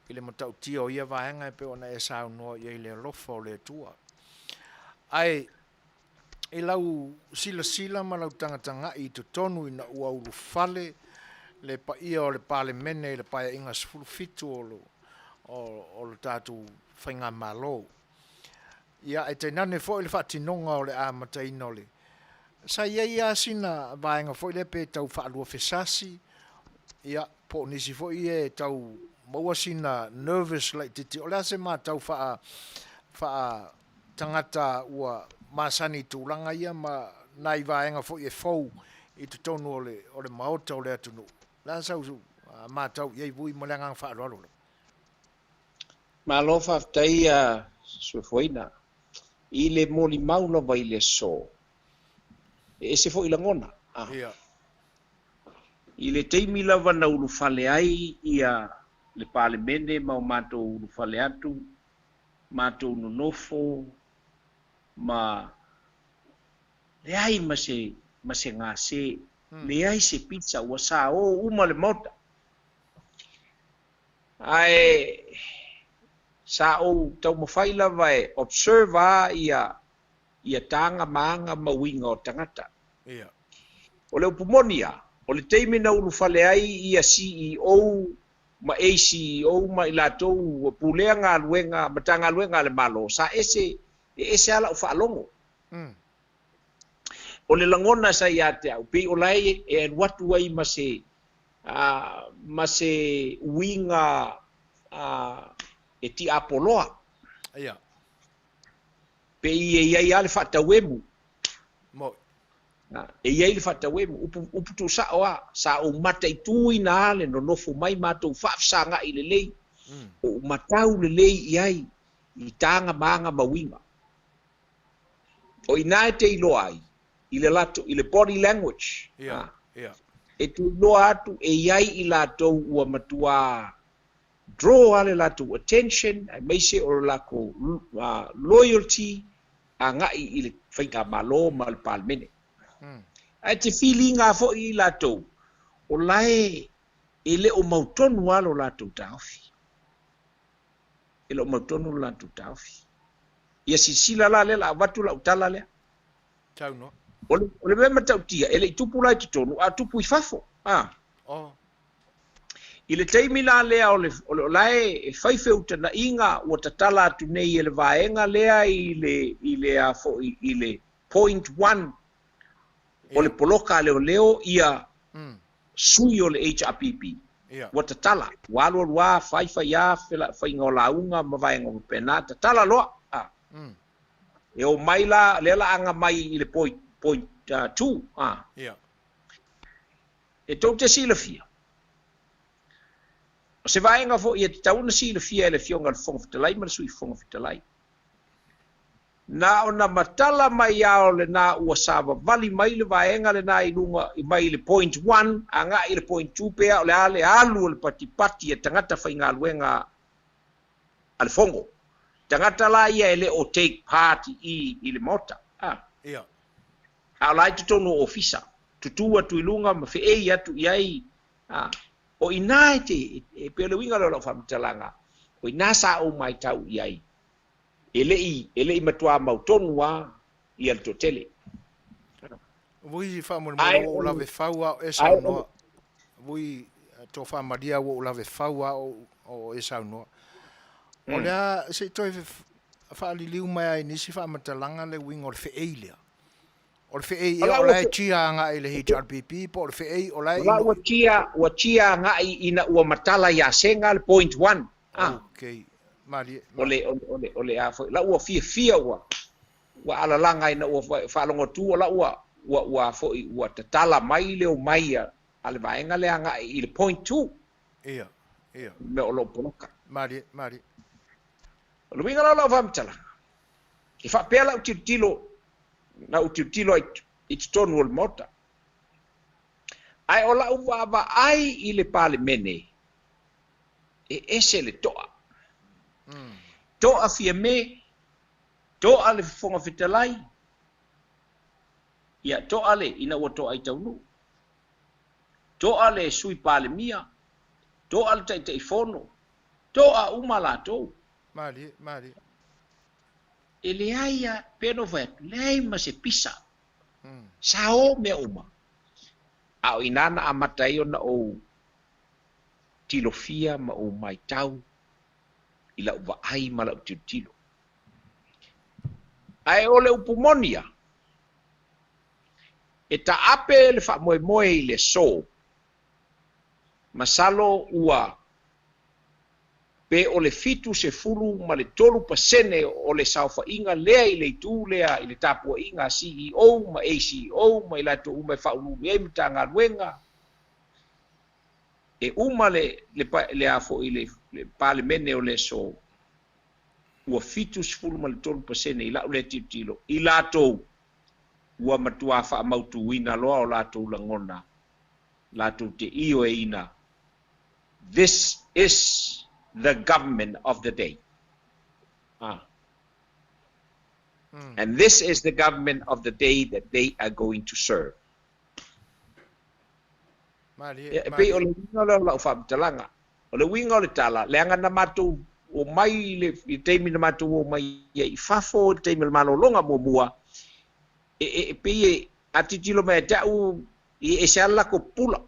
i le matautia o ia vaenga e pe ona e saunoa ia i le alofa o le atua. Ai, e lau sila ma lau tangatanga i to tonu ina ua ulu fale le pa ia o le pale mene le pa inga sfulu fitu o le tatu whainga malo. Ia e te nane fo i le whatinonga o le amataina o le. Sa ia sina vaenga fo i le pe tau whaalua fesasi. Ia po nisi fo i e tau maua sina nervous like titi. O le ase ma tau wha tangata ua masani tūlanga ia ma nai vaenga fo i e fau i te tonu o le maota o le atunu. La sau ma tau iei vui mo le ngang whaalolo. Ma lo whaftai suefoina. I le moli maula vai le so. E se fo i langona. Ia. I le teimi lava na ulu fale ai ia le pale mene ma o mātou ulu fale atu, mātou nonofo, ma le ai ma se ngā se, le ai se pizza ua sa o uma le mota. Ai, sa o tau mawhai lava e observe a ia tanga maanga mawinga o tangata. Ia. O le upumonia, o le teimi na ulu fale ai ia CEO, ma ACEO, ma ilatou pulea ngā luenga, matanga luenga le malo, sa ese ala o whaalongo. O le langona sa ia te au, pe o lai e watu ai ma se winga e ti apoloa. Ia. Pe ia ale whatawemu. Mo. E ia le whatawemu, upu tu sa o mata i tui na ale no nofo mai matou whaafsanga i le lei. O matau le lei iai, i tanga maanga mawinga. O ina te ilo ai, i le lato, i le body language. Ia. Ia. E tu loa atu e iai i lato ua matua draw ale lato attention, ai meise o lako loyalty, a ngai i le whainga malo ma le palmene. Ai te feelinga fo i lato, o lae e le o mautonu alo lato taufi. E le o mautonu lato taufi. Ia sila la le la watu la utala le. Tau no. O le mema tautia, ele i tupu lai tonu, a tupu i fafo. Oh. I le teimi la lea o le lae e whaifeu tana inga ua tatala atu nei e le vaenga lea i le a fo i le point 1 o le poloka leo ia sui o le HRPP. Ua tatala, walo lua whaifa ia whainga o launga ma vaenga o pena, tatala loa. E o mai la, lela anga mai i le point 2. E tau te sila fia. O se vaenga fo ia te tauna sila fia e le fionga le fonga fitalai, ma le sui fonga fitalai. Na o na matala mai ao le na ua sava vali mai le vaenga le na ilunga i mai le point 1, anga i le point 2 pea o le ale alu o le patipati e tangata whainga luenga ale fongo. Tangata la ia ele o take part i le mota. Ia. A lai te tono ofisa. Tutua tu ilunga ma fe atu iai. O ina e pele winga lo whamitalanga. O ina sa o mai tau iai. Ele i matua mautonua i al totele. Vui whamurumoro o lawe whaua e saunoa. Vui tō whamaria o lawe whaua o e saunoa. O lea, se toi whaaliliu mai ai nisi whamatalanga le winga o le wheei lea. O le wheei ia o lai tia anga i le HRPP, po o le wheei o lai... Ua tia anga i ina ua matala ia senga le point 1. Ok, mari... O le afo, la ua fia ua alalanga ina ua whaalongo tu, la ua tatala mai leo mai a le vaenga le anga i le point 2. Ia. Me o lo poloka. Mari. Lo winga la vamtala. I fa pela utilo i tonu o le mota. Ai o la uwa ai i le pale mene. E ese le toa. Toa fia me, toa le fonga fitalai. Ia toa le ina ua toa i taunu. Toa le sui pale mia. Toa le tai fono. toa uma latou Mali. e le aia pe no vai le ai ma se pisa Mm. sao me uma a o inana a matai ona o tilofia ma o mai tau i la uva ai ma la tilo ai o le upumonia e ta ape le fa moe i le so masalo ua pe o le fitu se fulu ma le tolu pasene o le saufainga lea i le itu lea i le tapuaʻiga CEO ma ACO ma i latou uma e faaululu ai ma tagaluega e uma le a foʻi le palemene o le so ua fitu se fulu ma le tolu pasene i laʻu le tilotilo i latou ua matuā faamautuina loa o latou lagona latou te io e ina this is the government of the day. And this is the government of the day that they are going to serve. Pe o le winga le lau whaamtalanga. O le winga o le tala, le anga na mātou o mai le teimi na mātou o mai i whafo, le teimi le malolonga mua. Pe e atitilo mai tau i se ala ko pula.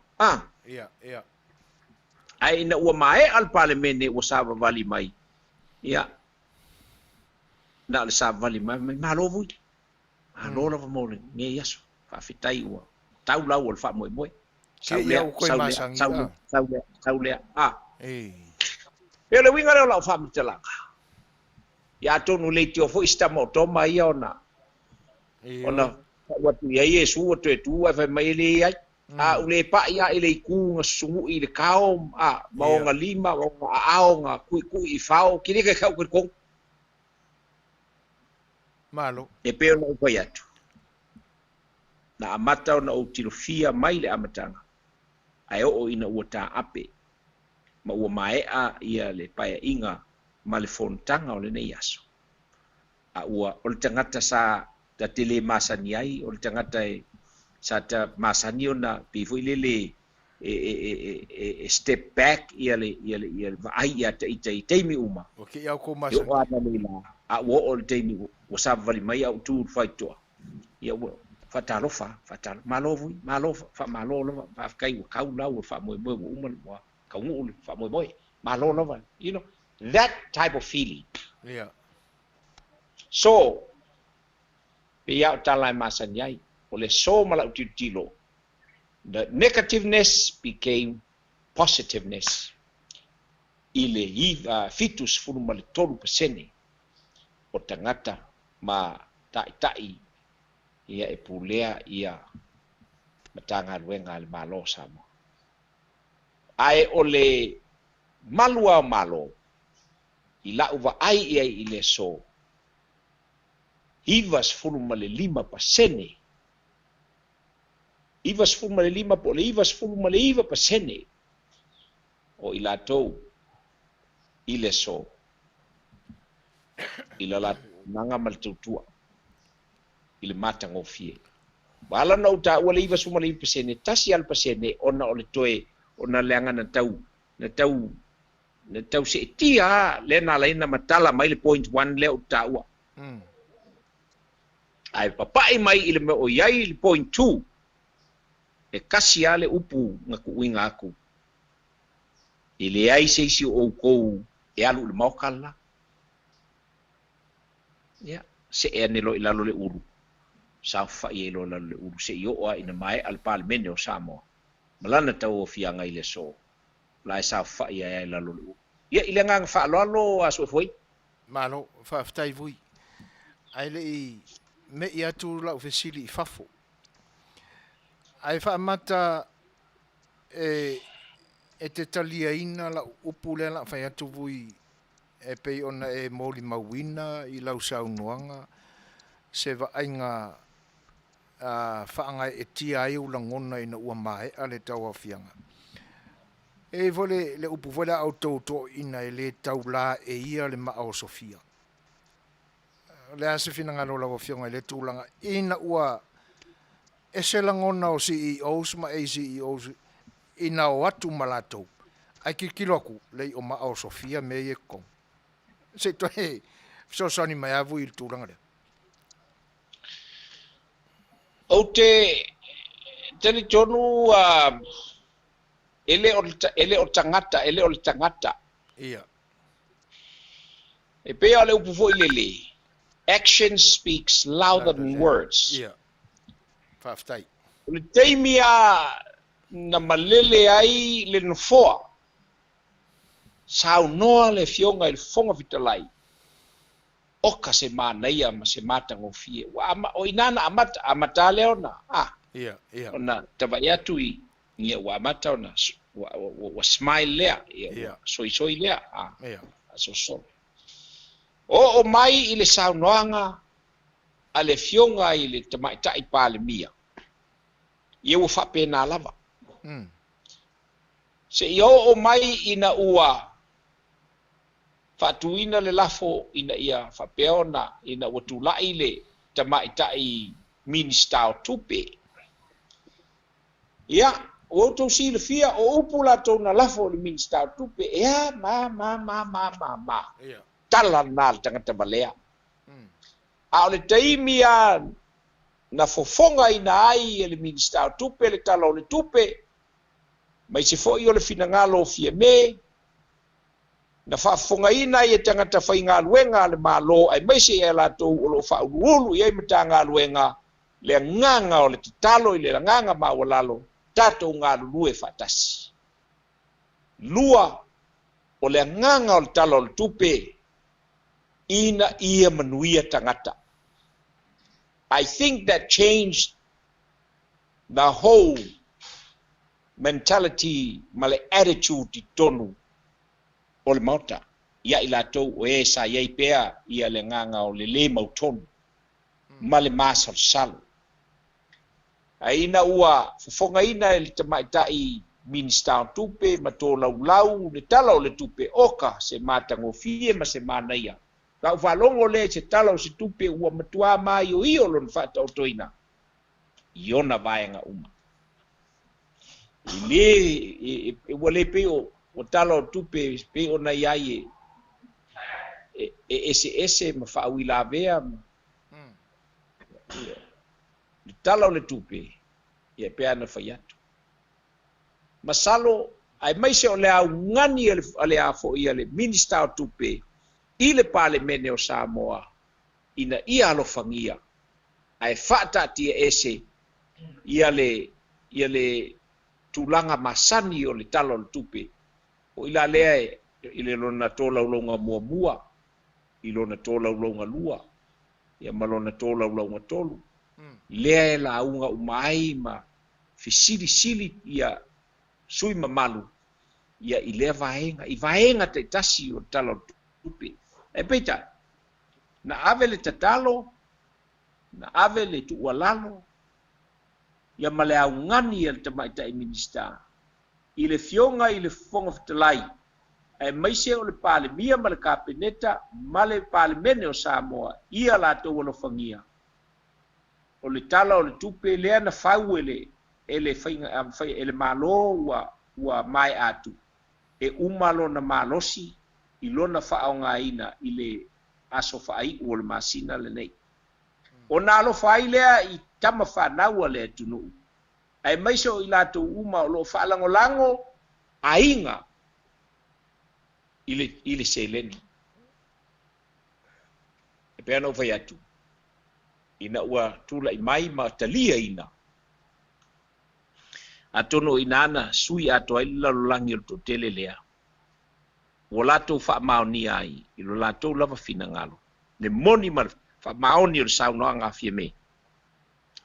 Ia. Ai na ua mae al palemene ua sa vali mai. Ia. Na le sa vali mai malo vui. Malo la mo le nge yaso. Fa fitai ua. Tau la ua fa moe. Saulea. Pe le winga le la fa mtelanga. Ya tonu le tio fo ista mo toma ia ona. Ona watu ya Yesu watu tu fa mai le ai. Ule pa ia ile ku sungu ile kao maonga lima maonga aonga ku I fao kile ke kau ko malo e pe no ko yatu na amata na o tilofia mai le amatanga ai o ina uta ape ma ua mai ia le paia inga ma le fontanga o le nei aso ua o le tangata sa ta tele masani ai o le tangata sata masani ona pe foi lele step back ia le ai ia te mi uma okay au ko masani yo ana mila wo o te mi wo sa vali mai au tu fight to ia wo fatalo malo fa malo fa kai wo kau la wo fa mo uma mo ka ngu fa mo malo lo you know that type of feeling yeah so pe ia tala masani ai o le so mala utilo the negativeness became positiveness ile fitus fulu male tolu pasene o tangata ma tai ia e pulea ia matanga luenga le malo samo ai ole malo ila uva ai ia ile so ivas fulu male 5%. Ivas fulu male 5 po le ivas fulu male 5% o i latou i le so i la nanga ma le tautua i le matagofie wala na uta ua le ivas fulu male 5% tasi al pasene ona o le toe ona leanga na tau se tia le na laina matala mai le 0.1 le uta ua ai papai mai i le me o iai le 0.2 e kasi ale upu nga kuinga aku ile ai se si o ko e alu le maukala ya se e ne lo ilalo le uru sa fa i lo le uru se yo o ina mai al parlamento o Samoa malana tau o fianga ile so la sa fa i ai lalo le uru ya ile nga fa lo aso foi malo fa ftai vui ai le me ia tu la ofisili fafo ai fa mata e te talia ina la upule la fa atu vui e pe ona e moli mawina I lau saunuanga se va ainga fa anga e tia ai u langona ina ua mai ale tau afianga e vole le upu vola auto to ina le taula e ia le ma o Sofia le ase fina ngalo la afianga le tulanga ina ua e se langona o CEOs ma ACEOs ina o atu malatou ai kikilo aku lei o ma o Sofia me ye kong se to he so soni mai avu il turanga le o te tonu ele o tangata ia e pe ale upu fo ilele action speaks louder than words ia faftai o le teimia na malele ai le nofoa sao noa le fionga il fonga vitalai oka se manaia ma se matangofie o inana amata leona ia ona tavai atu i ia ua amata ona wa smile lea ia soisoi lea ia so o mai i le saunoanga a le fionga i le tamaitai palemia ia ua faapena lava se i o mai ina ua faatuina le lafo ina ia faapea ina ua tulaʻi le tamaitai minista o tupe ia o outou silafia o upu latou na lafo o le minista o tupe ea ma ia tala na le tagata valea a o le taimi a na fofoga ina ai e le minista o tupe le tala o le tupe mai se foʻi o le finagalo o fia me na faafofogaina ai e tagata faigaluega a le mālō ai maise ia latou o loo faauluulu i ai ma tagaluega le agaga o le tatalo i le agaga maualalo tatou galulue faatasi lua o le agaga o le tala o le tupe ina ia manuia tagata I think that changed the whole mentality ma le attitude i tonu o le maota ia i latou o e sa iai pea ia le agaga o le lē mautonu ma le masalosalo aina ua fofogaina e le tamaitaʻi minista o tupe ma tolaulau le tala o le tupe oka se matagofie ma se manaia kau faalogo le se tala o se tupe ua matuā maioio lona faataotoina i ona vaega uma i lē ua lē pei o tala o tupe pei ona iai e ese ma faauilavea le tala o le tupe ia pea na fai atu masalo ai maise o le augani a le a foʻi a le minista o tupe i le palemene o Samoa ina ia alofagia ae faataatia ese ia le tulaga masani o le tala o le tupe o i la lea i le lona tolaulauga muamua i lona tolaulauga lua ia ma lona tolaulauga tolu lea e lauga uma ai ma fesilisili ia sui mamalu ia i lea vaega i vaega taʻitasi o le tala o le tupe e peita na ave le tatalo na ave le tuualalo ia ma le augani ia le tamaitaʻi minista i le fioga i le fofoga fetalai e maise o le palemia ma le kapeneta ma le palemene o Samoa ia latou alofagia o le tala o le tupe lea na fau ele mālō ua mae atu e uma lona malosi i lona faaogāina i le aso faaiʻu o le masina lenei ona alofa ai lea i tama fanau a le atunuu ae maise o i latou uma o loo faalagolago aiga i le seleni e pea na ufai atu ina ua tulaʻi mai ma talia ina atono ina ana sui ato ai le lalolagi o le totele lea ua latou faamaonia ai i lo latou lava finagalo le moni ma le faamaoni o le saunoaga afia me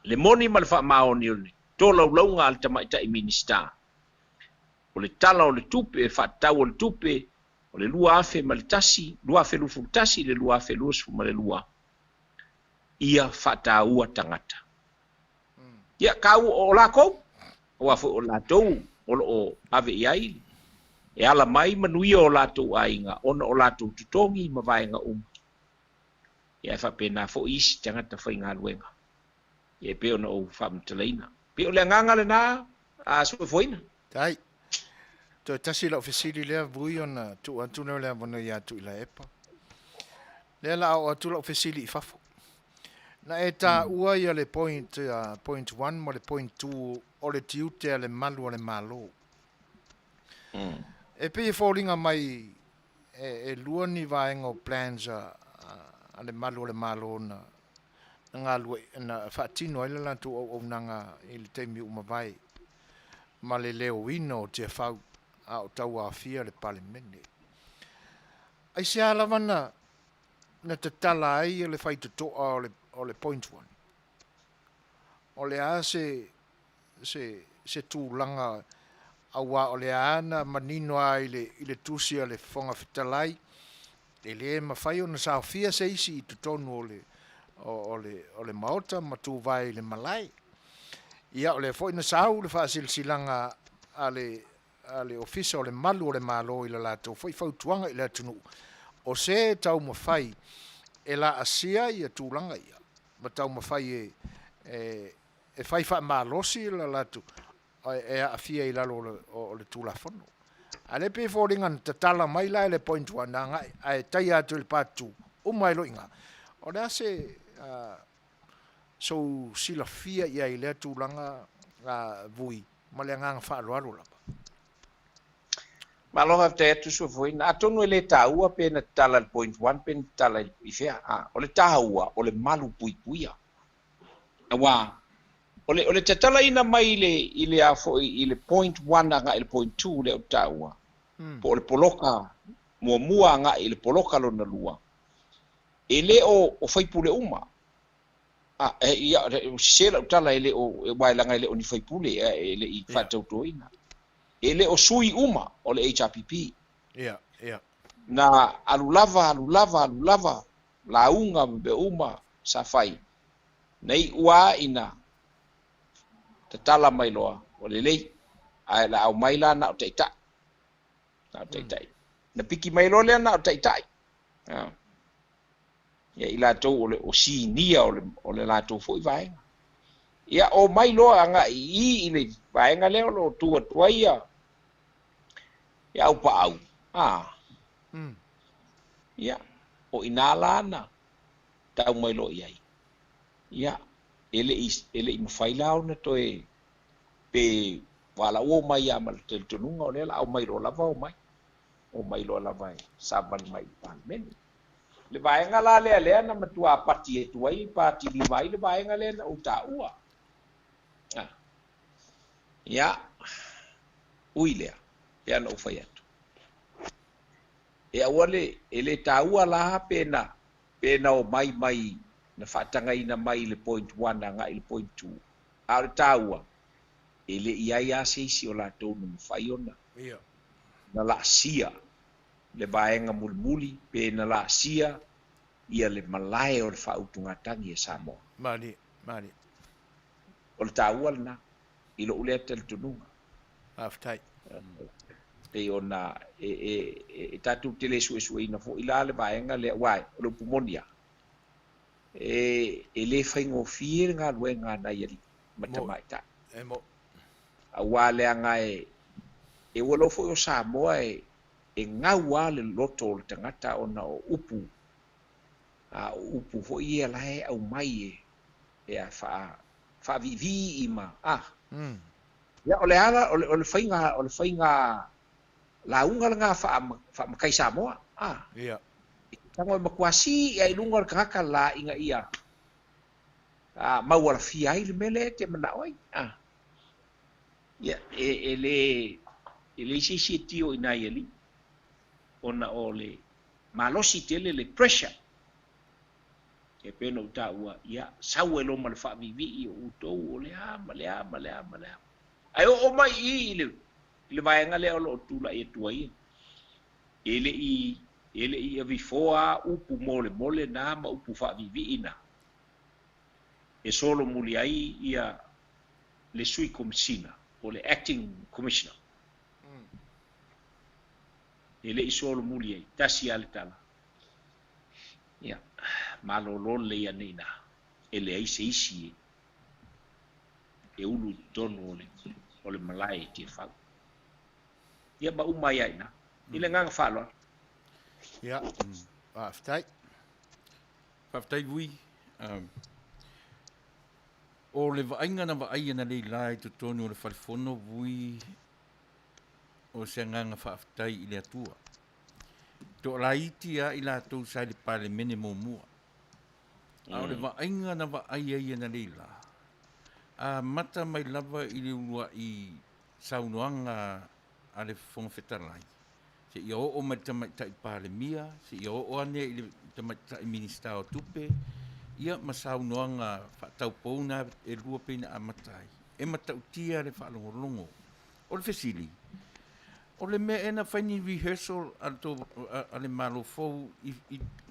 le moni ma le faamaoni o le tolaulauga a le tamaitaʻi minista o le tala o le tupe e faatatau o le tupe o le lua afe ma le tasi lua afe lufu tasi le lua afe lusu ma le lua ia faataua tagata ia kau o lakou ua foʻi o latou o loo ave i ai e ala mai manuia o latou aiga ona o latou totogi ma vaega uma ia e faapena foʻi isi tagata faigaluega ia pe ona ou faamatalaina pe o le agaga lenā a soefoina tai to tasi la ofisili lea vui ona tu antuna lea mona ia tu ila epa. Lea la au atu la ofisili i fafo. Na e tā ua ia le point 1 mo le point 2 o le tiute a le malu o le malo. E pe e fōringa mai e lua ni vaenga o plans a le malu o le malo na ngā lua na whaatino ele la tu o nanga i le teimi umawai ma le leo wino o te whau a o tau a fia le pale mene. Ai se alawa na te tala ai le whai tutoa o le point 1. O le a se tūlanga awa o le ana manino ai i le tusi a le whonga whitalai e le mawhai o na sao fia se isi i tutonu o le maota ma tu vai le malai. Ia o le foi na sao le whaasilsilanga a le ofisa o le malu o le malo i la lato foi fautuanga i la tunu. O se tau mawhai e la asia i a tūlanga ia. Ma tau mawhai e whai wha malosi i la lato e a fia i lalo o le tūlafono. A le pe fōringa ta tala mai la le point 1 nga ai tai atu le patu umai lo inga. O le ase so sila fia ia i le tūlanga vui ma le nganga whaaloalo lapa. Maloha te atu so foi na tonu le taua pe na tala point 1 pe tala i fea o le taua o le malu puipuia. Wa o le tala ina mai ile a foi ile point 1 nga ile point 2 le taua. Po le poloka mua nga ile poloka lo na lua. Ele o fai pule uma. Ia se la tala ele o bailanga ele o ni fai pule ele i fatautoina. Ele o sui uma o le HRPP. Ia. Na alulava la unga be uma sa fai. Nei ua ina te tala mai loa o le lei ai la au mai la na o teita. Na o teitai. Na piki mai lo le na o teitai. Ia i lātou o si nia o le lātou fo i vaenga. Ia o mai loa anga i le vaenga leo lo tua ia. Ia au pa au. Ia o ina lana tau mai lo iai. Ia ele i mawhai lao na toe pe wala o mai a mal tel tununga o lela au mai lo lava o mai. O mai lo lava e saban mai pan meni. Le vaenga la lea na matua pati e tuai pati li mai le vaenga le na uta ua. Ia uilea pe ana ufai atu. E awale ele taua la pena o mai na whaatanga ina mai le point 1 anga i le point 2. A le taua ele ia seisi o la tonu mwhai ona. Na la sia le vaenga mulmuli pe na la sia ia le malae o le whautungatangi e Samoa. Mari. O le taua na ilo ule tel tununga. Aftai. Pe ona e tatu tele suesue ina fo ila le vaenga le wai o le pumonia. E le whaingo fie ngā luenga na iari matamaita. Mo. A wale anga e walofo o Samoa e ngau le loto le tangata ona o upu. A upu fo ia lae au mai e a fa vivi ima. Ya ole ala ole fainga la unga nga fa makai Samoa. Ia. Tango makuasi ia ilunga kaka la inga ia. Mau wala fia ile mele te mana oi. Ya ele si tio ina yeli. Ona ole malosi tele le pressure. E peno uta ua ia sauelo mal fa vivi o uto ole male. Ai o mai ile vaenga le o tula e tuai. Ele i avifoa upu mole na ma upu fa vivi ina. E solo muli ai ia le sui commissioner o le acting commissioner. Ele i solo muli ai tasi ale tala. Ia malolo le ia nina. Ele ai se isi e ulu tonu o le malai te fau. ia ma uma ia ina i le nganga whaloa Ia. Whaftai. Whaftai vui. O le vainga na vaai na le lai tu tonu o le whalifono vui o se nganga whaftai i le atua. To la iti a i la tau sai le pale mene mo mua. A o le vainga na vaai ai na le la. A mata mai lava i le ua i saunoanga a le whongwhetalai. Se ia o mai tamaitai pale mia, se ia o ane i le tamaitai minista o tupe, ia masau noanga whaatau pouna e lua pena a matai. E matau tia le whaalongolongo. O le fesili. O le mea ena whaini rehearsal a le malo fau i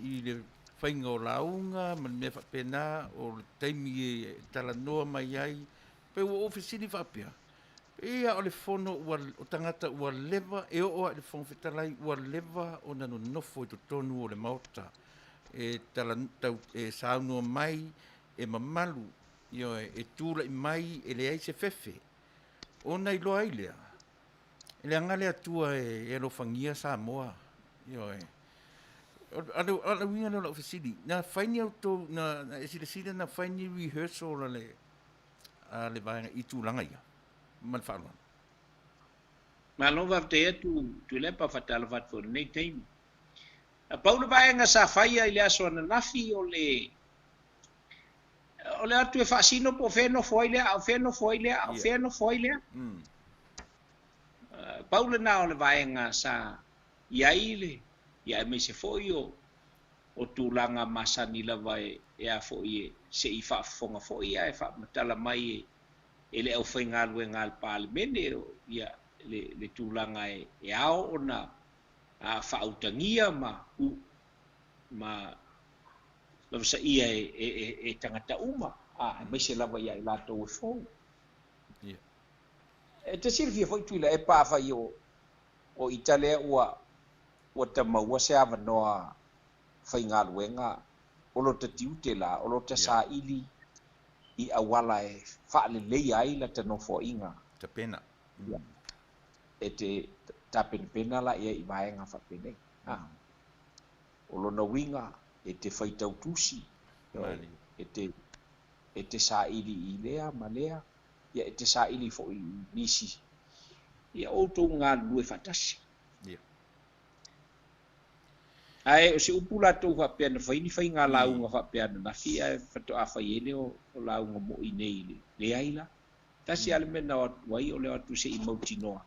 le whainga o launga, ma le mea whapena, o le taimi e talanoa mai ai, pe o fesili whapea. Ia o le fono o tangata ua lewa, e o le fono whetalai ua lewa o nano nofo i to tonu o le maota. E saunua mai, e mamalu, e tūla i mai, e le aise fefe. O nei loa i lea. E le angale atua e alofangia Samoa. Ala winga na la ofisili. Na whaini au tō, na esile na whaini rehearsal a le vaenga i tūlanga ia. Man whaaloa. ma lo va te tu le pa fatala vat for nei teimi a paula vaenga sa faia i le aso na nafi o le atu e fasino po feno foile a feno foile paula na o le vaenga sa iaile ia me se foi o tūlanga masani lava e a foi se i fa fonga foi e fa matala mai e le au whainga ngal palemene ia le tūlanga e ao ona a whautangia ma sa ia e tangata uma mai se lava ia i lato e fōu e te sirfia foi tuila e pāwhai o Italia ua tamaua se awanoa whainga luenga o lo te tiute la o lo te sa ili i awala e whaalelei ai la te nofo inga. Te pena. E te tapena la ia i vaenga whapene. O lona winga e te whaitau tusi. E te sa ili i lea, ma lea. Ia e te sa ili fo i nisi. Ia outou ngā lue whatasi. Ai o se upula tau whapea na whaini whai ngā launga whapea na nawhia e whato a whai ene o launga mo i nei le aila. Tasi ale mena o wai o leo atu se i mauti noa.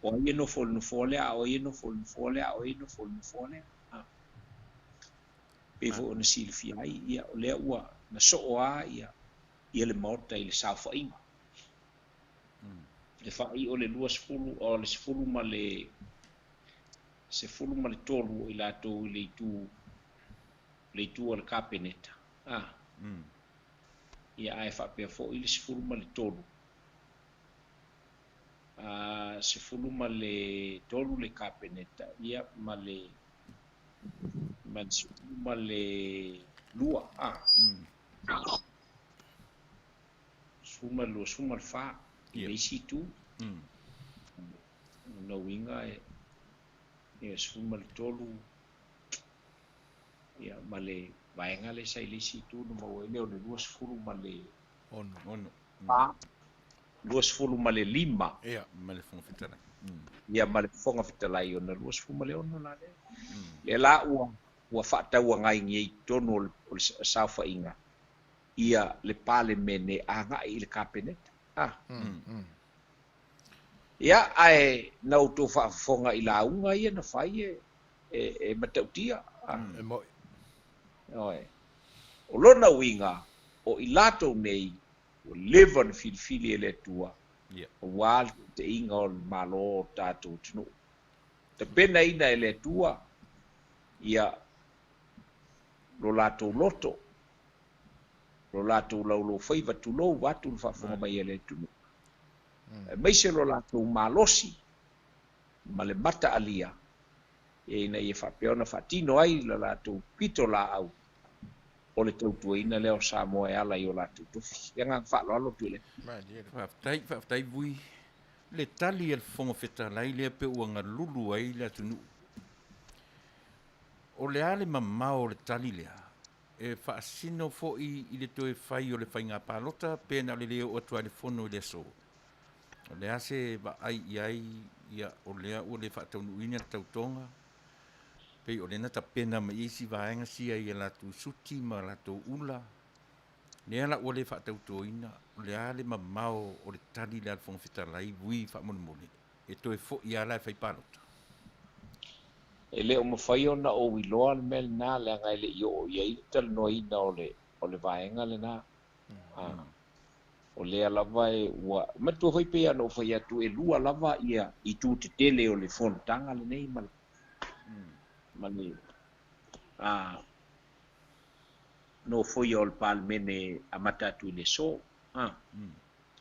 O ie no fol no folea, o ie no fol no folea, o ie no fol no folea. Pevo o na silfi ai, ia o lea ua na soo a ia le maota i le sao whainga. Le whai o le lua sifulu, o le sifulu ma le se fulu ma le tolu i lato i le tu o le kapeneta. Ia ai whapea fo i le se fulu ma le tolu. Se fulu ma le tolu le kapeneta. Ia ma le lua. Suma lua, suma le wha. I le isi tu. Na winga ia suma le tolu ia ma le vaenga le sai le situ no mo ele o le lua sefulu ma le ono lua sefulu ma le lima ia ma le fonga fitalai ia ma le fonga fitalai ona lua sefulu ma le ono la le la ua whaatau ngai ngi tonu o le sauwhainga ia le pale mene anga i le kapeneta ia ai na uto fonga i launga ia na fai e matautia E moi. oi o lona winga o i lato nei o levan filfili ele tua o wal te inga o malo tatu tunu te pena ina ele tua ia lo lato loto lo lato laulo faiva tulo watu fa fonga mai ele tunu mai se lo lato malosi ma le mata alia e ina ia whapeona whatino ai la lato pito la au o le tautuaina leo Samoa e ala i o lato tufi ia ngā whaaloalo tue le whaftai vui le tali al fonga fetalai le pe uanga lulu ai le atunu. O le ale mamao le tali lea. E whaasino fo i le toe whai o le whainga pālota, pēna le leo o tua le fono i le so. O le ase wa ai iai ia o lea o le whaataunu ina tautonga. Pei o le nata pēna ma isi vaenga sia i la tu suti ma la tu ula. Nea la o le whaatauto ina, o le ale mamao o le tali le alfonga fitalai vui whaamone. E toe fo i ala e whai pālota. E le o mawhai ona o wiloa le mele nā le angai le i o iai tala noa ina o le vaenga le nā. O le lava e ua matua hoi pe ana o fai atu e lua lava ia I tu te tele o le fontanga le nei mal. Mani no foi o le palmene a mata tu le so.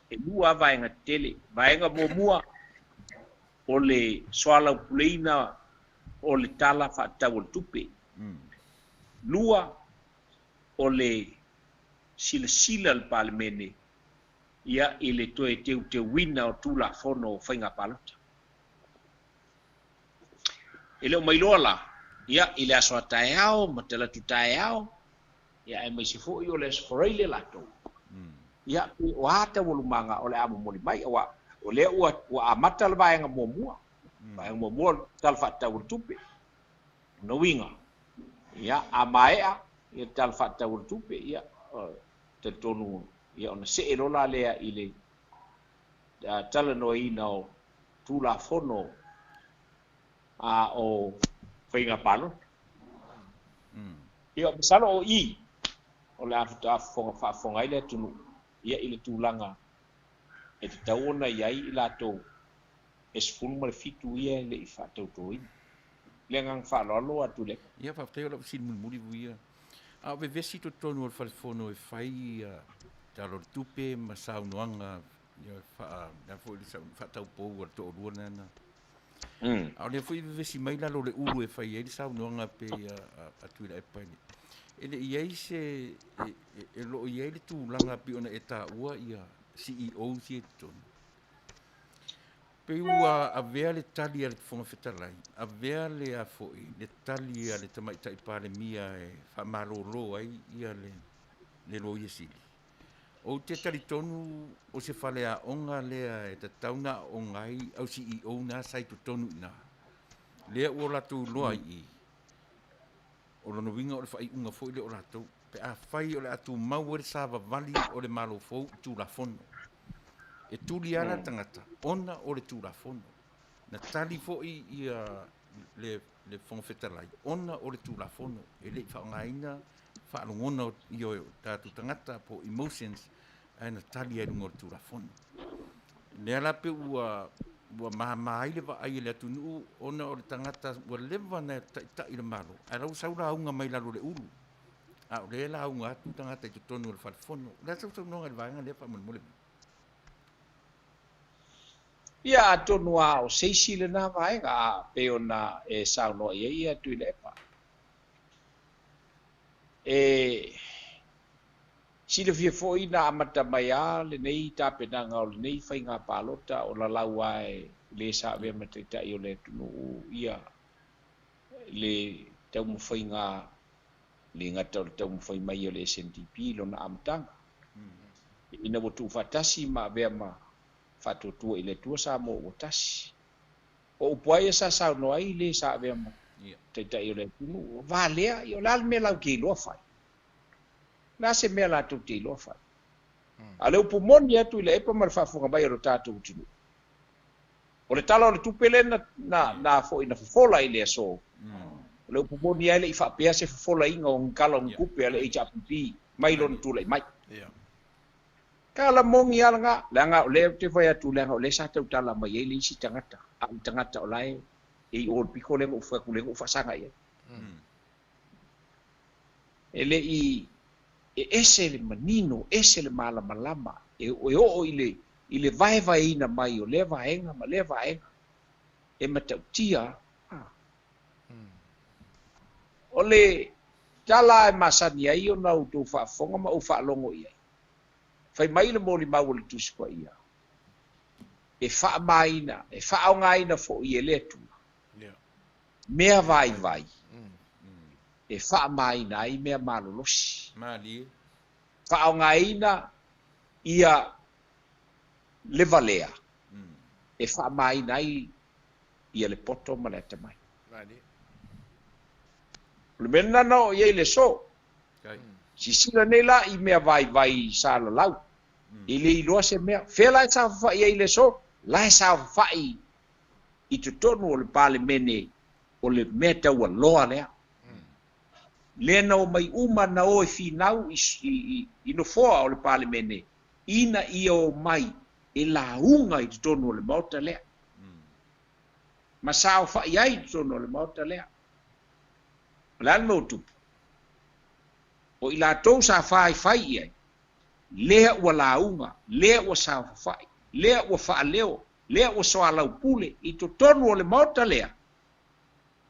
E lua vaenga tele, vaenga mua o le swala puleina o le tala fa tau tupe. Lua o le sila le palmene ia I le toe te wina o tula fono o whainga palota. E leo mailoa la, ia I le asoa tae ao, ma te latu tae ao, ia e mai se fo I o le asforeile lato. Ia o hata walumanga o le amo moli mai, o le ua amata le vaenga mua. Vaenga mua talfa tau tupe. No winga. Ia a maea, ia talfa tau tupe, ia te tonu ia ona se e rola lea I le tala no ina o tula fono a o whainga palo. Ia misalo o I o le afuta whafonga I le tunu ia I le tūlanga e te tauona iai I lato e sefulu ma le fitu ia le I whātauto ina. Le ngang whālolo atu le. Ia whāteo la sin muri vuia. A ve vesi to tonu o whalefono e whai talo tupe ma saunoanga ia na foi le whatau pou o to ruana na. A le foi vesi mai la le ulu e whai e saunoanga pe atu le pai. Ele iai se e lo iai le tūlanga pi ona e tā ua ia CEO si e tonu. Pe ua a vea le tali a le fonga fetalai, a vea le a foi, le tali a le tamaita I pare mia e whamarolo ai ia le lo ia sili. O te tali tonu o se whale a onga lea e te tauna o ngai au CEO na saitu tonu ina. Lea ua latu loa I. O lono winga o le whai unga foi le o latou. Pe a whai o le atu mau e sāwa vali o le malo fau tū la fono. E tūli ala tangata, ona o le tū la fono. Na tali foi ia le whongwhetalai, ona o le tū la fono. E le whaongaina, whaalongona I o tātu tangata po emotions, ai na tali ai rungo le tū la fono. Nea lape ua mahamai le wa ai le atu nuu, ona o le tangata ua lewa na ta I le malo. Ai rau saura aunga mai lalo le ulu. A o le la aunga atu tangata I tutonu le whalefono. Lea sau nonga le vaenga le pa mole. Ia atonu a o seisi le nā vaenga a pe ona e saunoa ia tui le epa. Sile fia foi na amata mai a le nei tapenanga o le nei whainga pālota o la lau ai le sa vea matita I o le tunu ia le tau mu whainga le ngata o le tau mu whai mai o le SNDP lo na amatanga. Ina wotu fatasi ma vea ma whatotua I le tua sa mo o tasi. O upuai sa sauno ai le sa vea ma taita I o le tunu. Valea I o le alme lau ki loa whai. Na se mea la tu te loa whai. A leo pumoni atu I le epa ma le whafunga mai o le tātou tunu. O le tala o le tupele na fo ina fofola I le aso. O leo pumoni ai le I whapea se fofola inga o ngkala o ngkupe a le HRPP mai lon tu le mai. Kala mongi ala nga, langa o le te vai atu langa o le sa tau tala mai e le isi tangata. A tangata o lai e o piko lengo ufa kulengo ufa sanga ia. Ele I ese le manino, ese le malama, e o I le vai ina mai o le vaenga, ma le vaenga. E matautia. O le tala e masani ai o nau tō whaafonga ma o whaalongo ia. Fai mai le moli mau le tusi kwa ia. e whaamaina, e whaongaina fo i e le tu. Ia. Mea vai. E whaamaina ai mea malolosi. Mali. Whaongaina ia levalea. E whaamaina ai ia le poto ma le tamai. Mani. Le mena no ia le so. Kai. Sisila nei la i mea vai sa la lau. I le iloa se mea. Fela e sa whai ia le so. La e sa whai i tu tonu o le pale mene o le mea taua loa lea. Lena o mai uma na o e finau i no foa o le pale mene. Ina ia o mai e la unga i tu tonu o le mauta lea. Ma sa o whai ai tu tonu o le mauta lea. Lan mo tupu. O i la tou sa whai ai. Lea ua launga, lea ua sa whai, lea ua whaaleo, lea ua soa lau pule, i to tonu o le mauta lea.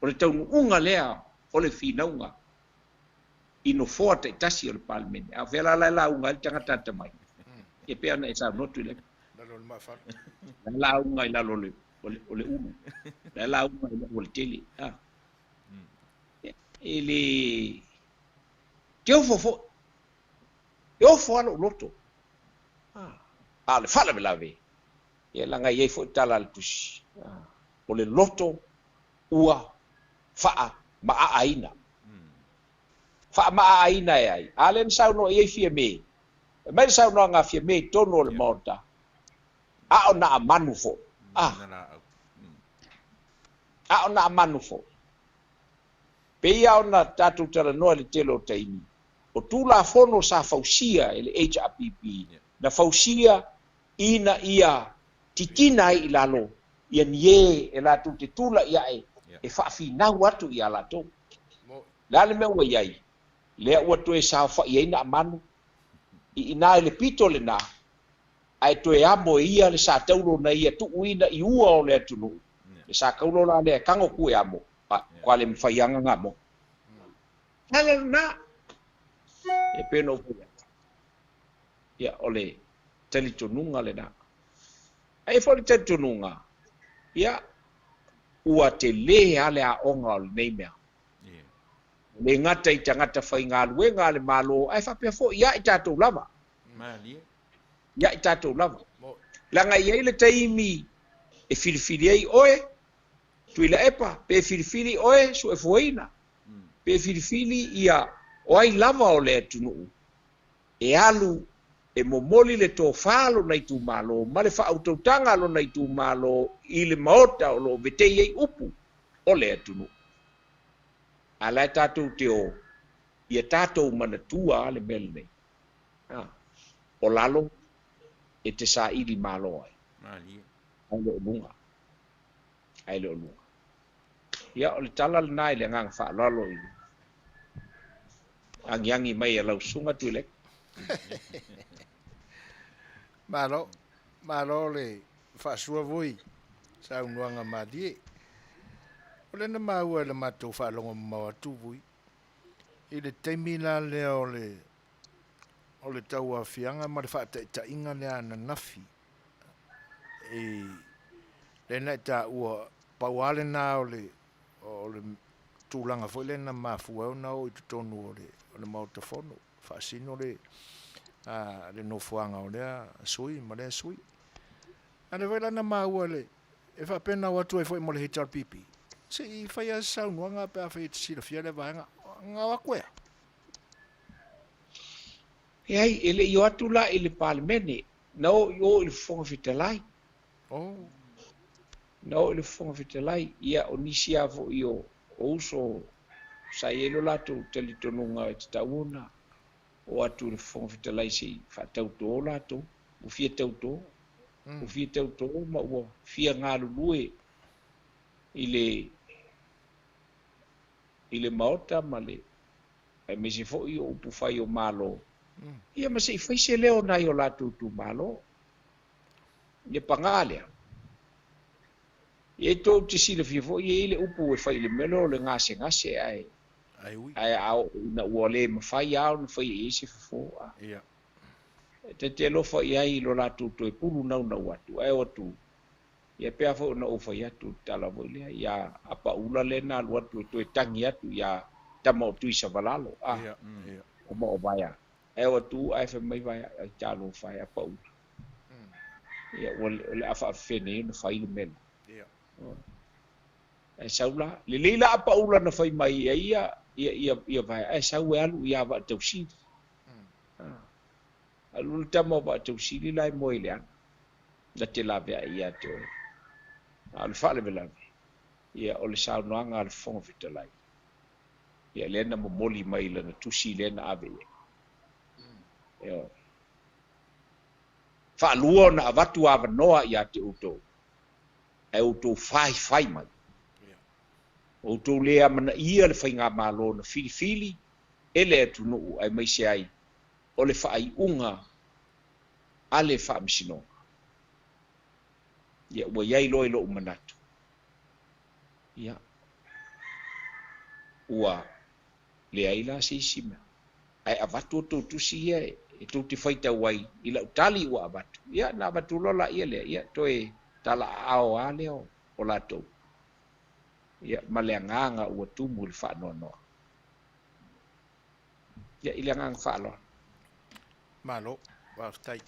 O le taunu unga lea, o le whinaunga. I no foa te tasi o le palimene. A whela lai launga, i tangata ta mai. E pea na e sa notu le. Lalo le mawhara. Lai launga i lalo o le uma. Lai launga i lalo o le tele. E le... Te ofo e ofo alo loto. Le fala me lave. E langa iei fo tala le tusi. O le loto ua faa maa aina. Faa maa aina e ai. Alen sauno iei fia me. Mai sauno nga fia me tono le monta. A o na amanu fo. A o na amanu fo. Pea o na tatu tala noa le telo taimi. O tula fono sa fausia ele HRPP. Na fausia ina ia tikina i lalo. Ia nie e la tu te tula ia e. E whaafi na watu ia la to. Lale me ua iai. Lea ua toe sa wha iai na amanu. I ina ele pito le na. Ai toe amo ia le sa tauro na ia tu uina i ua o le atunu. Le sa kaulo la le kango kue amo. Kwa le mwhaianga nga mo. Lale na. E peno puya. Ia ole telitonunga le na. Ai fo le telitonunga. Ia ua te le ale a onga o le neimea. Le ngata i tangata whai ngā luenga le malo. Ai whapea fo ia i tātou lava. Ia i tātou lava. Langa iei le taimi e filifili ei oe. Tuila epa. Pe filifili oe su e fueina. Pe filifili ia o ai lava o le atunu. E alu e momoli le tō whālo nei tū malo. Ma le whautautanga lo nei tū malo. I le maota o lo vetei ei upu o le atunu. A lai tātou te o. Ia tātou manatua le mele nei. O lalo e te sa ili malo ai. Ai le olunga. Ai le olunga. Ia o le tala le nai le ngang whaalalo i. Angiangi mai e lau sunga tu lek. Malo le whaasua vui. Sa unuanga madie. O le na maua le matou whaalonga maua tu vui. I le teimina le o le taua fianga ma le whaata inga le ana nafi. Le na ta ua pauale na o le tūlanga foi le na mafua na o i tutonu o le mautafono. Whaasino le nofuanga o lea sui, ma lea sui. Ane vai lana maua le, e whapena watu e foi mo le HRPP. Se i whai a saunuanga pe a whai sila fia le vaenga, ngā wakwea. E ai, ele i o atu la i le palemene, na o i o i le fonga fitalai. Na o i le fonga fitalai, ia o nisi avo i o uso sa elo lato telitonunga e te tauna. O atu le fonga fitalai si whatauto lato, u fia tauto. U fia tauto, ma ua fia ngā lulue i le maota ma le ai me se fo i o upu fai o malo. Ia ma se i fai se leo nai o lato tu malo. Ia pangalea. Ia i tō te sila fia fo i le upu e fai le melo le ngase ai. Ai au na ua le mawhai au na fai e se fo. Ia. Te lofa i ai lo lato to e pulu nau watu. Ai watu Ia pea fo na o fai atu tala mo le ia apa ula le na lua tu tangi atu ia tamo tu isa valalo Ia. o mo o baya e o tu ai fe mai vai ai talo fai apa ula ia o le afa fene no fai le men Ia. e saula le leila apa ula na fai mai ia vai e sau e alu ia va tau si alu tamo va tau si lai mo ile an da te la vea ia te al fale bela ia o le sau noanga al fonga fitalai ia le na momoli mai le na tusi le na ave ia fa luo na avatu ava noa ia te uto e uto fai mai uto le amana ia le fainga malo na fili ele tu no ai mai se ai o le fai unga ale fa misino ia wa yai lo manatu ia ua le ai la sisima ai avatu tu si e tu te faita wai ila utali ua avatu ia na avatu lola ia le ia toe tala ao ale o lato ia maleanga ua tumu le fa no ia ila ngang fa lo Malo, wa tai.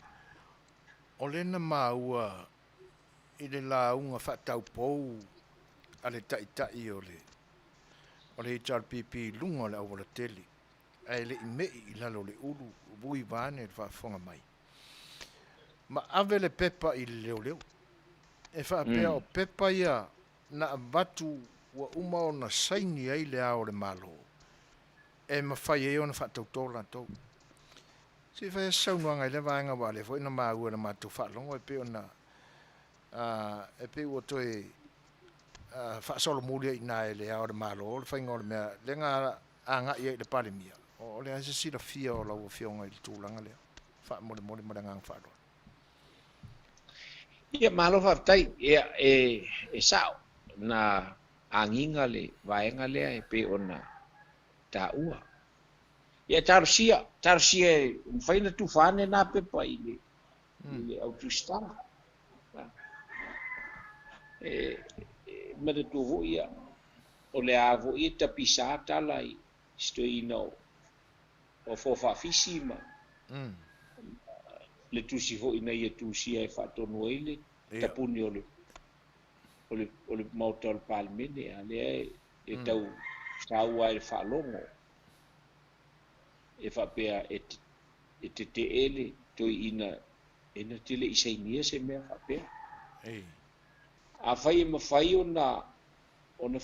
O le na maua i le launga whatau pou a le tai o le HRPP lunga o le awala teli. Ai le imei i lalo le ulu, bui vane le whafonga mai. Ma ave le pepa i le leo. E whaapea o pepa ia na abatu wa uma o na saini ai le ao le malo. E mawhai e o na whatau tōla tau. Si fai sau nuanga i le vaenga wale, fo ina maua na matu whalongo e pe ona e pe ua toi whaasolo mulia i nai le ao le malo, o le whainga o le mea, le ngā anga i le pale mia. O le ase sila fia o lau fionga i le tūlanga lea. Wha mole mara ngang whaaloa. Ia malo whaftai, e sao, na anginga le vaenga lea e pe ona ta ua. Ia tarusia faina tu fane na pepa ile autostara mada tu vo ia o le avo ia tapisa tala i stoino o fofa fisima le tusi vo ina ia tusi ai fatonu ile tapuni ole mautol palmene ale e tau saua e falongo e whapea e te ele toi ina tele i seinia se mea whapea. A whai e mawhai o na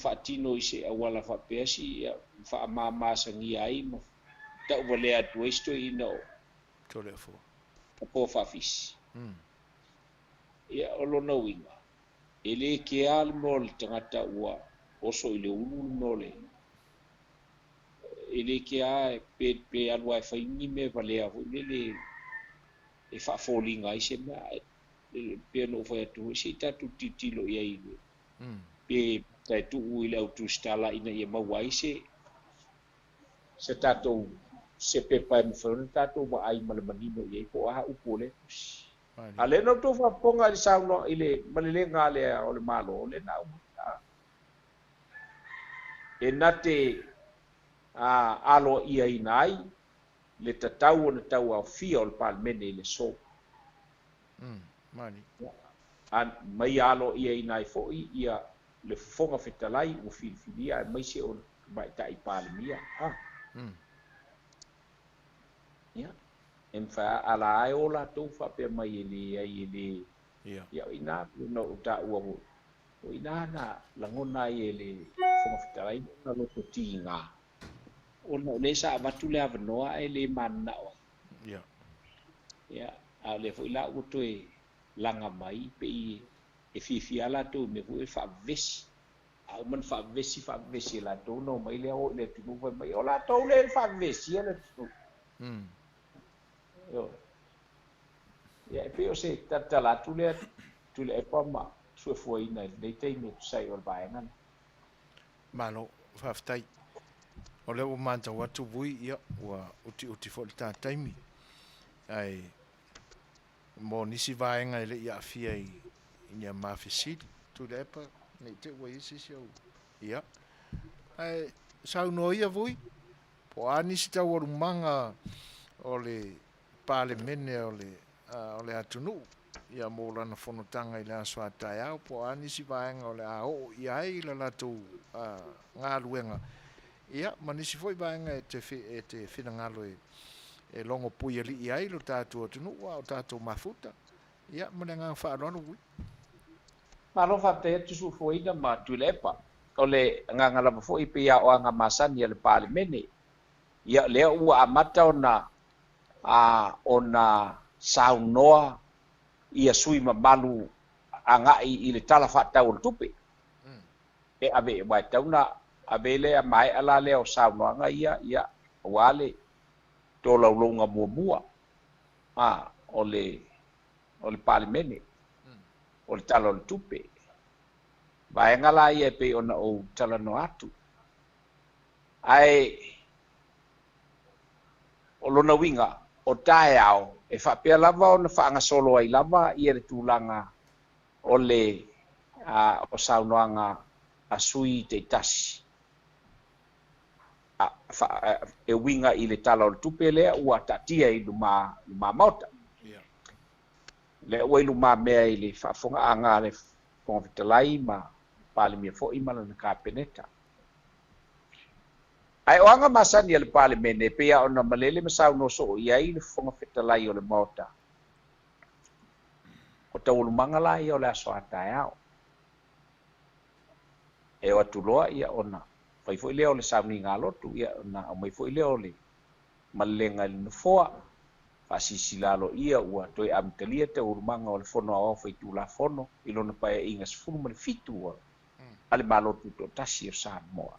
whaatino i se awala whapea si wha māmasangi ai ma tau wale atu eisto ina o Tole a fo. a po whawhisi. Ia olo na winga. E le ke al mo le tangata ua oso i le ulu mo le ele ke a pe alwa fa ni me vale a le e fa falling ai se ma pe no fa tu se ta tu titilo ia i pe ta tu ile auto stala ina ia ma wai se tato se pe pa mo fa tato ba ai mal manino ia ko a upole ale no to fa ponga di sauno ile malele ngale o le malo le na e nate alo ia inai le tatau o na tau au fia o le palmene le so. Mani. An mai alo ia inai foi ia le fonga fetalai o filia mai se o mai tai palmia. Ya. Em fa ala ai ola tu fa pe mai ele ele. Ya ina no ta ua o ina na langona ele fonga fetalai na lo tinga. Ona le sa vatu le avanoa e le mana o. Ia, a le foi la o toe langa mai pe e fifi ala to me fu e fa vesi. A man fa vesi la to no mai le o le tu mai o la to le fa vesi ala tu. Yo. Ia pe o se tatala tu le pa ma su foi na le tei me sai o baenga. Malo, whaftai. O le o manta watu vui ia ua uti fo le taimi. Ai mo nisi vaenga ile ia fia ina mafisili tu le pa nei te wa isi sio ia ai sau no ia vui po ani si tau oru manga o le pale mene o le atunu ia mo lana fonotanga i le aso atai au po ani si vaenga o le ao ia ai la latu ngā luenga ia manisi foi vaenga e te whina ngalo e longo pui ali i ai lo tātou atunu o tātou mafuta ia mana ngā whaaronu vui Malo fa te tu su foi na ma tu lepa. Ole nga ngala fo i pia o nga masan ia le palemene. Ia le ua amata ona saunoa ia sui malu anga i le tala fa tau tupe. E ave wa tauna ave le mai ala le o saunoa nga ia wale to la longa mua. Ole palemene. O le tala o le tupe. Vaenga la ia pe ona o tala no atu. Ai, o lona winga, o tae au, e whapea lava o na whaanga solo ai lava ia le tūlanga o le o saunoanga a sui te tasi. E winga i le tala o le tupe lea ua tatia i luma mauta. Le ua i luma mea i le whaafonga anga le whongawhitalai ma pale mea fo i mana na kāpeneta. Ai o anga masani le pale mene pea o na malele masau no so i ai le whongawhitalai o le mauta. O tau lumanga la i o le aso atai au. E o atuloa ia ona. Whai fo i leo le sauni ngā lotu ia ona o mai fo i leo le malenga le nufoa. Fasisi lalo ia ua toi amtalia te urumanga o le fono a fai tu la fono i lona pae inga sfuru ma le fitu ale malotu to tasi o Samoa.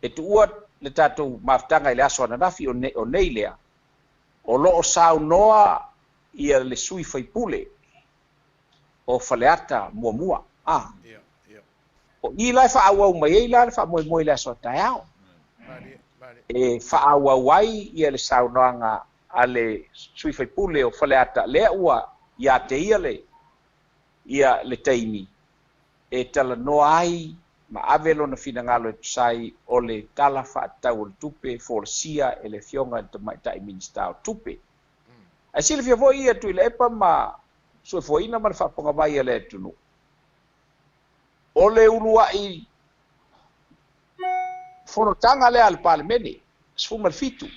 E tu ua le tatou maftanga i le aso ananafi o nei lea o loo saunoa ia le sui fai pule o faleata mua. O i lai whaawau mai ei la le whaamoe le aso ataiao. E whaawau ai ia le saunoanga ale sui fai pule o faleata lea ua ia te ia le taimi e tala noa ai ma avelo na fina ngalo e tusai o le tala whaatau o le tupe forsia e le fionga te maitai minista o tupe. Ai sile fia voi ia tui le epa ma sue foina ma le whaaponga vai e le tunu. O le ulua i fonotanga lea al palemene sfuma le fitu.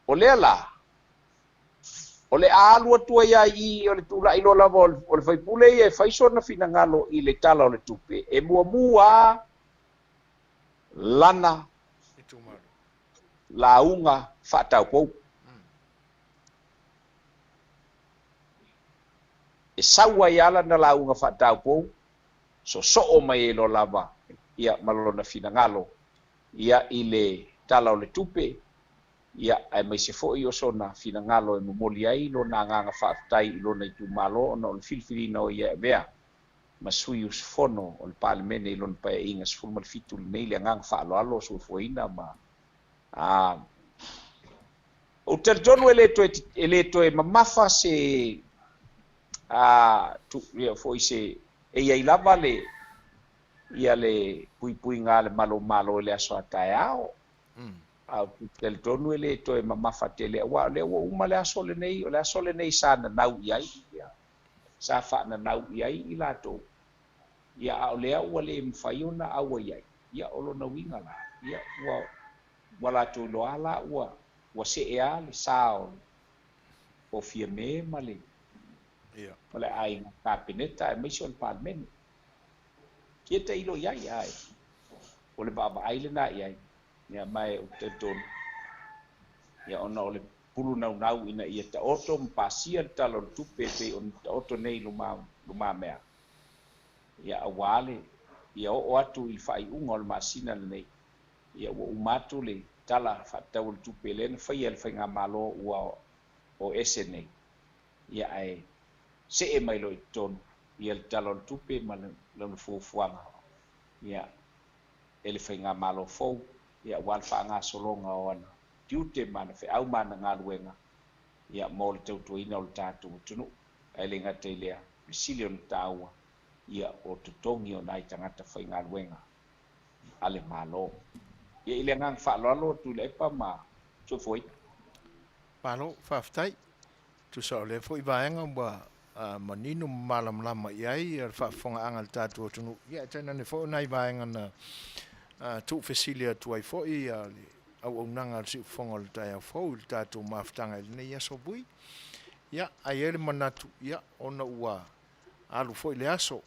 O le la o le alua tua ia i o le tula ilo lava o le faipule ia e faiso na fina ngalo i le tala o le tupe e mua lana launga whaatau pou e saua i ala na launga whaatau pou so o mai ilo lava ia malona fina ngalo ia i le tala o le tupe ia ai mai se foi o sona fina ngalo e momoli ai lo na nganga whaatai i lona i tu malo ona o le filifilina o ia vea ma sui us fono o le palemene i lona pae inga sfulu mal fitu le nei le nganga whaaloalo su foina ma o terjonu e leto e mamafa se tu ia foi se e ia lava le ia le pui ngā le malo le aso ataiao au tel tonu ele to e mama fatele wa le wo uma le aso le nei sa na nau iai sa fa na nau iai i lato ia au le wa le mfaiona au iai ia olo na winga la ia wala to lo ala wa se ea le sao o fie me male ia ole ai kapineta e mission parliament kita ilo iai ai ole baba ai le na iai ia mai o te ton ia ona o le pulu nau ina ia ta oto mpasia talo tupe pe on oto nei luma mea ia awale ia o atu i fai unga o le masina nei ia o umatu le tala fatau le tupe le fai el fai ngā malo ua o ese nei ia ai se e mai lo i ton ia le talo le tupe ma le fuafuanga ia ele fai ngā malo fou ia wal fa nga solonga ona tiute mana fe au mana nga luenga ia mo le tautuina o le tatu tunu ai le ngata ilea sili o le tāua ia o totongi o nai tangata whaingaruenga a le mālo. Ia i le ngang whaaloalo tu le epa ma tu foi. Palo, whaftai. Tu sa le fo i vaenga wa manino malam lama iai ar whafonga angal tātua tunu. Ia tēnā ne fo nai vaenga na tu fesilia tu ai fo i au nanga si fonga le tai au fo i tātua maftanga i nei aso bui. Ia, ai ele manatu, ia, ona ua alu fo i le aso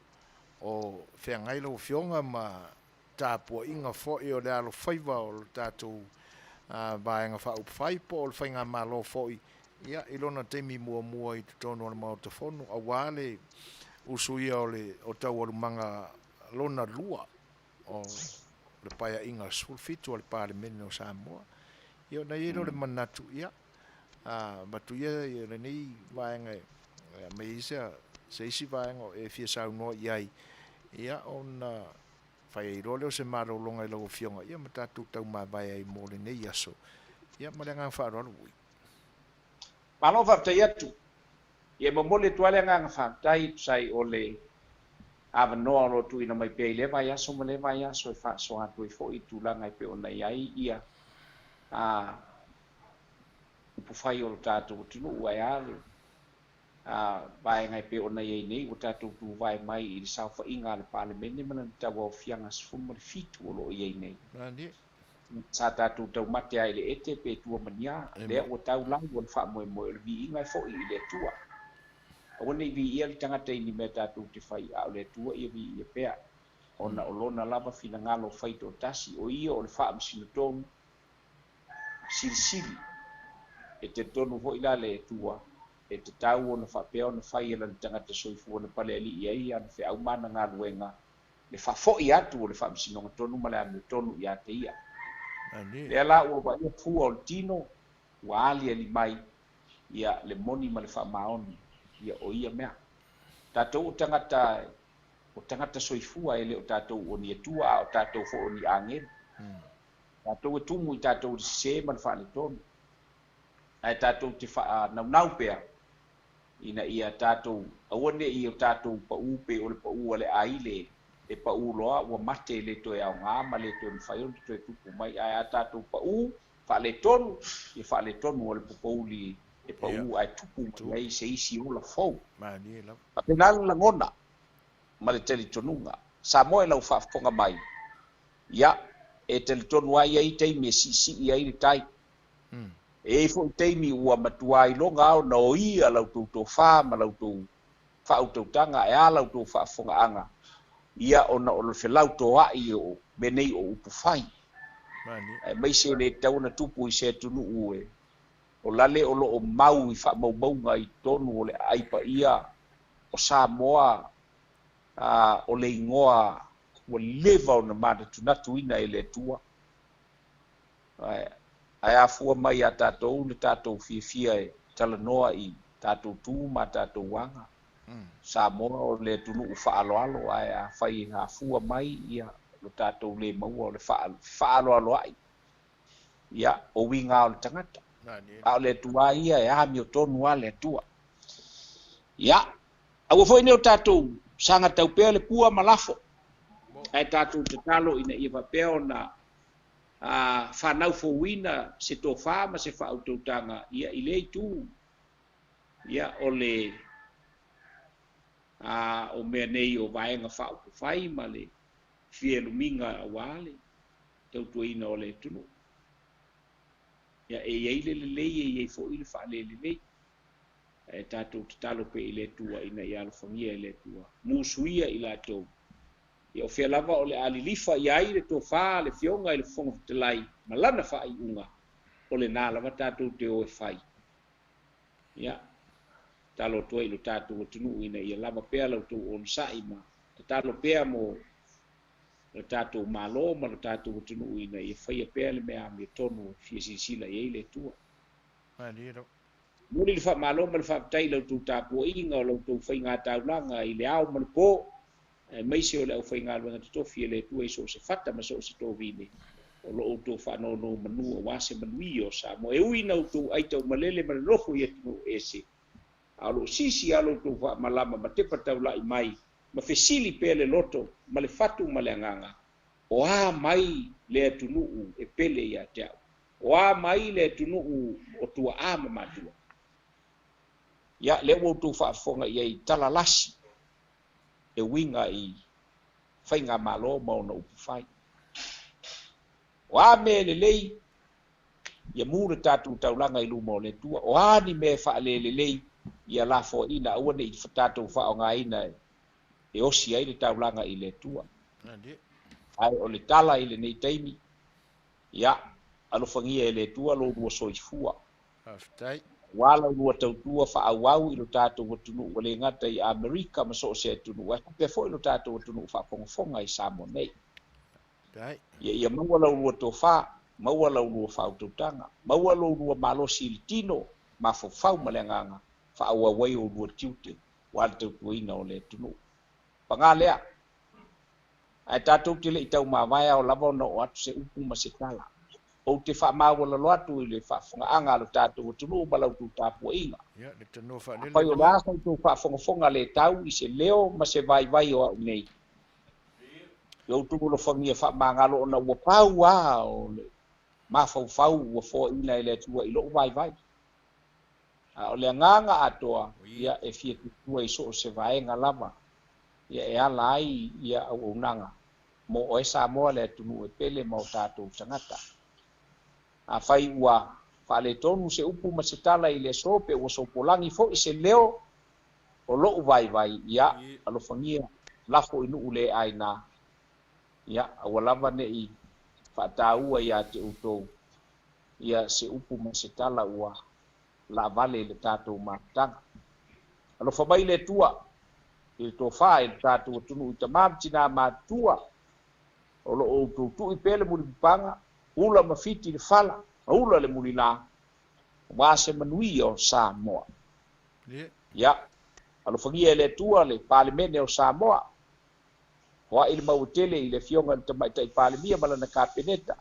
o whengai lau fionga ma tāpua inga fo i o le alo whaiva o le tātua vaenga wha upwhai po o le whainga malo fo i. Ia, ilona teimi mua i tutono ala mao tafonu, a wale usuia o tau alu manga lona lua o le paia inga sulfitu o le pāle mene o Samoa. Ia, na ilo le manatu, ia, batu ia le nei vaenga me isa se isi vaenga o e fia sau noa iai. Ia, ona whai role o se maro longa i lau fionga, ia, matatu tau ma vai ai mo le nei aso. Ia, marenga whaaro ui. Malo whaftai atu. Ia mamole tuale ngang whaftai sai o le awanoa lo tu ina mai pia i le vai aso ma le vai aso e whaaso atu i fo i tūlanga i pe ona iai ia upu whai o lo tātou tunu uai ale vai ngai pe ona iai nei o tātou tu vai mai i le sau whainga le pāle mene mana tawa o fianga sifuma le fitu o lo iai nei. Nani? Sa tātou tau mate ai le ete pe tua mania lea ua tau lau ua le wha moe moe le vi ingai fo i le tua. Awana i vi ia le tangata i ni mea tātou te whai au le tua ia vi ia pea. Ona o lona lava fina ngalo whaito tasi o ia o le wha amsina tonu siri e te tonu ho ila le tua e te tau ona wha pea ona whai ala le tangata soifu ona pale ali ia ia na wha au mana ngā luenga le wha fo i atu o le wha amsina tonu ma le ame tonu i ate ia. Le ala ua wa ia fua o le tino ua ali ali mai ia le moni ma le wha maoni ia o ia mea. Tātou o tangata soifua ele o tātou o ni atua o tātou fo o ni angel. Tātou e tumu i tātou se ma le wha le tonu. Ai tātou te wha nau pea ina ia tātou awane i o tātou pa upe o le pa ua le aile e pa u loa ua mate le toe au ngā ma le toe mwhaion te toe tupu mai ai a tātou pa u wha le tonu e wha le tonu o le pupauli e pa u ai tupu mai se isi o la fau a penang la ngona ma le tele tonunga sa moe lau whaafonga mai ia e tele tonu ai ai teimi e sisi i ai le tai e fo teimi ua matua i longa au na o ia lau tau tau wha ma lau tau wha au tau tanga e a lau tau whaafonga anga ia ona o le felau toa i o menei o upu whai. Mai se le tauna tupu i se tunu ue. O lale o lo o mau i wha maunga i tonu o le aipa ia o Samoa o le ingoa o leva o na mada tunatu ina e le tua. Ai a fua mai a tātou le tātou fia e talanoa i tātou tū ma tātou wanga. Samoa o le tunu u whaaloalo ai a whai ngā fua mai ia lo tātou le maua o le whaaloalo ai. Ia o winga o le tangata. A o le tua ia e ami o tonu a le tua. Ia, a ua fwoi neo tātou sanga tau pēo le pua malafo. Ai tātou te talo ina ia pēo na whanau fowina se tō whama se whautautanga ia i le tu. Ia o le o mea nei o vaenga whao ku whai ma le fie luminga a wale tau tuaina o le tunu. Ia e eile le lei e ei fo i le wha le lei. E tātou te talo pe i le tua ina i alfangia i le tua. Musuia i la tau. Ia o fia lava o le alilifa i ai le tō wha le fionga i le fonga te lai ma lana wha i unga o le nā lava tātou te o e whai. Ia. Talo toa i lo tātou o tunu ina ia lava pēa lau tō o nsai ma. Talo pēa mo lo tātou malo ma lo tātou o tunu ina ia whaia pēa le mea me tonu fia sisila i eile tua. Muni le wha malo ma le wha ptai lau tō tāpua inga o lau tō whai ngā taulanga i le au ma le pō. Maise o le au whai ngā luenga te tofi e le tua i so se whata ma so se tō vine. O lo o tō whanono manua wase manui o sa mo e ui nau tō aitau malele ma le rofo i atunu e se. alo sisi alo tu fa malama ma te patau la mai ma fesili pele loto ma le fatu ma le nganga o a mai le tunu e pele ya te o a mai le tunu o tua a ma matua ya le wo tu fa fonga ye talalasi e winga i fainga malo ma ona upu fai o a me le lei ia mure tatu taulanga i lumo le tua o ani me fa le lei ia la fo ina ua nei tatu fa o ngaina e osi ai le taulanga i le tua ai o le tala i le nei taimi ia alo fangia le tua lo dua soifua aftai wala lua tautua fa awau i lo tatu watunu o le ngata i Amerika ma so se tunu wa pe fo i lo tatu watunu fa fonga i Samoa nei dai ia mawala lua to fa mawala lua fa ututanga mawala lua malosi il tino ma fo fa malenganga fa awa wai o lua tiute wa tautua ina o le tunu pangalea ai tatu tile i tau mawaya o lava no atu se upu ma se tala o te fa mawala lo atu i le fa fonga anga lo tatu watunu balau tu tapu ina ya le tano fa le pa yo la sa tu fa fonga le tau i se leo ma se vai o nei yo tu lo famia fa mangalo na wo pau wa o le ma fau wo fo ina le tu i lo vai a o le nganga atoa ia e fie tu i so se vai nga lava ia e ala ai ia au nanga mo o esa mo le tu e pele mo tatu tangata a fai wa fa le tonu se upu ma se tala i le sope o so polangi fo i se leo o lo vai ia alo fangia lafo inu ule aina ia awalava ne i whataua ia te utou ia se upu ma se tala ua la vale le tātou mātanga. Alo whabai le tua i tō wha i tātou tunu i ta mātina mātua o lo o tūtu i pele muli pipanga ula mawhiti le whala ula le muli la wase manui o Samoa. Ia alo whangia le tua le palimene o Samoa wa il mautele i le fionga tamaita i palimia mala na kapeneta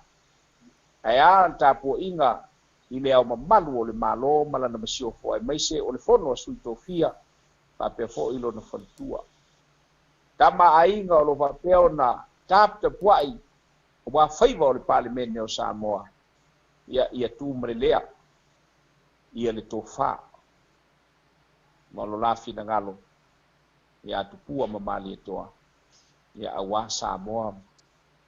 ai a tapu inga i le au mamalu o le malo mala na masio fo ai maise o le fono a sui tofia pa pe fo ilo na fantua tama ainga o lo vapeo na tapta puai o wa faiva o le palimene o Samoa ia tu mrelea ia le tofa ma lo lafi na ngalo ia tupua mamali e toa ia awa Samoa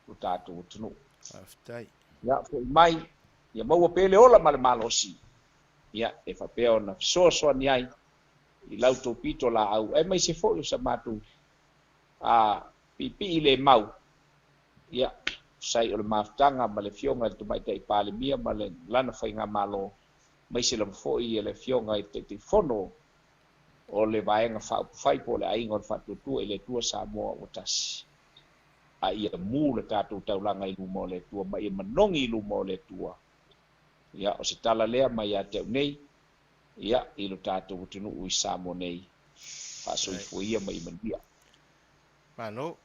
o tātou tunu. Aftai. Ia fo mai ia maua pele ola male malosi. Ia e whapea na fisoasoa ni ai i lautou pito la au. E mai se fo i sa matu pipi i le mau. Ia sai o le mafutanga ma le fionga tu mai tai palimia ma le lana whainga malo. Mai se la fo i le fionga i te fono o le vaenga whai po le ainga o whatutua i le tua Samoa o tasi. A ia mu le tātou taulanga i lumo le tua, ma ia manongi i lumo le tua. Ia o se tala lea mai a teo nei, ia i lo tātou tunu ui Samoa nei. Whaso i fuia mai mandia. Mano,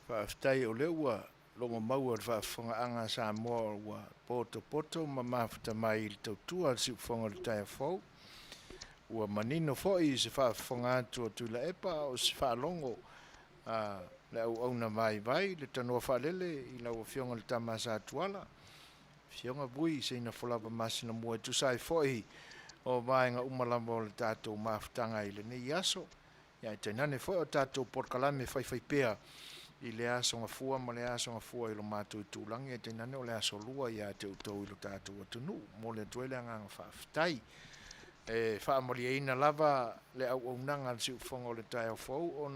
whaaftai o le ua, longa maua whaafonga anga Samoa ua poto ma mafuta mai i tautua si ufonga le taia fau. Ua manino foi se whaafonga atu o tula epa o se whaalongo le au na vai le tanoa whaalele i lau fionga le tamasa atuala. Fionga bui se ina whalapa masina mua tu sai foi o vaenga umalamba o le tātou mafutanga i le nei aso. Ia i tainane foi o tātou porkalame whai pea i le aso ngafua ma le aso ngafua i lo mātou i tūlangi. Ia tainane o le aso lua ia te utau i lo tātou atunu. Mo le tuele anganga whaafutai. E whaamaliaina lava le au nanga si ufonga o le tai au fau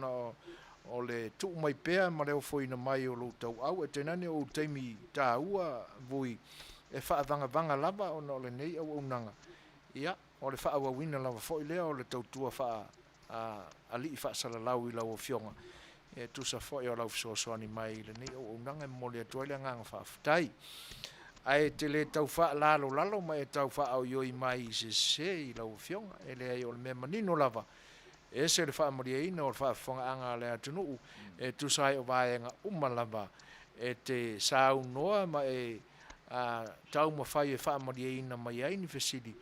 o le tuu mai pea ma leo foina mai o lo tau au e tenane o teimi tā ua vui e whaavanga lava o le nei au nanga ia o le whaawawina lava foi lea o le tautua ali i whaasalalau i lau o fionga e tusa foi o lau fisoasoani mai le nei au nanga e mole atuale anganga whaafutai ai te le tau wha lalo mai e tau wha au ioi mai se i lau fionga e le ai o le mea manino lava e se le wha maria ina o le wha whonga anga le atunuu e tu sai o vaenga umalava e te sau noa ma e tau ma whai e wha maria ina mai aini fesidi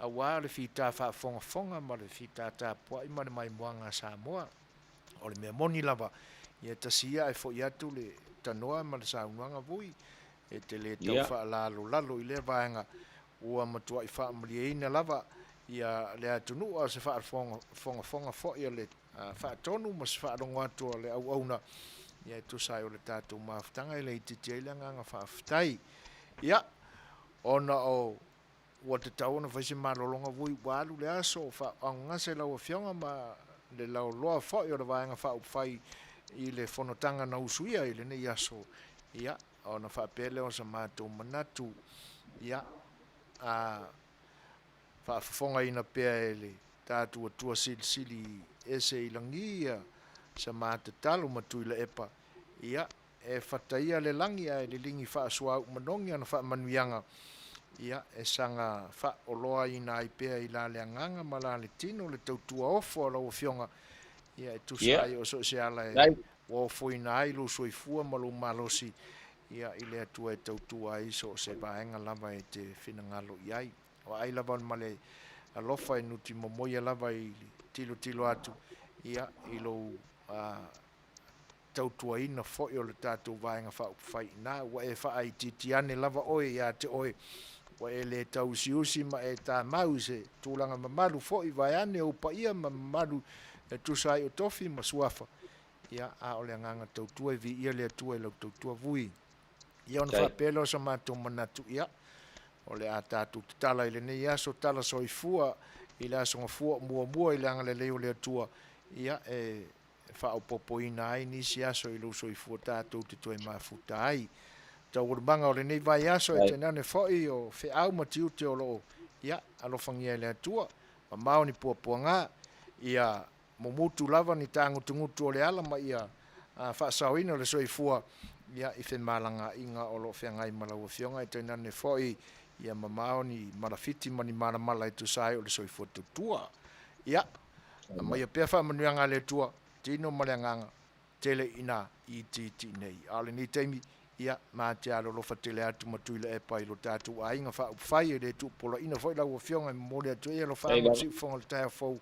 aua le fita fa'afogafoga ma le fita tapua'i ma le maimuaga Samoa o le mea moni lava ia tasia e fo'i atu le tanoa ma le saunuaga vui e te lē tau Ia. fa'alalolalo i lea vaega ua matua'i fa'amalieina lava ia le atunuu a se fa'afogafoga fo'i o le fa'atonu ma se fa'alogo atu o le auauna ia e tusa ai o le tatou mafutaga i le ititi ai le agaga fa'afetai ia ona o ua te tau ona faise malolonga vui ua alu le aso fa'aauga se lau afioga ma le lauloa fo'i o le vaega fa'aupufai i le fonotaga na usuia i lenei aso ia ona fa'apea lea o sa matou manatu ia a fa'afofogaina pea e le tatou atua silisili ese i lagia sa matatalu ma tui le epa ia e fataia le langi a le lingi fa'asuau manogi ana fa'amanuiaga ia e sanga fa'oloa ina ai pea i la le agaga ma la le tino le tautua ofo o lau afioga ia e tusa ai o so se ala e ua ofoina ai lou soifua ma lou malosi ia i le atua e tautua ai so o se vaega lava e te finagalo i ai o ai lava ma le alofa e nuti momoia lava i tilo atu ia i lou tautuaina fo'i o le tatou vaega fa'aupufai'ina ua e fa'aitiiti ane lava oe iā te oe ua e lē tausiusi ma e tamau se tulaga mamalu fo'i vaeane ou paia ma mamalu e tusa ai o tofi ma suafa ia a o le agaga tautua e vi'ia le atua i lau tautua vui ia ona fa'apea lea o sa matou manatu ia o le a tatou tatala i lenei aso tala soifua i le asogafua o muamua i le agalelei o le atua ia e fa'aupoopoina ai nisi aso i lou soifua tatou te toe mafuta ai tauolemaga o lenei vai aso e tenane fo'i o fe'au ma tiute o lo'o ia alofagia i le atua mamao ni puapuagā ia mumutu lava ni tagutugutu o le ala ma ia fa'asaoina o le soifua ia i femalaga'iga o lo'o feagai ma lau afioga e tainane fo'i ia mamao ni malafiti ma ni malamala e tusai o le soifua tutua ia ma ia pea fa'amanuiaga le atua tino ma le agaga tele'ina i titi nei a o lenei taimi ia mate alolofa tele atu ma tui le epa i lo tatou aiga fa'aupufai e le tu'upolo'ina fo'i lau afioga e momoli atu ai alo fa'amasi'ufoga le taeafou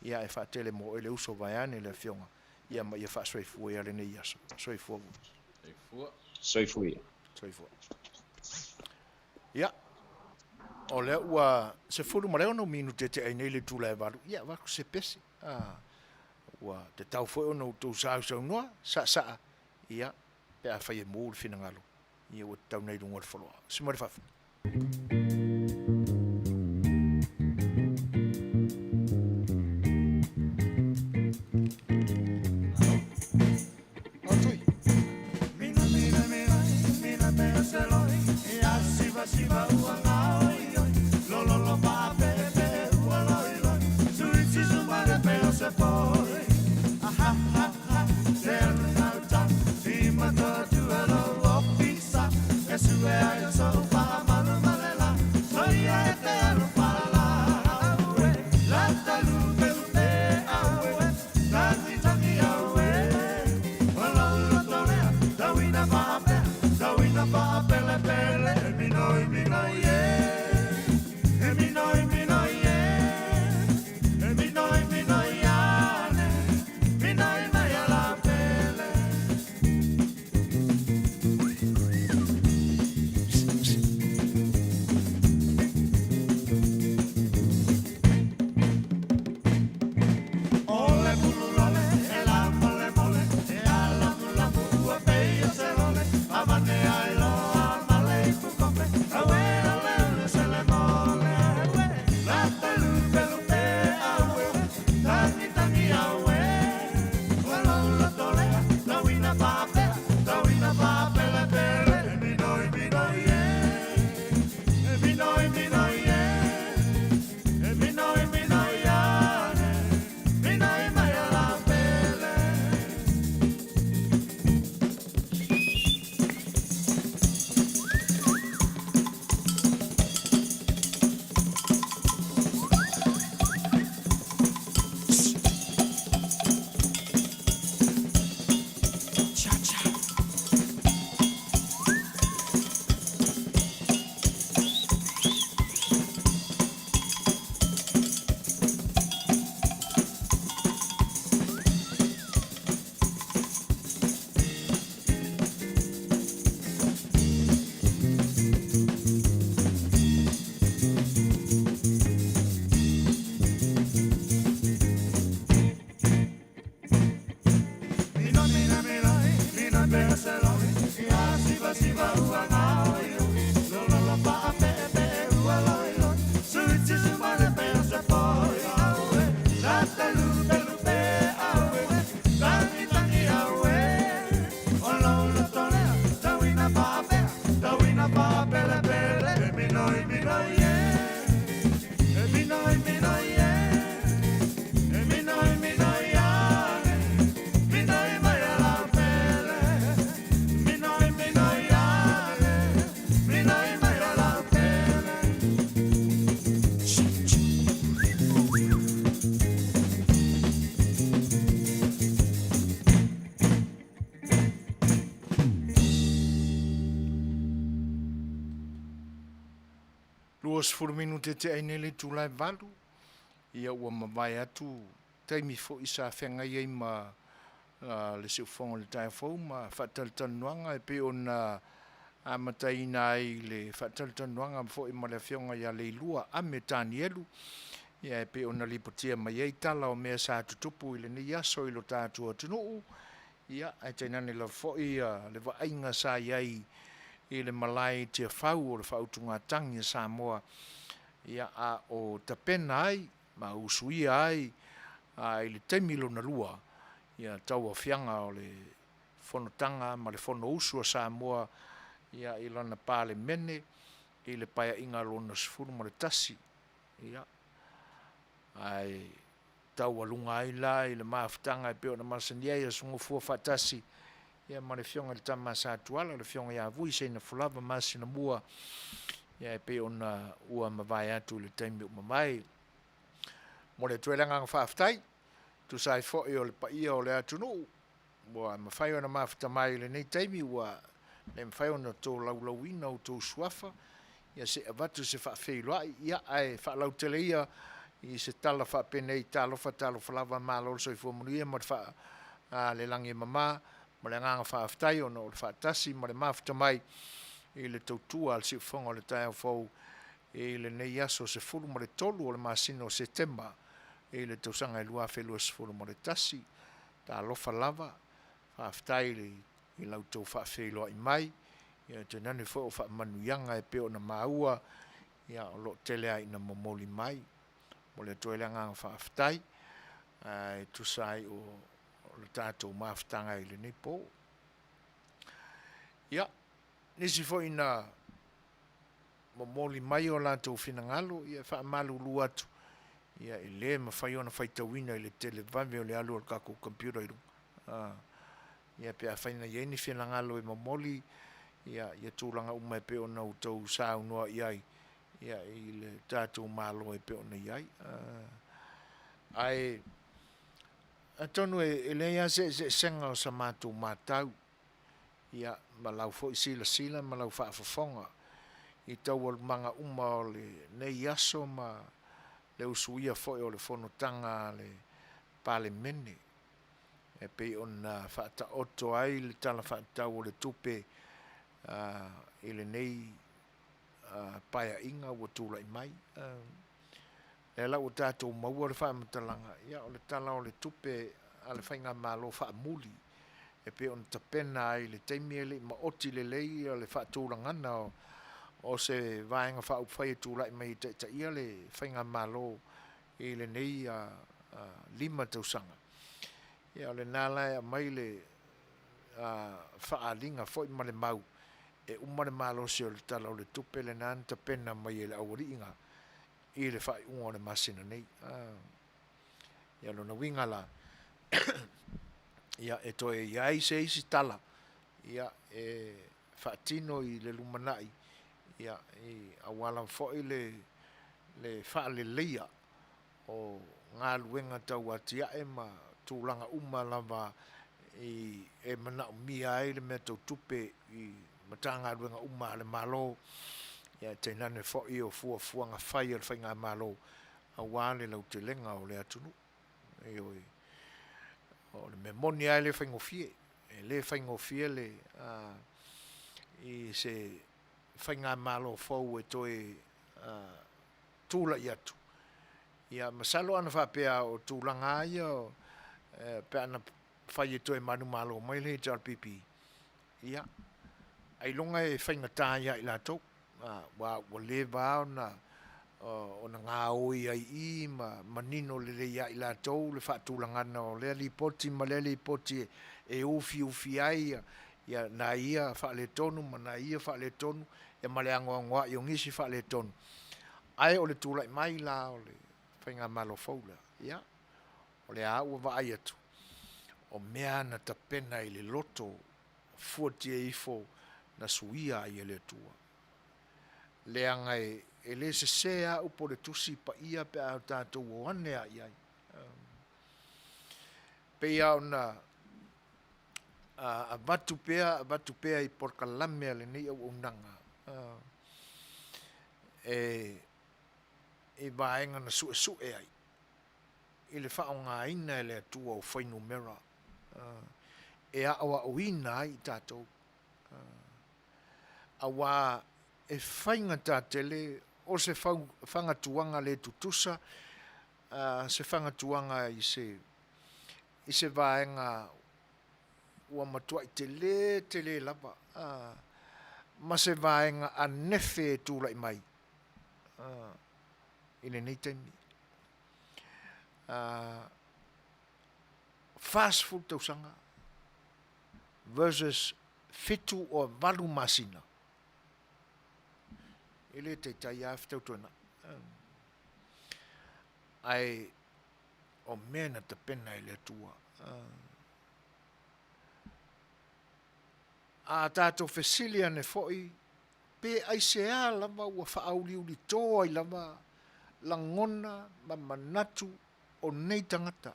ia e fa'atele mo e le uso vaeane le afioga ia ma ia fa'asoifua ia lenei aso soifua Soifua. ia o lea ua se fulu ma le ona minute te ai nei le tula e valu ia vaku se pese ua te tau fo'i ona outou sausaunoa sa'asa'a ia pe a fai e mō le finagalo ia ua tau nei lunga le foloa sima le fafu Luas furminu te ai nele tu lai valu. Ia ua mawai atu taimi fo isa whenga iei ma le se ufonga le tai fau ma whatal tanuanga e pe ona amatai nai le whatal tanuanga fo i ma le whionga ia le lua a me tani elu. Ia e pe ona lipotia ma iei tala o mea sa tutupu i le ni aso i lo tātua tunuu. Ia ai tainane la fo i le wa ainga sa iei i le malai tia whau o le whautunga tangi Samoa. Ia a o tapena ai, ma usuia ai, i le taimilo na lua. Ia tau a whianga o le whanotanga, ma le whano usu a Samoa. Ia i lana pāle mene, i le paia inga lona sifuru ma le tasi. Ia ai tau a lunga ai la, i le maafutanga i peo na masania i a sungufua whatasi. Ia ma le whionga le tama sa tuala, le whionga ia vui se na fulava masi na mua. Ia e pe ona ua mawai atu le taimi o mamai. Mo le tuelanga ngā whaaftai, tu sai fo i o le paia o le atunu. Mua mawhai o na mafuta mai le nei taimi ua le mawhai o na tō laulauina o tō suafa. Ia se avatu se whaafeiloai, ia ai whaalau tele ia i se tala whaapenei talofa lava mālolo so i fuamunuia ma le langi mama. Ma le nganga whaaftai o no le whaatasi, ma le mafuta mai i le tautua al siufonga o le tai au fau i le nei aso se fulu ma le tolu o le masino o Septemba i le tausanga i lua whelua se fulu ma le tasi ta alofa lava whaaftai i lau tau whaafeiloa i mai ia te nani fo o whaamanuyanga e peo na maua ia o lo telea i na momoli mai mo le toele nganga whaaftai e tusai o le tātou maafutanga i le nipo. Ia, nisi fo ina momoli mai o lātou whinangalo, ia whaamalu luatu. Ia i le mawhai ona whaitawina i le televame o le alu o kako computer iru. Ia pia whaina ieni whinangalo i momoli, ia tūlanga umai pe ona o tau sāunua iai. Ia i le tātou malo e pe ona iai. Ai, tonu e leia se senga o sa mātou mātau. Ia malau fo i sila malau whaafafonga. I tau al manga uma o le nei aso ma le usuia fo o le whanotanga le pale mene. E pe on whaata oto ai le tala whaatau o le tupe i le nei paia inga ua tūla i mai. E la o tātou maua le whaamatalanga. Ia o le tala o le tupe a le whainga malo whaamuli. E pe on tapena ai le teimiele ma oti le lei o le whaatūrangana o se vaenga whaupwhai tūla i mai ta ia le whainga malo i le nei 5 tausanga. Ia o le nālai a mai le whaalinga fwoi ma le mau. E umare malo se o le tala o le tupe le nān tapena mai e le awari inga. I le whai unga o le masina nei. Ia lona winga la. Ia e toe iai se isi tala. Ia e whaatino i le lumanai. Ia i awala fwoi le whaale leia. O ngā luenga tau atia e ma tūlanga uma lava i e mana mia ai le mea tau tupe i matanga luenga uma le malo. Ia te nane fwoi o fuanga whai al whainga malo a wale lau te lenga o le atunu. E oi. O le memoni ai le whaingofie. E le whaingofie le i se whainga malo fau e toi tūla i atu. Ia masalo ana whapea o tūlanga ai o pe ana whai e toi manu malo mai le JRPP. Ia. Ai longa e whainga tāia i lātou. Wa le vao na o na ngā oi ai I ma manino le ia I lātou le whaatūlangana o le lipoti ma le lipoti e ufi ai ia na ia whaale tonu ma na ia whaale tonu e male angoa i o ngisi fa le tonu. Ai o le tula i mai la o le whainga malo faula. Ia, o le a ua wa ai atu. O mea na tapena i le loto fuatia ifo na suia i le tua. Le angai e le se sea upo le tusi pa ia pe au tātou o ane a iai. Pe au na a batu pea i porkalame le nei au unanga. E vaenga na su e ai. I le whaonga ina le atua o whainu mera. E a awa o ina ai tātou. Awa e whainga tātele o se whangatuanga le tutusa, se whangatuanga i se vaenga ua matua i te le lava. Ma se vaenga a nefe e tūla i mai. Ine nei taimi. Fast food tausanga versus fitu o valu masina. Ele te tai a ftau tuana. Ai o mena te pena i le tua. A tātou fesilia ne foi pe ai se a lava ua whaauli uli toa i lava langona ma manatu o nei tangata.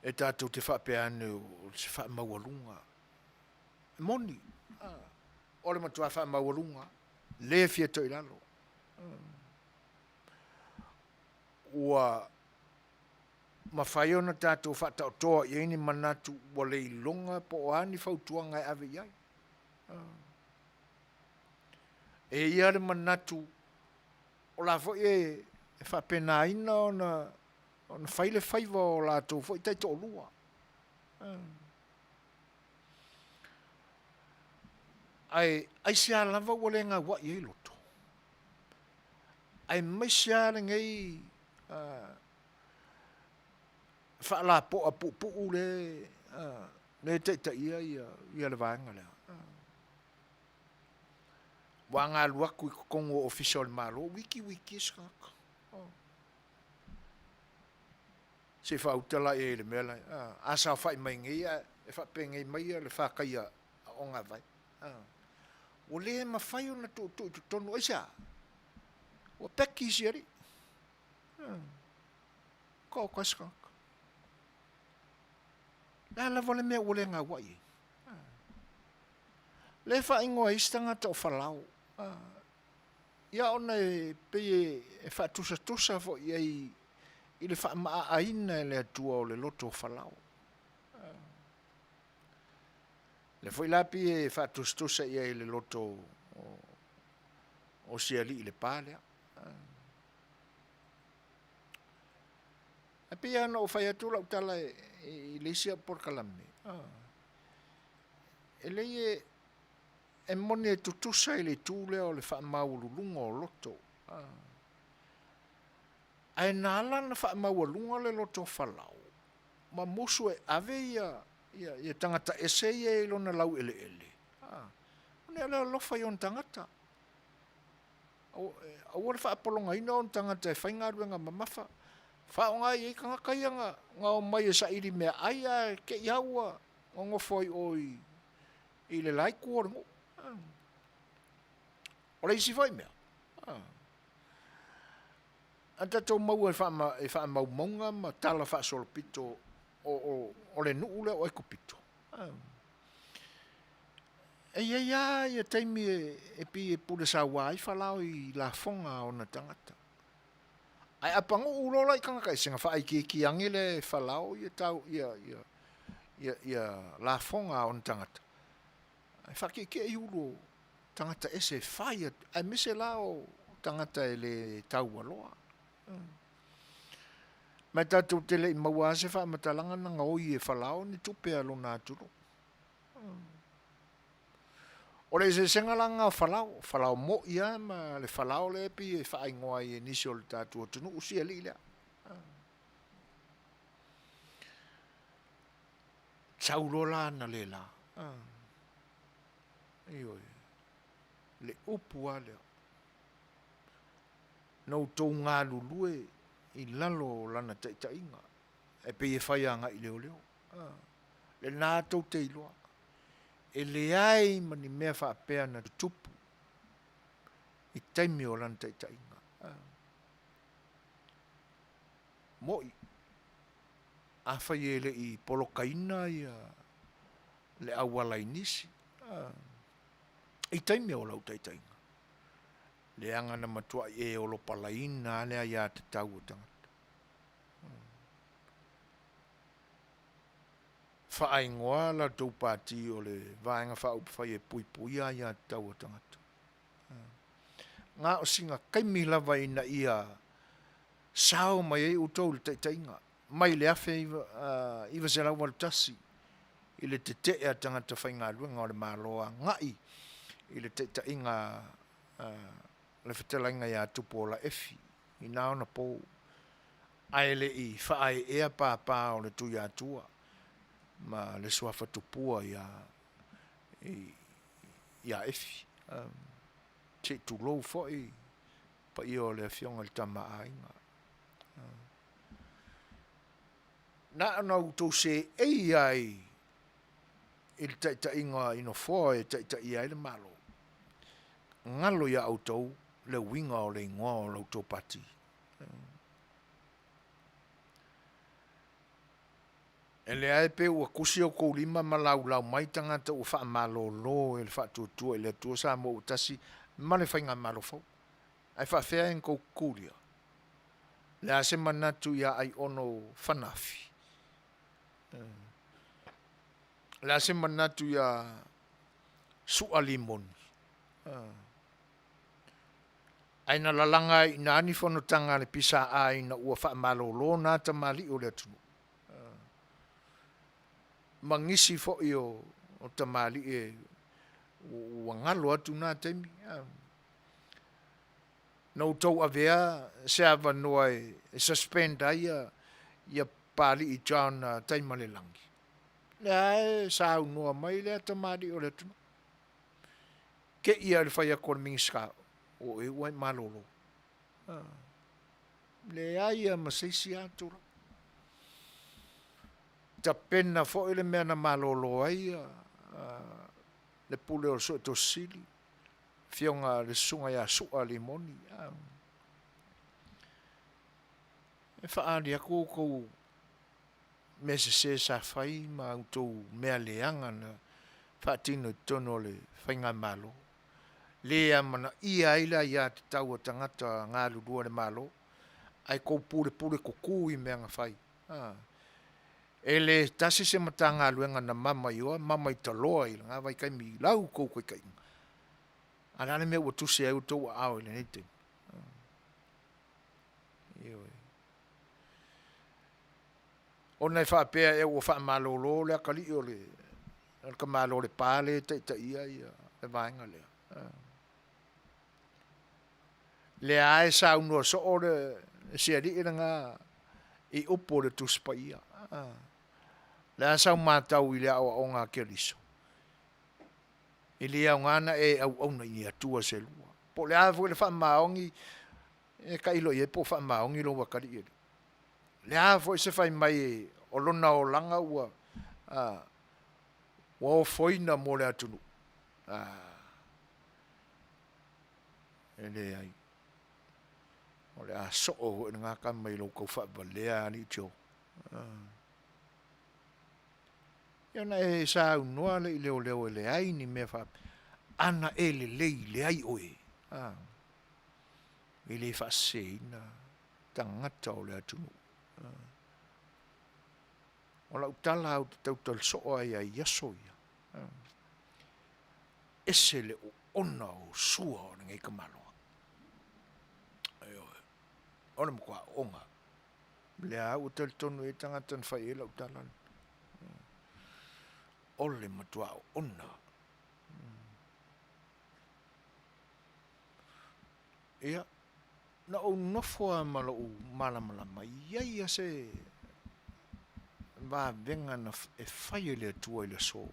E tātou te whapea ane o se whaamaualunga. Moni. Ole matua whaamaualunga. Le fia toi lalo. Ua mawhaiona tātou whata o toa i eni manatu wa le ilonga po o ani whautuanga e ave iai. E iare manatu o la fo e whapena ina o na whaile whaiva o la tō fo i taito o lua. Ai se a lava ua le ngā wa i loto. Ai mai se a le ngai whaala po a pu le te ia le vāenga lea. Wa ngā luaku i kongo official malo, wiki skaka. Se whautala e le mela. Asa whai mai ngai, e whapengei mai le whakaia o ngā vai. O le ma whai o na tonu aisa. O peki si ari. Ko skaka. La lava le mea o le ngā wai. Le wha ingoa istanga ta o whalau. Ia ona e peye e wha tusa fo i le wha maa aina e le atua o le loto o whalau. Le fo i lapi e wha tusa i le loto o siali i le pālea. E pia ana o whai atu lau tala i leisia porkalame. E lei e mone e tutusa i le tūlea o le wha maululunga o loto. Ai nāla na wha maululunga le loto whalau. Ma musu e ave ia tangata ese ia i lona lau ele. One ala lofa i on tangata. Awar wha apolonga ina on tangata e whaingaruenga mamafa. Whaonga i kangakai nga o mai e sa iri mea aia ke iaua ngofoi oi i le lai kuorango. O le isi whai mea. Anta tō mau e wha mau maunga ma tala wha solo pito o le nuu le o eko pito. E ia taimi e pi e pule sa wai whalao i la fonga o na tangata. Ai apango ulola i kangakai singa wha ai ki angile whalao i tau ia la fonga o na tangata. Ai whaki ke i ulo tangata ese whai ai mise lao tangata e le tau aloa. Mai tātou tele i maua se wha matalanga na ngoi e whalao ni tupe alo nā turu. O le se senga langa o whalao mo ia ma le whalao le pi e wha ingoa i nisi o le tātou tunu usi e li lea. Taulola na le la. Io le upu ale. No tō ngā lulue I lalo lana tainga. E pe e whai anga I leo leo. Le nā tō te iloa. E le ai mani mea whaapea na tupu. I taimi o lana tainga. Moi. A whai e le I polokaina ia le awala inisi. I taimi o lau tainga. Le anga na matua e o lo palaina le ai a te tau o tangata. Whaingoa la tau pāti o le vaenga whaupai e pui pui a ia te tau o tangata. Ngā o singa kaimi lava ina ia sao mai e utau le tainga. Mai le afe iwa se lau walu tasi. I le te te a tangata whainga luenga o le māloa ngai. I le tainga le whetelainga ia tupu o la efi. I nao na pō. Ai le I whaai ea pāpā o le tui atua. Ma le suafa tupua ia efi. Te tu lou foi. Pa I o le fionga le tama ainga. Na anau tau se ei ai. I le tainga ino fōa e tainga ai le malo. Ngalo ia au tau. Le winga o le ingoa o lau tō pati. E le ae pe ua kusi o kou lima ma lau mai tangata ua wha malo lo e le wha tuatua e le tua sa mo utasi ma le whainga malo fau. Ai wha whea en kou kulia. Le ase manatu ia ai ono whanafi. Le ase manatu ia sua limoni. Aina lalanga I na ani whanotanga le pisa ai na ua wha malo lo nā ta mali o le atunu. Mangisi fo o ta mali e ua ngalo atu nā taimi. Na utau avea se ava noa e suspend ai ia pali I John taima le langi. Le ae sa au noa mai le ta mali o le atunu. Ke ia le whaia kore mingiska o e wai malolo. Le aia maseisi atura. Ta pena fo ele mea na malolo ai le pule o so to sili. Fionga le sunga ia sua limoni. E whaari ako kou me se sa whai ma utou mea leanga na whaatino tono le whainga malo. Lea mana ia ila ia te tau o tangata ngā lurua le malo. Ai kou pure kuku I mea ngā whai. E le tasi se mata ngā luenga na mama ioa, mama I taloa I ngā vai kaimi lau kou koe kai. Anane mea ua tuse au tau a au ile neite. O nei whaapea e ua wha malolo le akali o le. Ka malo le pāle ta ia le vaenga lea. Le ae sa unua so o le se ali ina ngā I upo le tuspa ia. Le a sa matau I le au o ngā ke liso. I le au ngana e au na I atua se lua. Po le a fwe le wha maongi e ka ilo I e po wha maongi lo wakari i. Le a fwe se whai mai o lona o langa ua o foina mo le atunu. E le ai. O le a so o ngā kamai lo kou whabalea ni tio. Iona e sa unua le I leo e le ai ni mea wha. Ana e le ai oe. I le wha seina. Tangata o le atunu. O la utala au te tautal soa ia I aso ia. Ese le o ona o sua o ngai kamaloa. Ona mkua onga. Le au te tonu e tangata n whai e la utala. Ole matua o ona. Ia. Na o nofua malo o malamalama. Ia se va venga na e whai le tua I le so.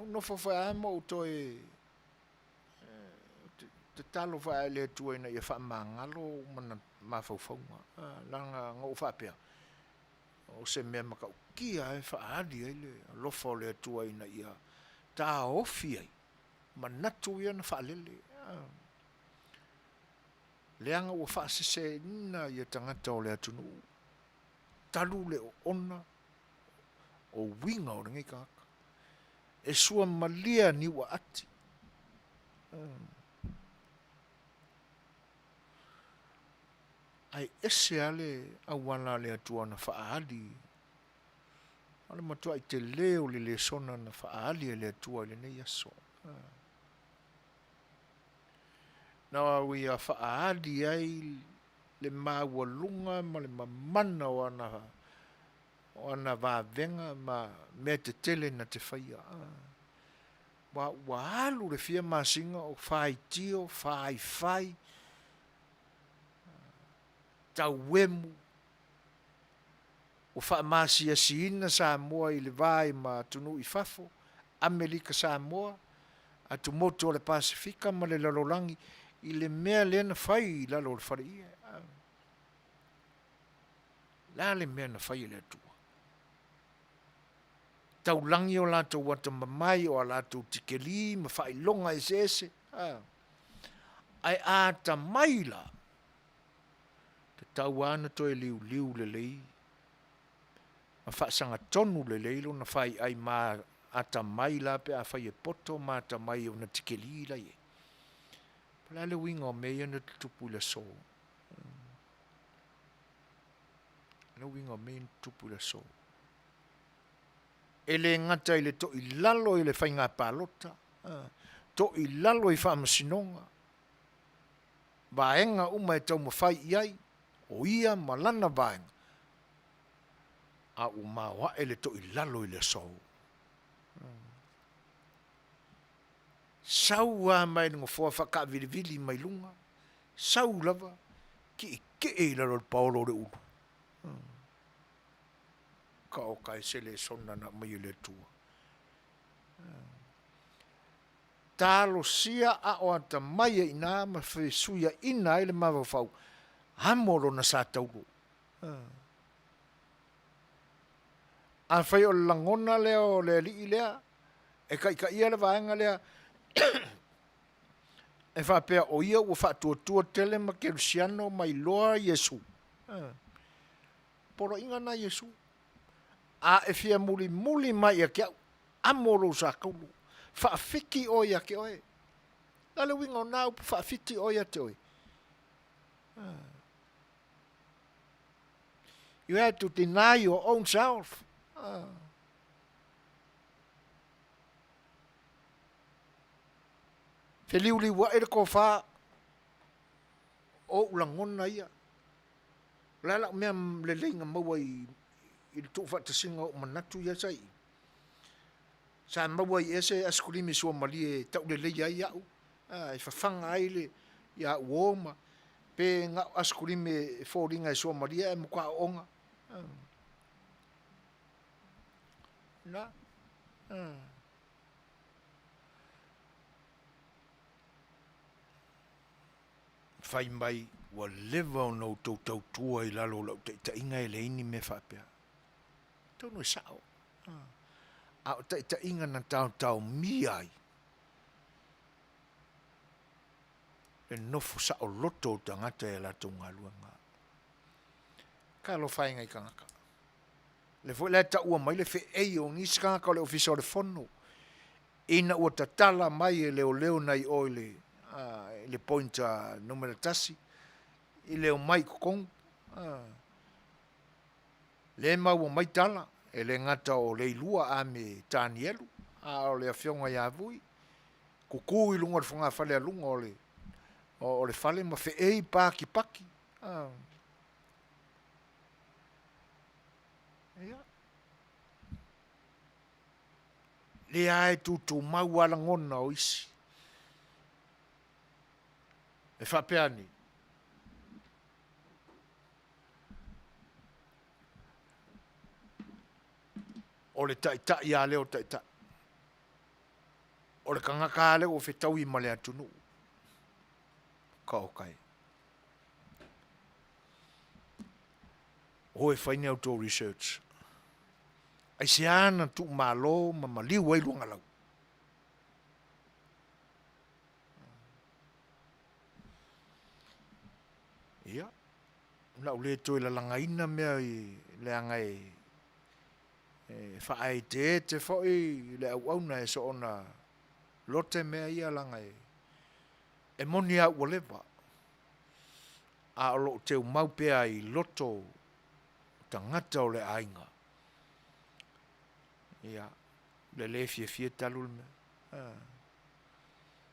no fa mo to te talo fa le tu ina ia fa mangalo mana ma fa fa langa ngo fa pe o se me ma ka kia e fa adi ele lo fo le tu ina ia ta ofi ai mana tu ia na fa lele leanga o fa se na ia tangata o le atunu talu le ona o winga o ngai ka e sua malia ni wa ati ai ese ale awana le atua na faali ale matua i te leo le sona na faali le atua le nei aso na wi a faali ai le mawalunga ma le mamana ona va venga ma me te tele na te faia wa alu le fia masinga o fai tio fai tauemu o fa masia siina Samoa i le vai ma tunu i fafo Amerika Samoa atu moto le Pasifika ma le lalolangi i le mea lena fai lalo le faria la le mea na fai le atua taulangi o lato wata mamai o lato tikeli ma fai longa ese ai ata maila tau ana to e liu le lei ma fa sanga tonu le lei lo na fai ai ma ata mai la pe a fai e poto ma ata mai o na tikeli la ye pala le winga o mea na tupu le so le winga o mea tupu le so ele ngata ile to i lalo ile fai ngā palota to i lalo i fa masinonga vaenga uma e tau mawhai iai o ia malana vaenga a umawa ele to i lalo ile sou sau a mai ngo fo fa vili mai lunga sau lava ki e lalo Paulo le ulu ka o kai sele sona na mai le tua talo sia a o ata mai ina ma fe suia ina ile ma fau hamoro na sa taulo a fai o langona leo le li lea e kai ia le vaenga lea e fa pe o ia o fa tu tele ma ke Luciano mai loa Yesu poro inga na Yesu a e fia muli mai ke amoro sa kaulu fa fiki o ia ke oe ale winga na fa fiti o ia te oe you have to deny your own self Feliuli wa e ko fa o langona ia la mea le lenga maua i tu fa te singa o manatu ia sai sa maua i ese askulimi so mali tau le le ia au e fa fanga ile ia woma pe nga askulimi foringa so mali e mo kwa onga na fai mai wa leva o no tau tua i lalo lau te inga e le ini me whapea. Tau no sao. A o te inga na tau mi ai. E nofo sao loto o tangata e la tau ngā luanga. Ka lo fai ngai kangaka. Le fo le ta ua mai le fe ei o ngisi kangaka o le ofisa o le fono. Ina ua tatala mai e leo nai oile. Le pointa numero tasi i leo mai kokong le mau mai tala e le ngata o le ilua a me Tanielu a o le afionga ia vui kuku i lunga funga fale a lunga o le fale ma fe ei paki le ai tu mau ala ngona o isi e whapeani. O le tai ia leo tai. o le kangaka le o fetau I ma le atunu. Ka o kai. O e whaine auto research. Ai se ana tu malo ma maliu ai lunga lau. Ia. Na ule toi la langaina mea I le angai whaai te fwoi le au au na e so ona lote mea ia langai. E moni au walewa. A olo te umau pea I loto tangata o le ainga. Ia. Le fie talul me.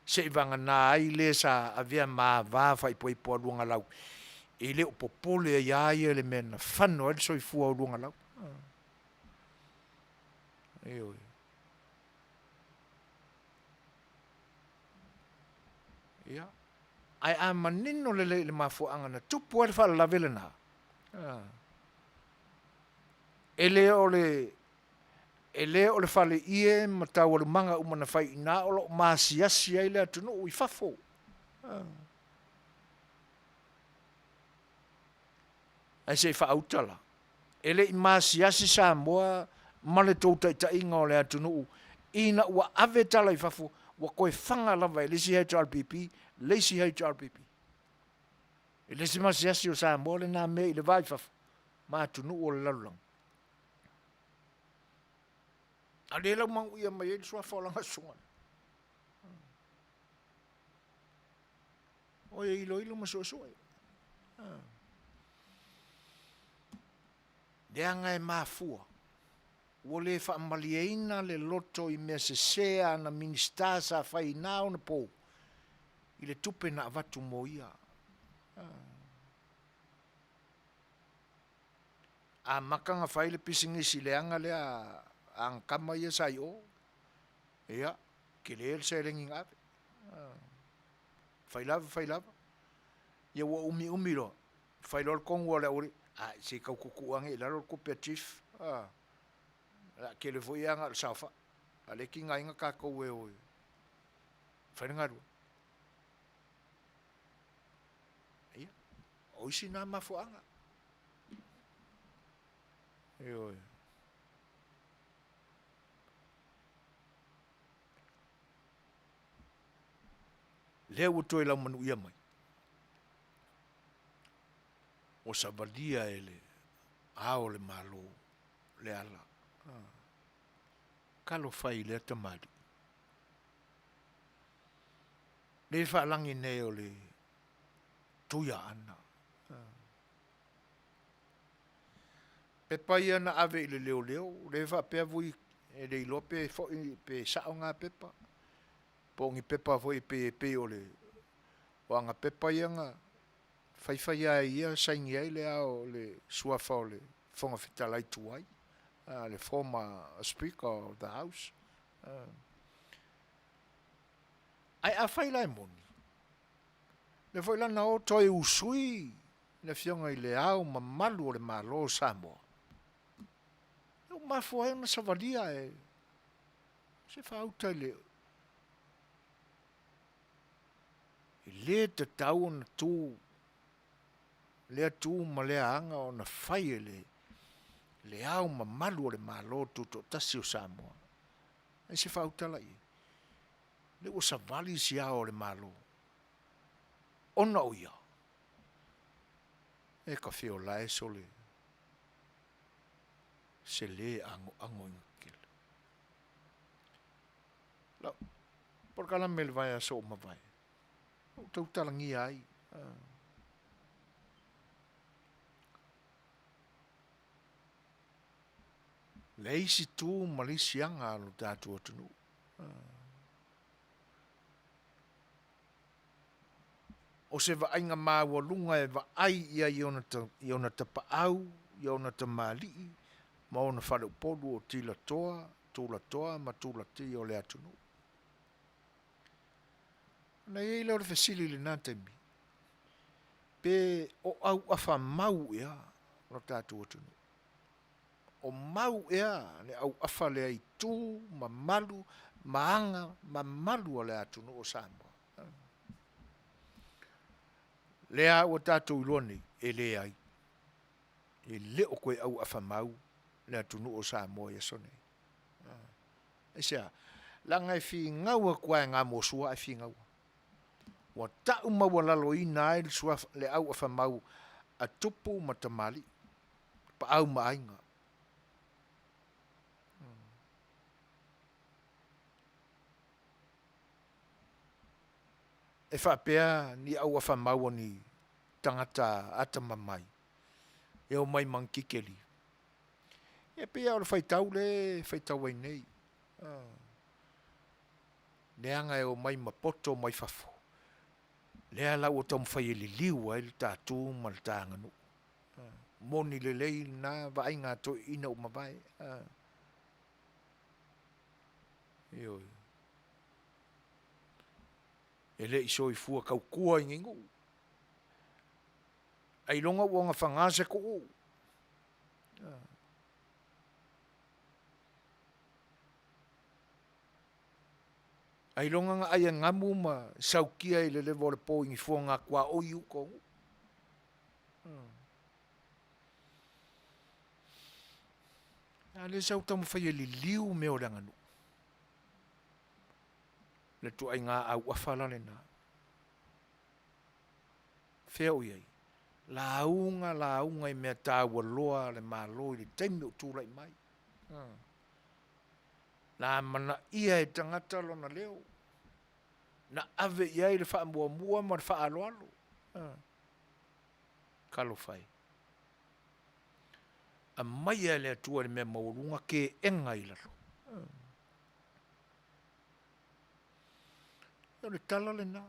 Se vanga na ai le sa avea maa vaa fai poi poa luanga lau. E le o popole ia ia le mena whano e soi fua o luanga lau. Eo. Ia. Ai a manino le mafuanga na tupu e le wha la vele na. Ele o le fale ie ma tau o le manga umana fai ina o lo maasiasi ai le atunu ui fafo. Ai se fa autala. Ele I maasiasi sa moa ma le touta ita inga o le atunu ina ua ave tala I fafo wa koe whanga lava e lesi HRPP, lesi HRPP. E lesi maasiasi o sa moa le nā mea I le vai fafo. Ma atunu o le lalulang. A le lau mau ia mai e sua whaolanga sunga. O e ilo ma sua sua. Deanga e mafua. O le whaamalieina le loto I mea se sea na minister sa whai nao na po. I le tupe na avatu mo ia. A makanga whai le pisingisi le anga le ang kama ia sai o. Ia, ke le el se rengi ngape. Whai lava. Ia wa umi lo. Whai lor kongu le ori. Se kau kukuangi la lor kupea chief. Ke le foi anga le saufa. Ale ki nga inga kako e oi. Whai ngaru. Ia, oisi na mafuanga. Oi. Lea ua toi lau manu ia mai. O savalia ele. Ao le malo. Le ala. Kalo fai le tamari. Le whaalangi nei o le tuia ana. Pepa ia na ave I le leo. Le wha vui e le ilope pe sao ngā pepa. Pongi pepa foi pe o le o anga pepa ia nga whai ia saingi ai le ao le suafa o le whonga whitalai tuai le former speaker of the house ai a whai lai moni le foi lana o toi usui le fionga I le ao ma malu o le malo Samoa o mafua na savalia e se whautai le le te tau na tu le tu ma le anga o na whai le au ma malu o le malo tu to tasi o Samoa. E se whautala I. Le o sa vali si ao le malo. Ona o ia. E ka whio lae so le. Se le ango inkele. Lau. Por kala mele vai a so ma vai. O tau talangi ai. Leisi tu malisi anga lo tatu atunu. O se va ainga maua lunga e va ai ia iona ta paau, iona ta mali, ma ona whare upodu o tila toa, ma tula ti o le atunu. Na iei leo le fesili le nātemi. Pe o au awha mau ea, lo tatu atunu. O mau ea, le au awha le ai tū, ma malu, maanga mamalu o le atunu o Samoa. Lea o tātou iloni e le ai. E le o koe au awhamau le atunu o Samoa e sone. E sea, langa e fi ngau a kua ngā mosua e fi ngau. Wa tau maua lalo i nai le au awhamau a tupu matamali. Pa au maainga. E whapea ni au awhamau ni tangata ata mamai. E o mai mankikeli. E pea o le whaitau whaitau ai nei. Leanga e o mai mapoto mai fafo. Lea lau o tamu whai e li liu ai le tātū ma le tānganu. Moni le lei na vai ngā to ina o mawai. Ioi. E le iso i fua kau kua ingingu. Ai longa wonga whangase ko o. Ai longa nga ai ngamu ma saukia i le levo le po ingi fua ngā kua o iu ko. Ale sau tamu whai li liu me o langanu. Le tu ai ngā au awhalane nā. Whiau iei. Launga i mea tāua loa le mālo i le taimi o tūrai mai. La mana ia e tangata lona leo. Na ave iai le wha mua ma le wha alo alo. Kalo whai. A mai e le atua le mea maurunga ke enga i lalo. Io le tala le na.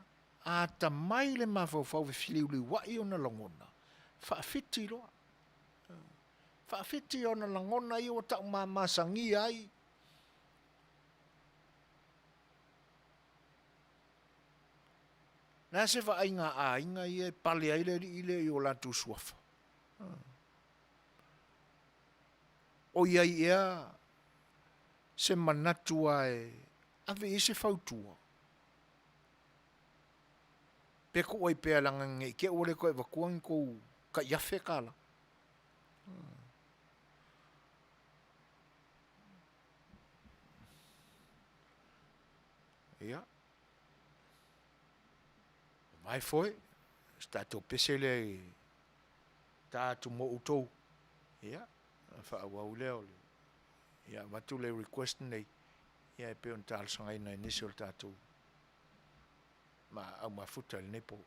A ta mai le mawhau we whiliuli wai o na langona. Whaafiti loa. Whaafiti o na langona i o tau masangi ai. Nā se wha ainga a inga i e pale aile i le i o lantu suafa. O iai ea se manatua e ave i se fautua. Peko oi pea langa nge ke ore koe wakuang kou ka iafe kala. Ia. Mai foi, stato pese le tātu mo utou. Ia, wha awau leo le. Ia, watu le request nei. Ia, e peon tāl sangai na initial tātu. Ma au mafuta le nepo.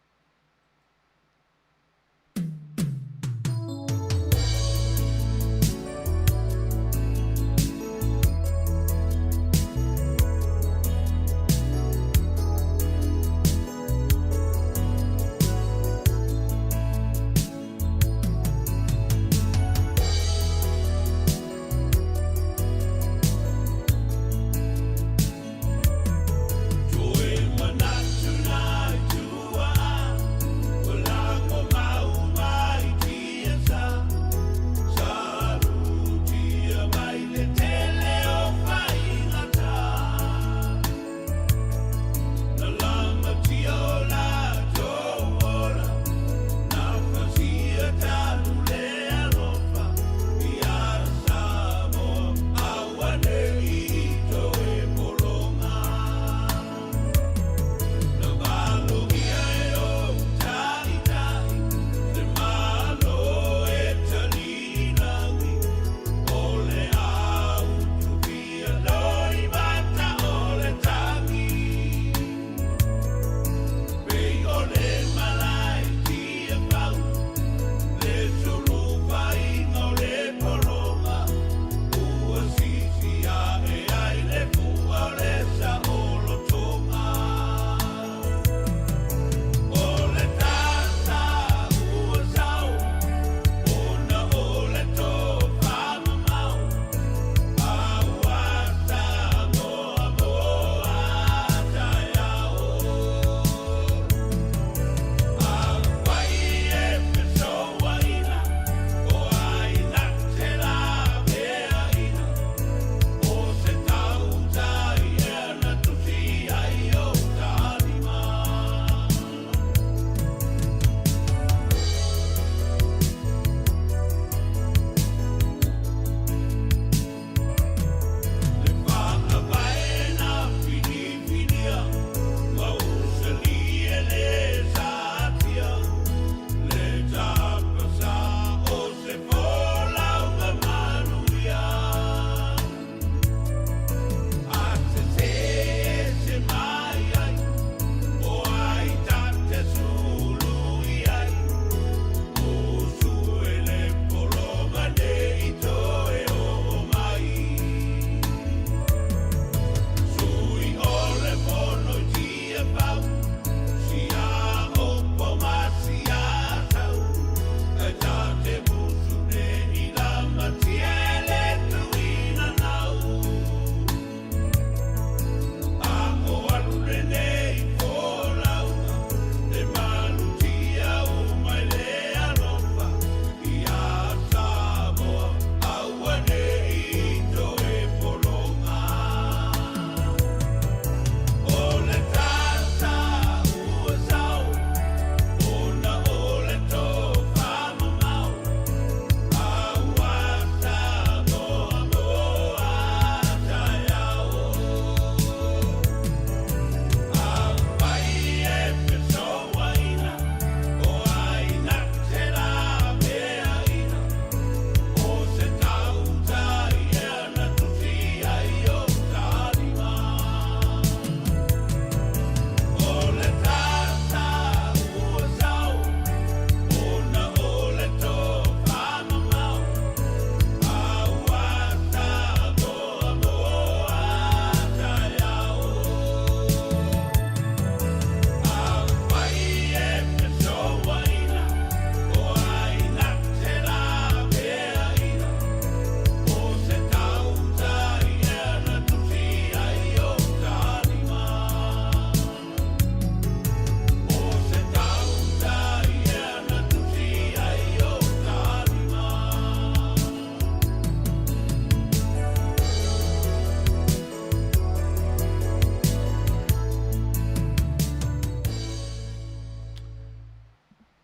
Sa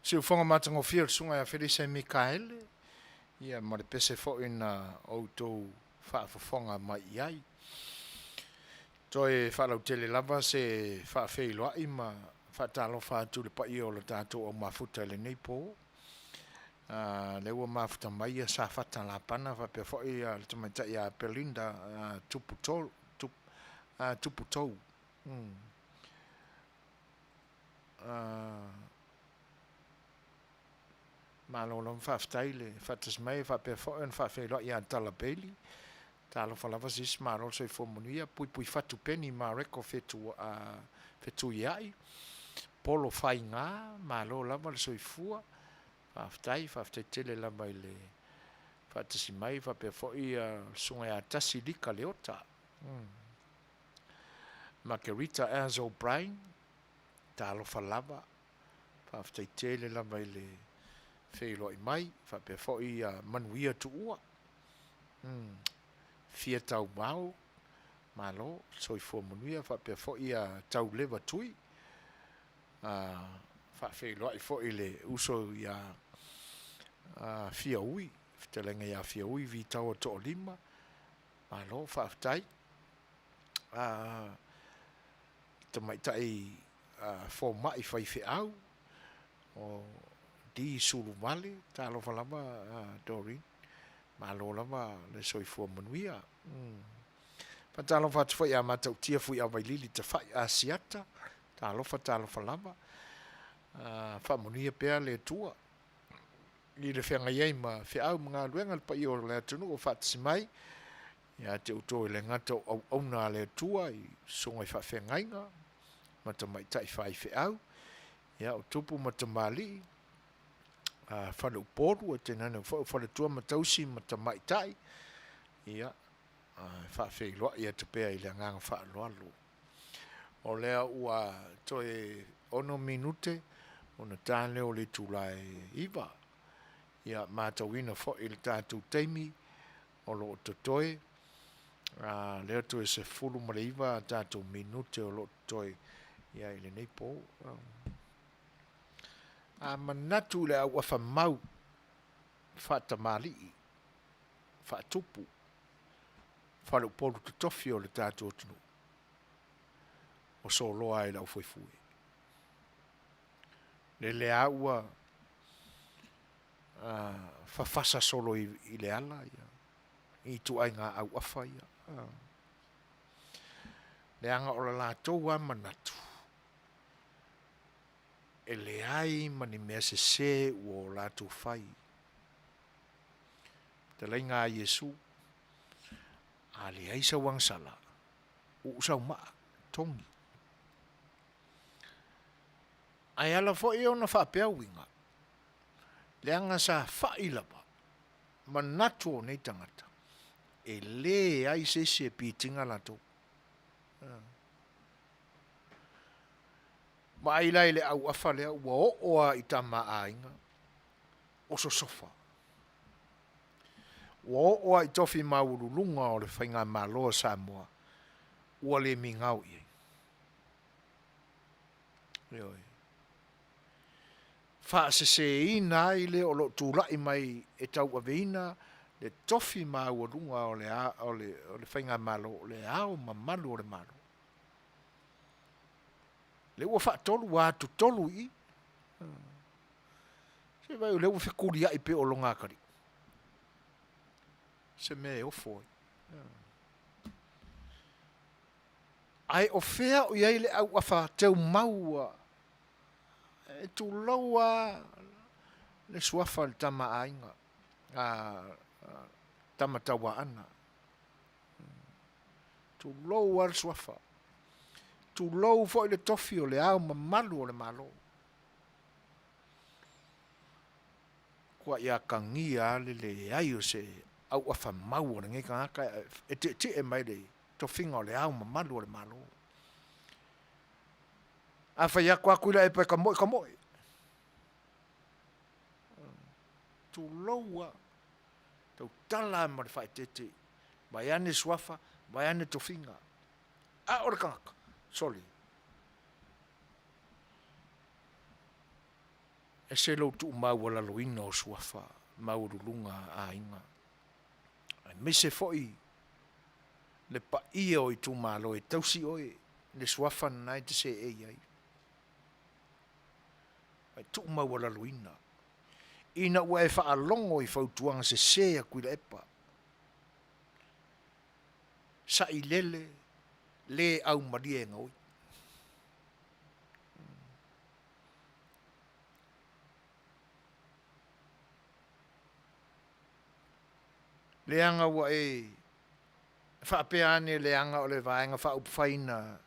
Se ufonga matangofia le sunga ia Felisa Mikaele, ia ma le pese fo'i na outou whaafofonga mai iai. Toi whalau tele lava se whaafeiloai ma whaatalo whaatu le pai o le tātou o mafuta le nei pō. Le ua mafuta mai ia sa whata la pana whapea fo'i le tamaitai a Belinda tupu tau. Malo lam whaftai le whatas mai whapea fo'i an whaafeiloai ia tala Bailey. Talo falava sis maro so fomunia pui fatu peni ma reko fetu iai polo fainga malo lava le soifua faftai tele lava ile fatasi mai fa pe foi sunga ya tasilika leota Margarita as O'Brien talo falava faftai tele lava ile feilo mai fa pe foi manuia tuua fia tau mau malo soifua manuia fa pe foi tau leva tui fa feilo ai foi le uso ia fia ui telenga ia fia ui vi tau to lima malo fa tai tamai tai fo mai fai fe au o di sulu vale talo falama Dorin malo lava le soifua manuia patalo fa foi a mata tia fui a vailili te fai a siata talo fa lava fa manuia pe le tua i le fenga iai ma fe au mga luenga le pai o le tunu o fatsi mai ia te uto le ngato au ona le tua i songa i fa fengainga mata mai tai fai fe au ia o tupu mata mali whale uporu e tenane whale tua matausi mata mai tai ia whawhi loa ia te pēa i le nganga whaaloa lo o lea ua toe ono minute o na tāne o le tūlai iwa ia mātawina fo i le tātou teimi o lo o totoe lea toe se fulu ma le iwa tātou minute o lo totoe ia i le neipo manatu le au afa mau fata mali fatupu falu polu te tofi o le tātou tunu o so loa i lau foifui le aua fafasa solo i le ala i tu ai ngā au afa ia le anga o la lātou a manatu e le ai mani mea se o lātou fai. Te lei ngā Yesu, a le ai sa wangsala, o usau maa, tongi. Ai ala fo i ona whapea winga, le anga sa whailapa, manatu o nei tangata, e le ai se pitinga lātou. Ma ai lai le au afa lea ua oa i tama ainga o so sofa. Ua oa i tofi maurulunga o le whainga maloa Samoa ua le mingau i. Leoi. Wha se ina i le o lo tūlai mai e tau aveina le tofi maurulunga o le whainga malo o le ao mamalu o le malo. Le ua wha tolu wā tu tolu i. Se vai o le ua whikuri ai pe o longa kari. Se me o foi. Ai o fea o iai le au awha teu maua. E tu laua le suafa le tama ainga. Tama tawa ana. Tu laua le suafa. Tu lou fo le tofi o le au mamalu o le malo. Kua ia kangia le ai o se au afa mau o le ngai kangaka e te e mai le tofinga o le au mamalu o le malo. A fa ia kua kuila e pe kamoi. Tu loua tau tala ma le fai tete. Vai ane suafa, vai ane tofinga. A o le kangaka. Soli. e se lo tu mau la loina o suafa, mau lulunga a inga. Ai me se foi, le pa ia o i tu malo e tausi oe, le suafa nai te se e iai. Ai tu mau la loina. Ina ua e wha alongo i fautuanga se sea kuila epa. Sa i lele, le au maria e ngau. Leanga ua e whaapeane leanga o le vaenga whaupwhaina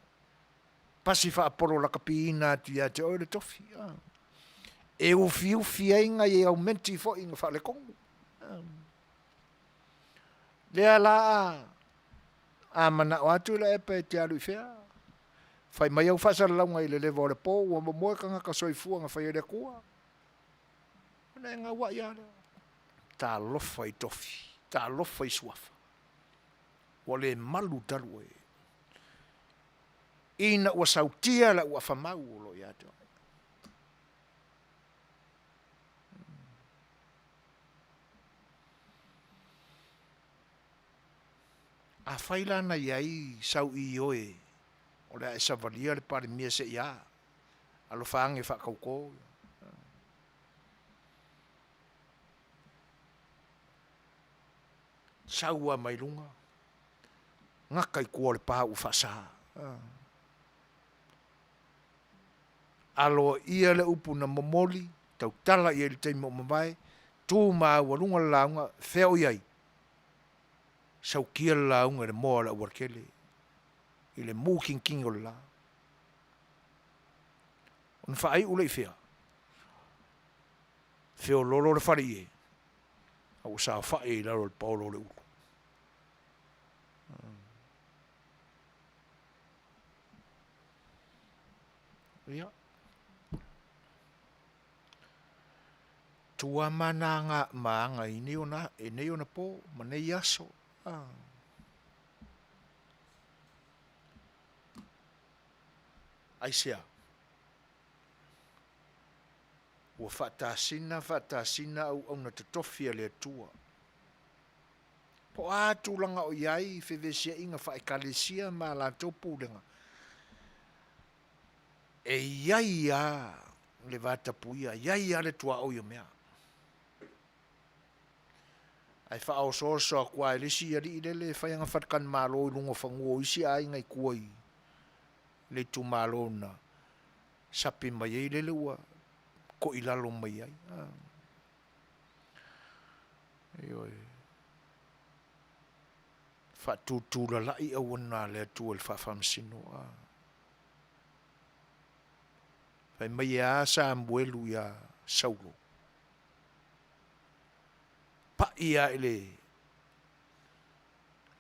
pasi whaaporo la kapiina tia te oile tofi. E ufi ainga e au menti fo inga whaale kongu. Lea la a mana o atu la epa e te alu i whea. Whai mai au whasara launga i le lewa o le pō, ua moe kanga ka soifua nga whai ere kua. Ona e ngā wa ia lea. Tā lofa i tofi. Tā lofa i suafa. Wa le malu talu e. Ina ua sautia la ua whamau o lo ia te. A whailana iai sau i oe. O le a savalia le pare mia se ia. Alo whaange whakauko. Saua mai lunga. Ngakai kua le paha u whasa. Alo ia le upu na momoli. Tau tala ia le teimo mawai. Tū maa ua lunga launga. Wheo iai. Sau kia launga le moa la uarkele. I le mū king o le la. On whaai ule i whea. Wheo lolo le whare ie. Au sa whae i laro le paulo le ulu. Ia. Tua mana ngā maanga i nei ona po, ma nei aso. Aisea. Ua whatasina au na te tofia le tua. Po atu langa o iai, whiwesia inga whaekalesia ma la tau pūlenga. E iai a le vata puia, iai a le tua au ia mea. Ai wha so kua e lisi a li le whaianga whatkan malo i lunga whanguo isi a ingai kuai. Le tu malo na sapi mai ei le ua ko i lalo mai ai. Ioi. Whatūtūra lai au ana le atua le whawhamsino. Pai mai a Samuelu ia Saulo. Pa ia ele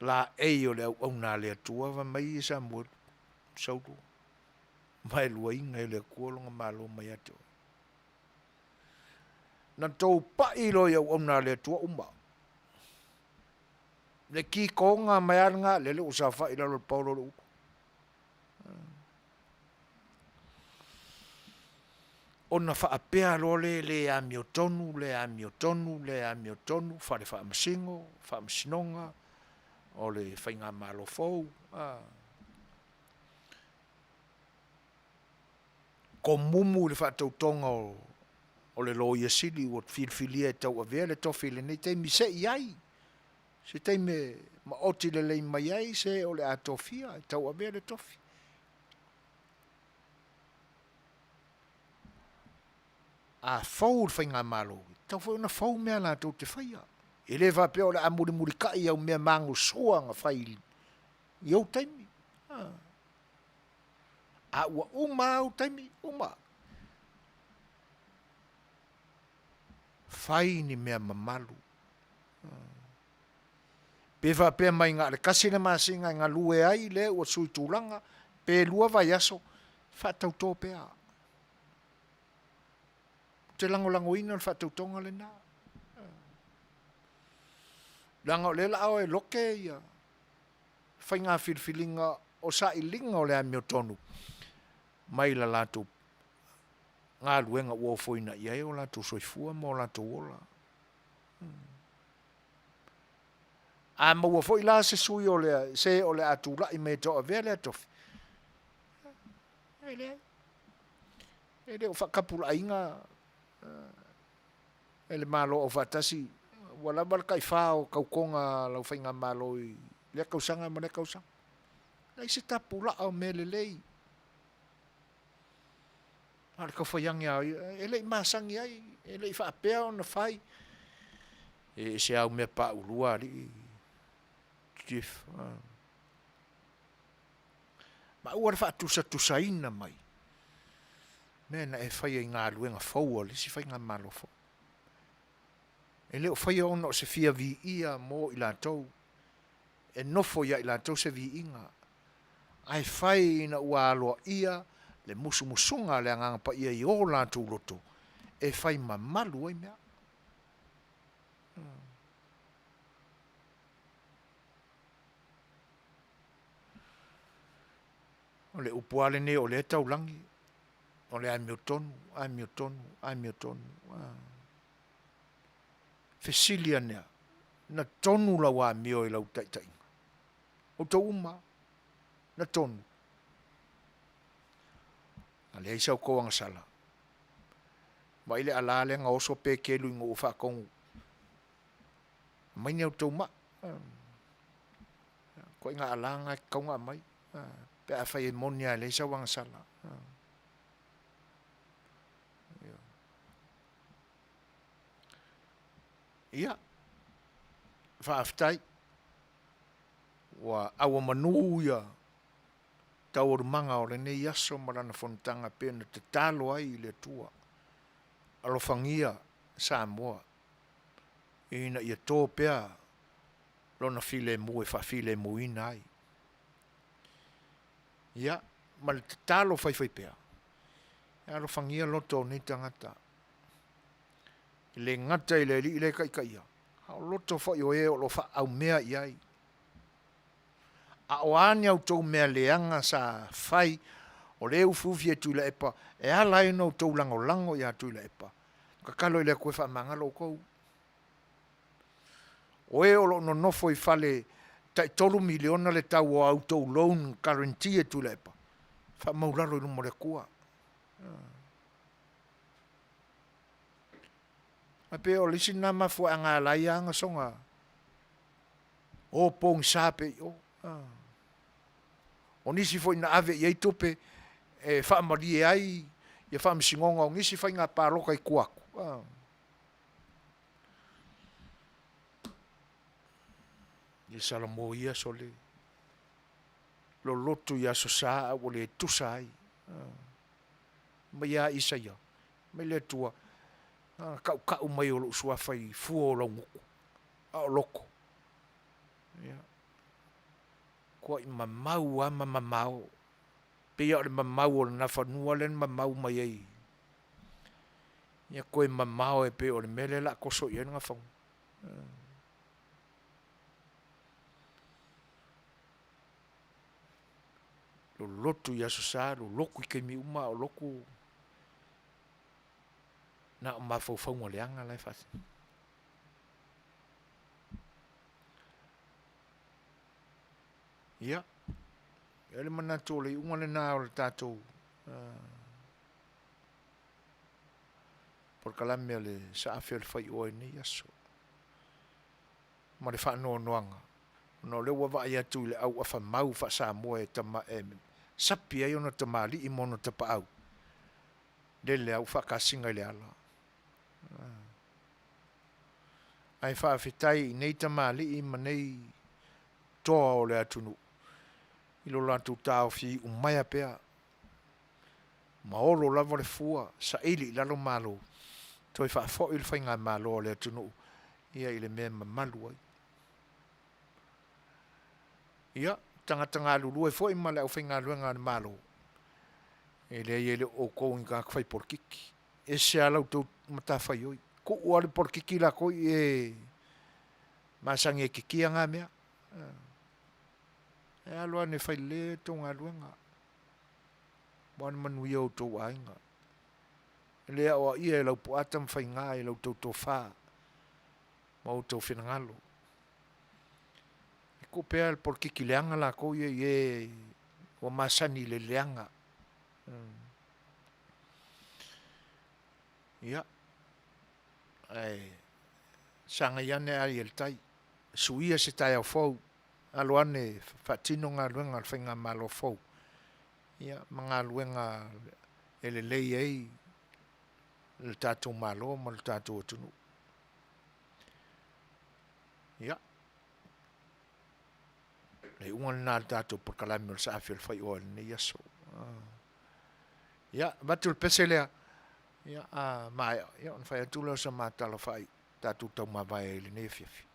la o le au na le atua va mai Samuel Saulo. Mai lua inga ele kuolonga malo mai ato. Na tau pa lo ia na le atua umba. Le ki konga mai anga le usafa ila lo Paulo lo. Ona whaapea lole le a miotonu, whare whaamasingo, whaamasinonga, o le whainga malo fau. Ko mumu le whaatautonga o le loia sili, o whilwhilia e tau avea le tofi le nei teimi se iai. Se teime ma oti le lei mai ai se o le a tofia, e tau avea le tofi. A fau le whainga malo. Tau whai una fau mea la tau te whaia. E le whapea o le a muri kai au mea mangu soa nga whai i au taimi. A ua uma au taimi, uma. Whai ni mea mamalu. Pe whapea mai ngā le kasi na masinga ngā lue ai le ua sui tūlanga. Pe lua vai aso. Whatau tō pea. Te lango ina le whatautonga le nā. Lango le lao e loke ia. Whai ngā whilwhilinga o sa i linga o le a mio tonu. Mai la lātou ngā luenga ua foina ia o lātou soifua mo lātou ola. A maua foi la se sui o le atu la i me toa vea le atofi. Ele o whakapula inga ele malo o whatasi wala mal kai whao kaukonga lau whainga malo i le kausanga ma le kausanga. Nei se tapula au mele lei. Al ka whaiangi au ele i masangi ai ele i whaapea o na whai. Se au me pa ulua li Jeff. Ma ua fa tusa ina mai. Mena e whai ngā luenga whaua li si whai ngā malo whau. E leo whai ona o se fia vi ia mo i lātou. E nofo ia i lātou se vi inga. Ai whai ina ua aloa ia le musunga le anganga pa ia i o lātou roto. E whai mamalu ai mea. O le upuale ne o le taulangi. O le ai mio tonu. Fesilia nea. Na tonu la wa mio i lau taitainga. O tau uma. Na tonu. Ale ai sau koanga sala. Ma ile ala le nga oso pe kelu ingo ufa kongu. Mai neu tau ma. Ko inga ala nga kaunga mai. Pe a fai e monia le sau wanga sala. Ia. Whaaftai. Wa awa manu ia. Tau manga o le ne yaso marana fontanga pena te talo ai le tua. Alofangia Samoa. Ina ia tō pea. Lona file mu e whafile muina ai. Ia. Ma le te talo fai pea. Alofangia loto ni tangata. Le ngata i le li i le kaikaia. Hao loto fai o e o lo fa au mea iai. A o ane au tau mea leanga sa fai o le ufufi e tuila epa. E ala ino au tau lango i a tuila epa. Ka kalo i le koe wha mangalo kou. O e o lo no nofo i fale tai 3 miliona le tau o au tau loan guarantee e tuila epa. Wha maularo i lumo le kua. Ma pe o lisi na mafu anga lai anga songa. O pong sape o. O nisi foi na ave i tope e wha mari ai i wha msingonga o nisi whai ngā pāroka i kuaku. I sala mo ia sole. Lo lotu ia so saa o le tusa ai. Ma ia isa ia. Me le tua. Kau mai o lo sua fai fuo lo nguku. A o loko. Ko i mamau a mamau. Pea o le mamau o le nafanua le mamau mai ai. Ia koe mamau e pe o le mele la koso i nga fong. Lo lotu ia so sa, lo loku i ke mi uma o loku. Na o mafau fau le anga lai fasi. Ia. Ele mana tole unga le na o le tatou. Por kalame le sa afel fai o ni yaso. Ma le fa no noanga. No le wa va ia tu le au afa mau fa sa mo e tama e. Sapi ai ona tamali i mono te pa au. Dele au fa kasinga le ala. Ai fa fitai nei tamali i manei toa o le atunu. Ilo lantu tau fi umaya pea. Maolo lava le fua sa ili lalo malo. Toi fa fo il fainga malo le atunu. Ia ile me malu ai. Ia tanga lulu e fo i male au fainga luenga malo. Ele o ko inga kwai por kiki. E se ala tu mata fai oi. Ko o por kiki la ko e masangi kiki anga mea. E aloa ne fai le tonga luenga. Wan manu i au tau ainga. lea o ia e lau puata mawhainga e lau tau tō whā. Mau tau whenangalo. E ko pēr por kiki leanga la ko ye o masani le leanga. Ia. Ai. Sanga iane ai el tai. Suia se tai au fau. Aluane fatino ngā luenga al whainga malo fau. Ia. Mga luenga ele lei ei. Le tātou malo ma le tātou atunu. Ia. Le ungan nā tātou por kalami o le saafi al whai oa ne yaso. Ia. Batu le pese lea. Ia. Mai. Ia. On whai atula sa mātala whai. Tātou tau mawai e le ne fiafi.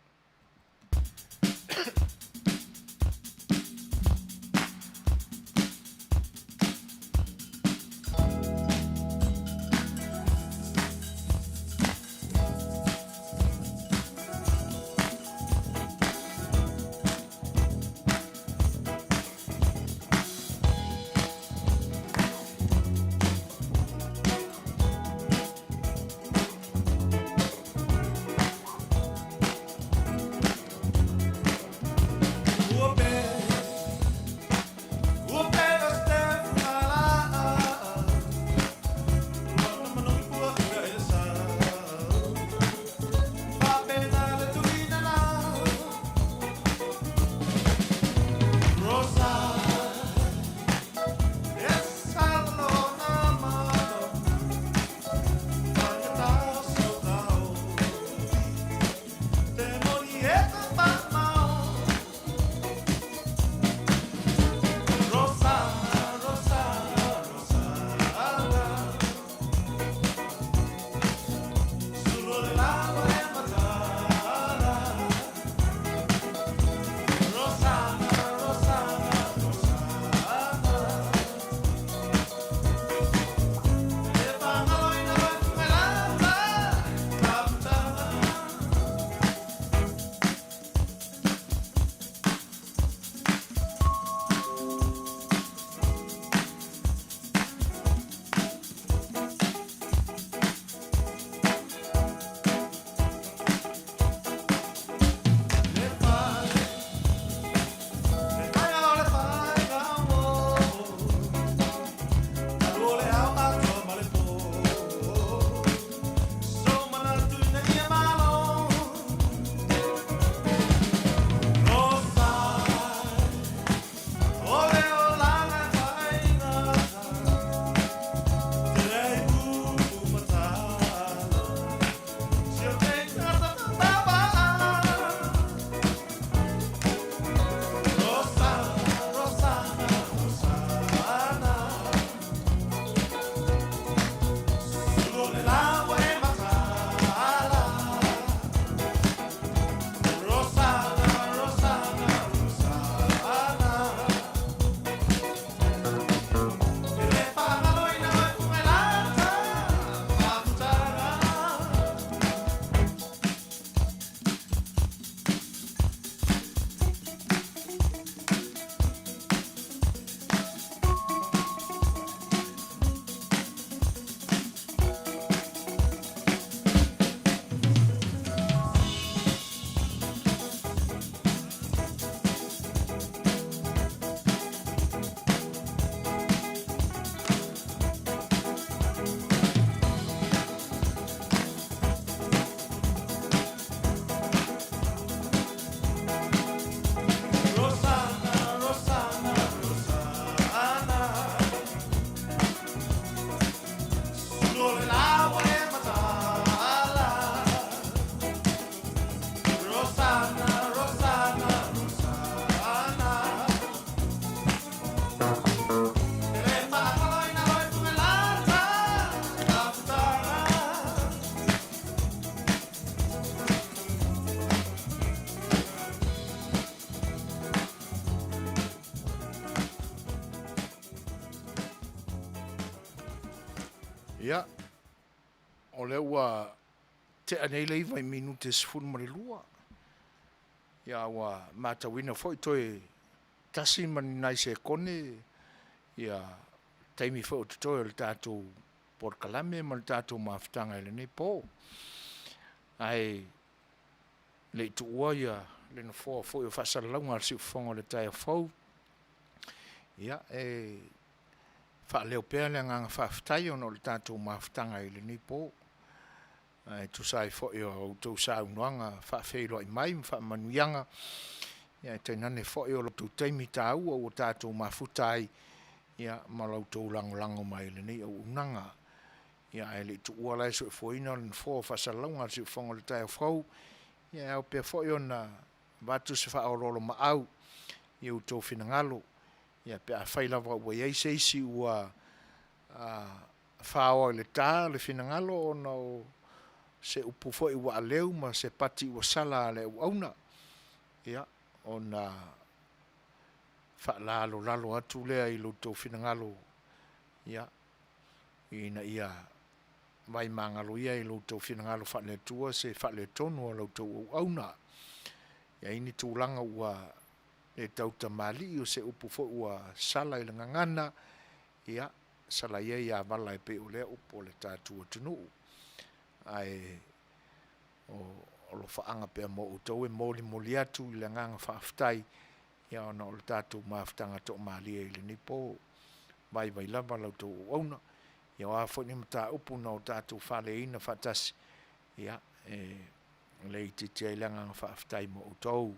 Ia, o le ua te anei lei vai minute sifuru ma le lua. Ia ua matawina foi toe tasi mani nai se kone. Ia taimi foi o tutoe le tātou por kalame ma le tātou mafutanga ele nei po. Ai, le tu ua ia, le na fo o whasalaunga si ufonga le tai fau. Ia, wha leo pēr le nganga whaftai ono le tātou mafutanga ele nei po. Ai, tu sai fo i o tau sa unuanga, whawhelo i mai, wha manuianga. Ia, te nane fo i o lo tu teimi tā ua o tātou mafutai. Ia, malau tau lango mai le nei au unanga. Ia, le tu ua lai so e foina le fo whasalaunga si ufonga le tai fau. Ia, au pēr fo i o na watu se wha aurolo ma au. Ia, u tau whinangalo. Ia, pēr a whailawa ua iei seisi ua whaoa le tā, le whinangalo o nau se upu fo i ua aleu ma se pati ua sala le u auna. Ia, o na wha lalo atu lea i lo tau whinangalo. Ia, ina ia mai mangalo ia i lo tau whinangalo wha le tua se wha le tonu o lo tau u auna. Ia, ini tūlanga ua le tau tamali o se upu fo ua sala i le ngangana. Ia, sala ia wala e pe o lea upo le tātua tunu. Ai, o lo whaanga pia mo utau e moli atu i le nganga whaaftai. Ia, ona o le tātou maafutanga to maalia i le nipo. Vai lava lau tau o auna. Ia, wafo ni mta upu na o tātou whale ina whatasi. Ia, le iti tia i le nganga whaaftai mo utau.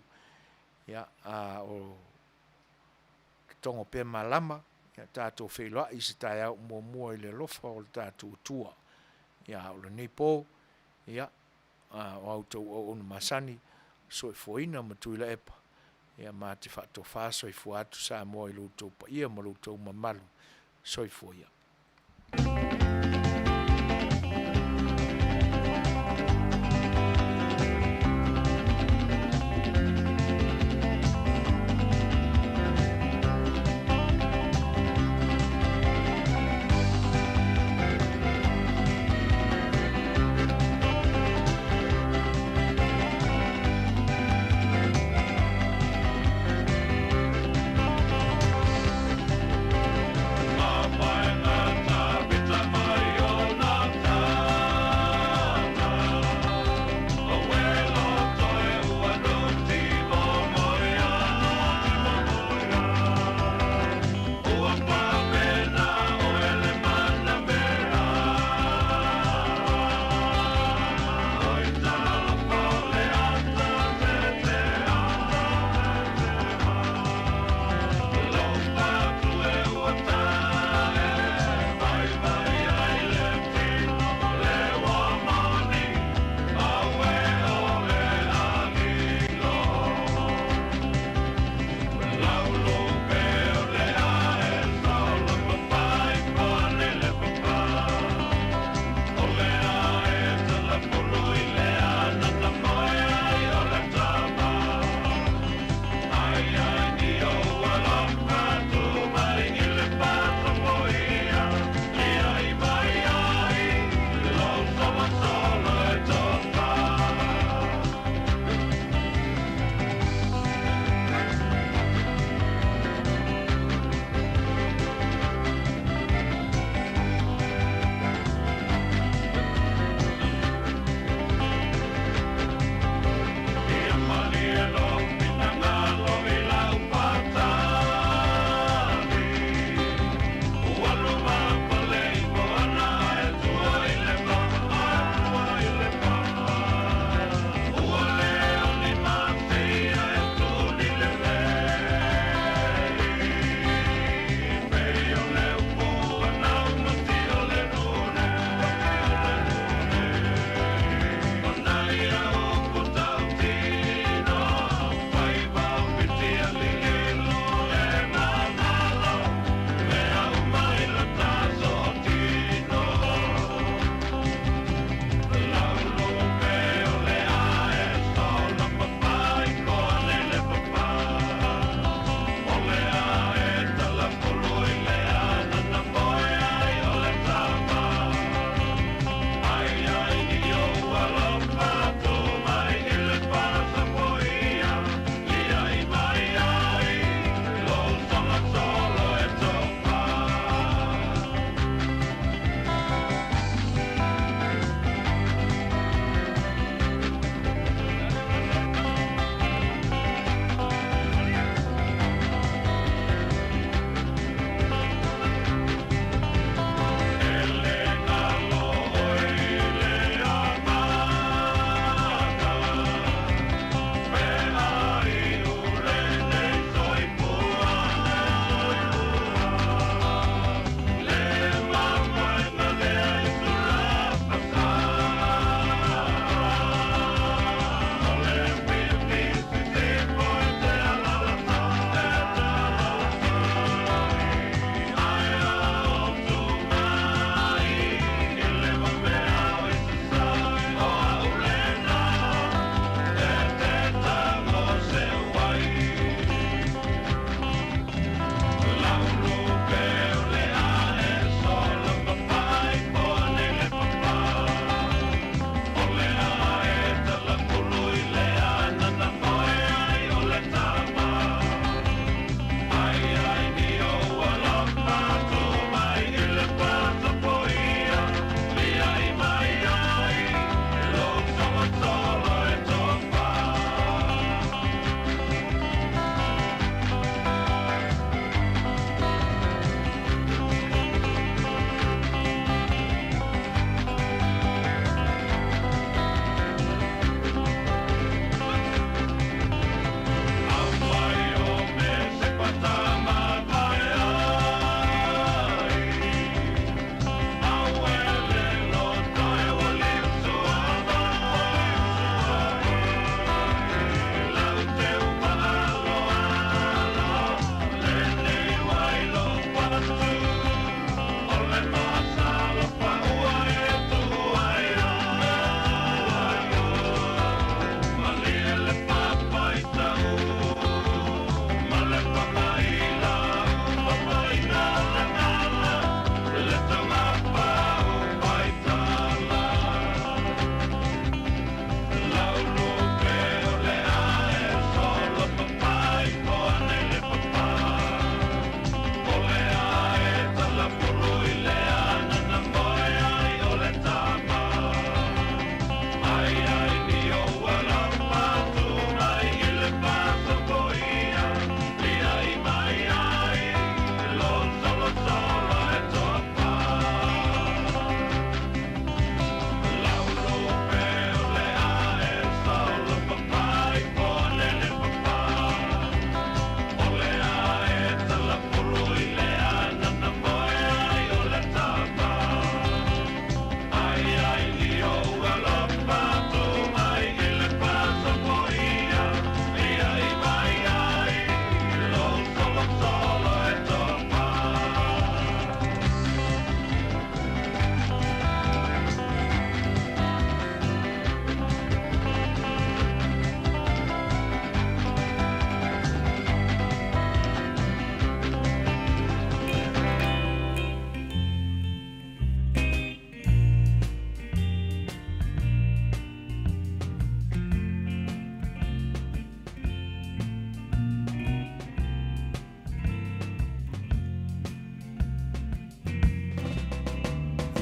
Ia, o tongo pe malama. Ia, tātou wheloa i se tai au mua i le lofa o le tātou tua. Ia, o le nipo. Ia, o autou o onu masani. So e foina matuila epa. Ia, ma te whato whaso i fuatu sa moa i loutou pa ia ma loutou mamalu. So e foia.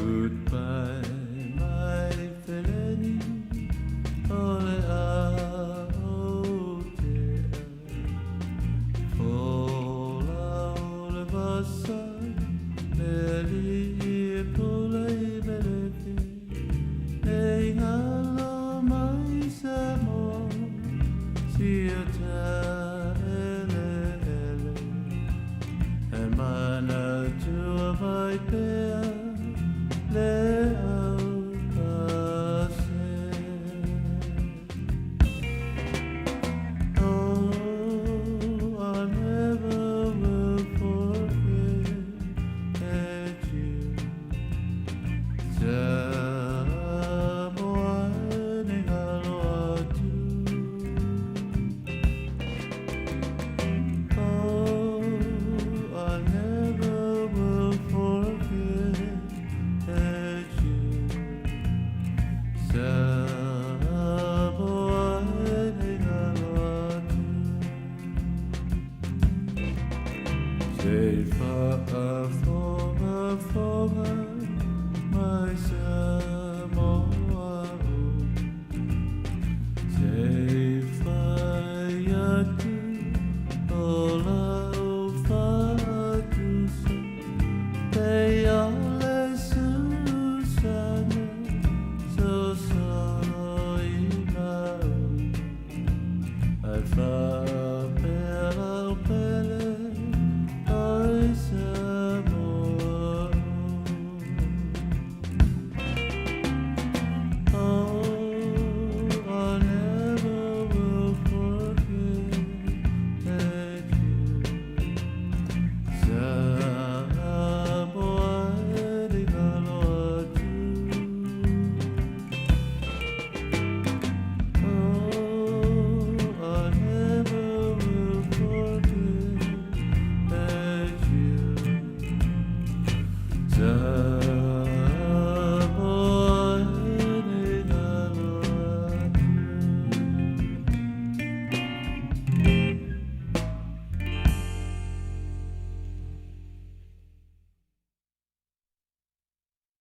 Goodbye, my feleni, ole a o te a. Ola ole vasa, meli e pole i melefi, e ngalo mai sa mo, si o ta ele ele, e mana tua vai pea, le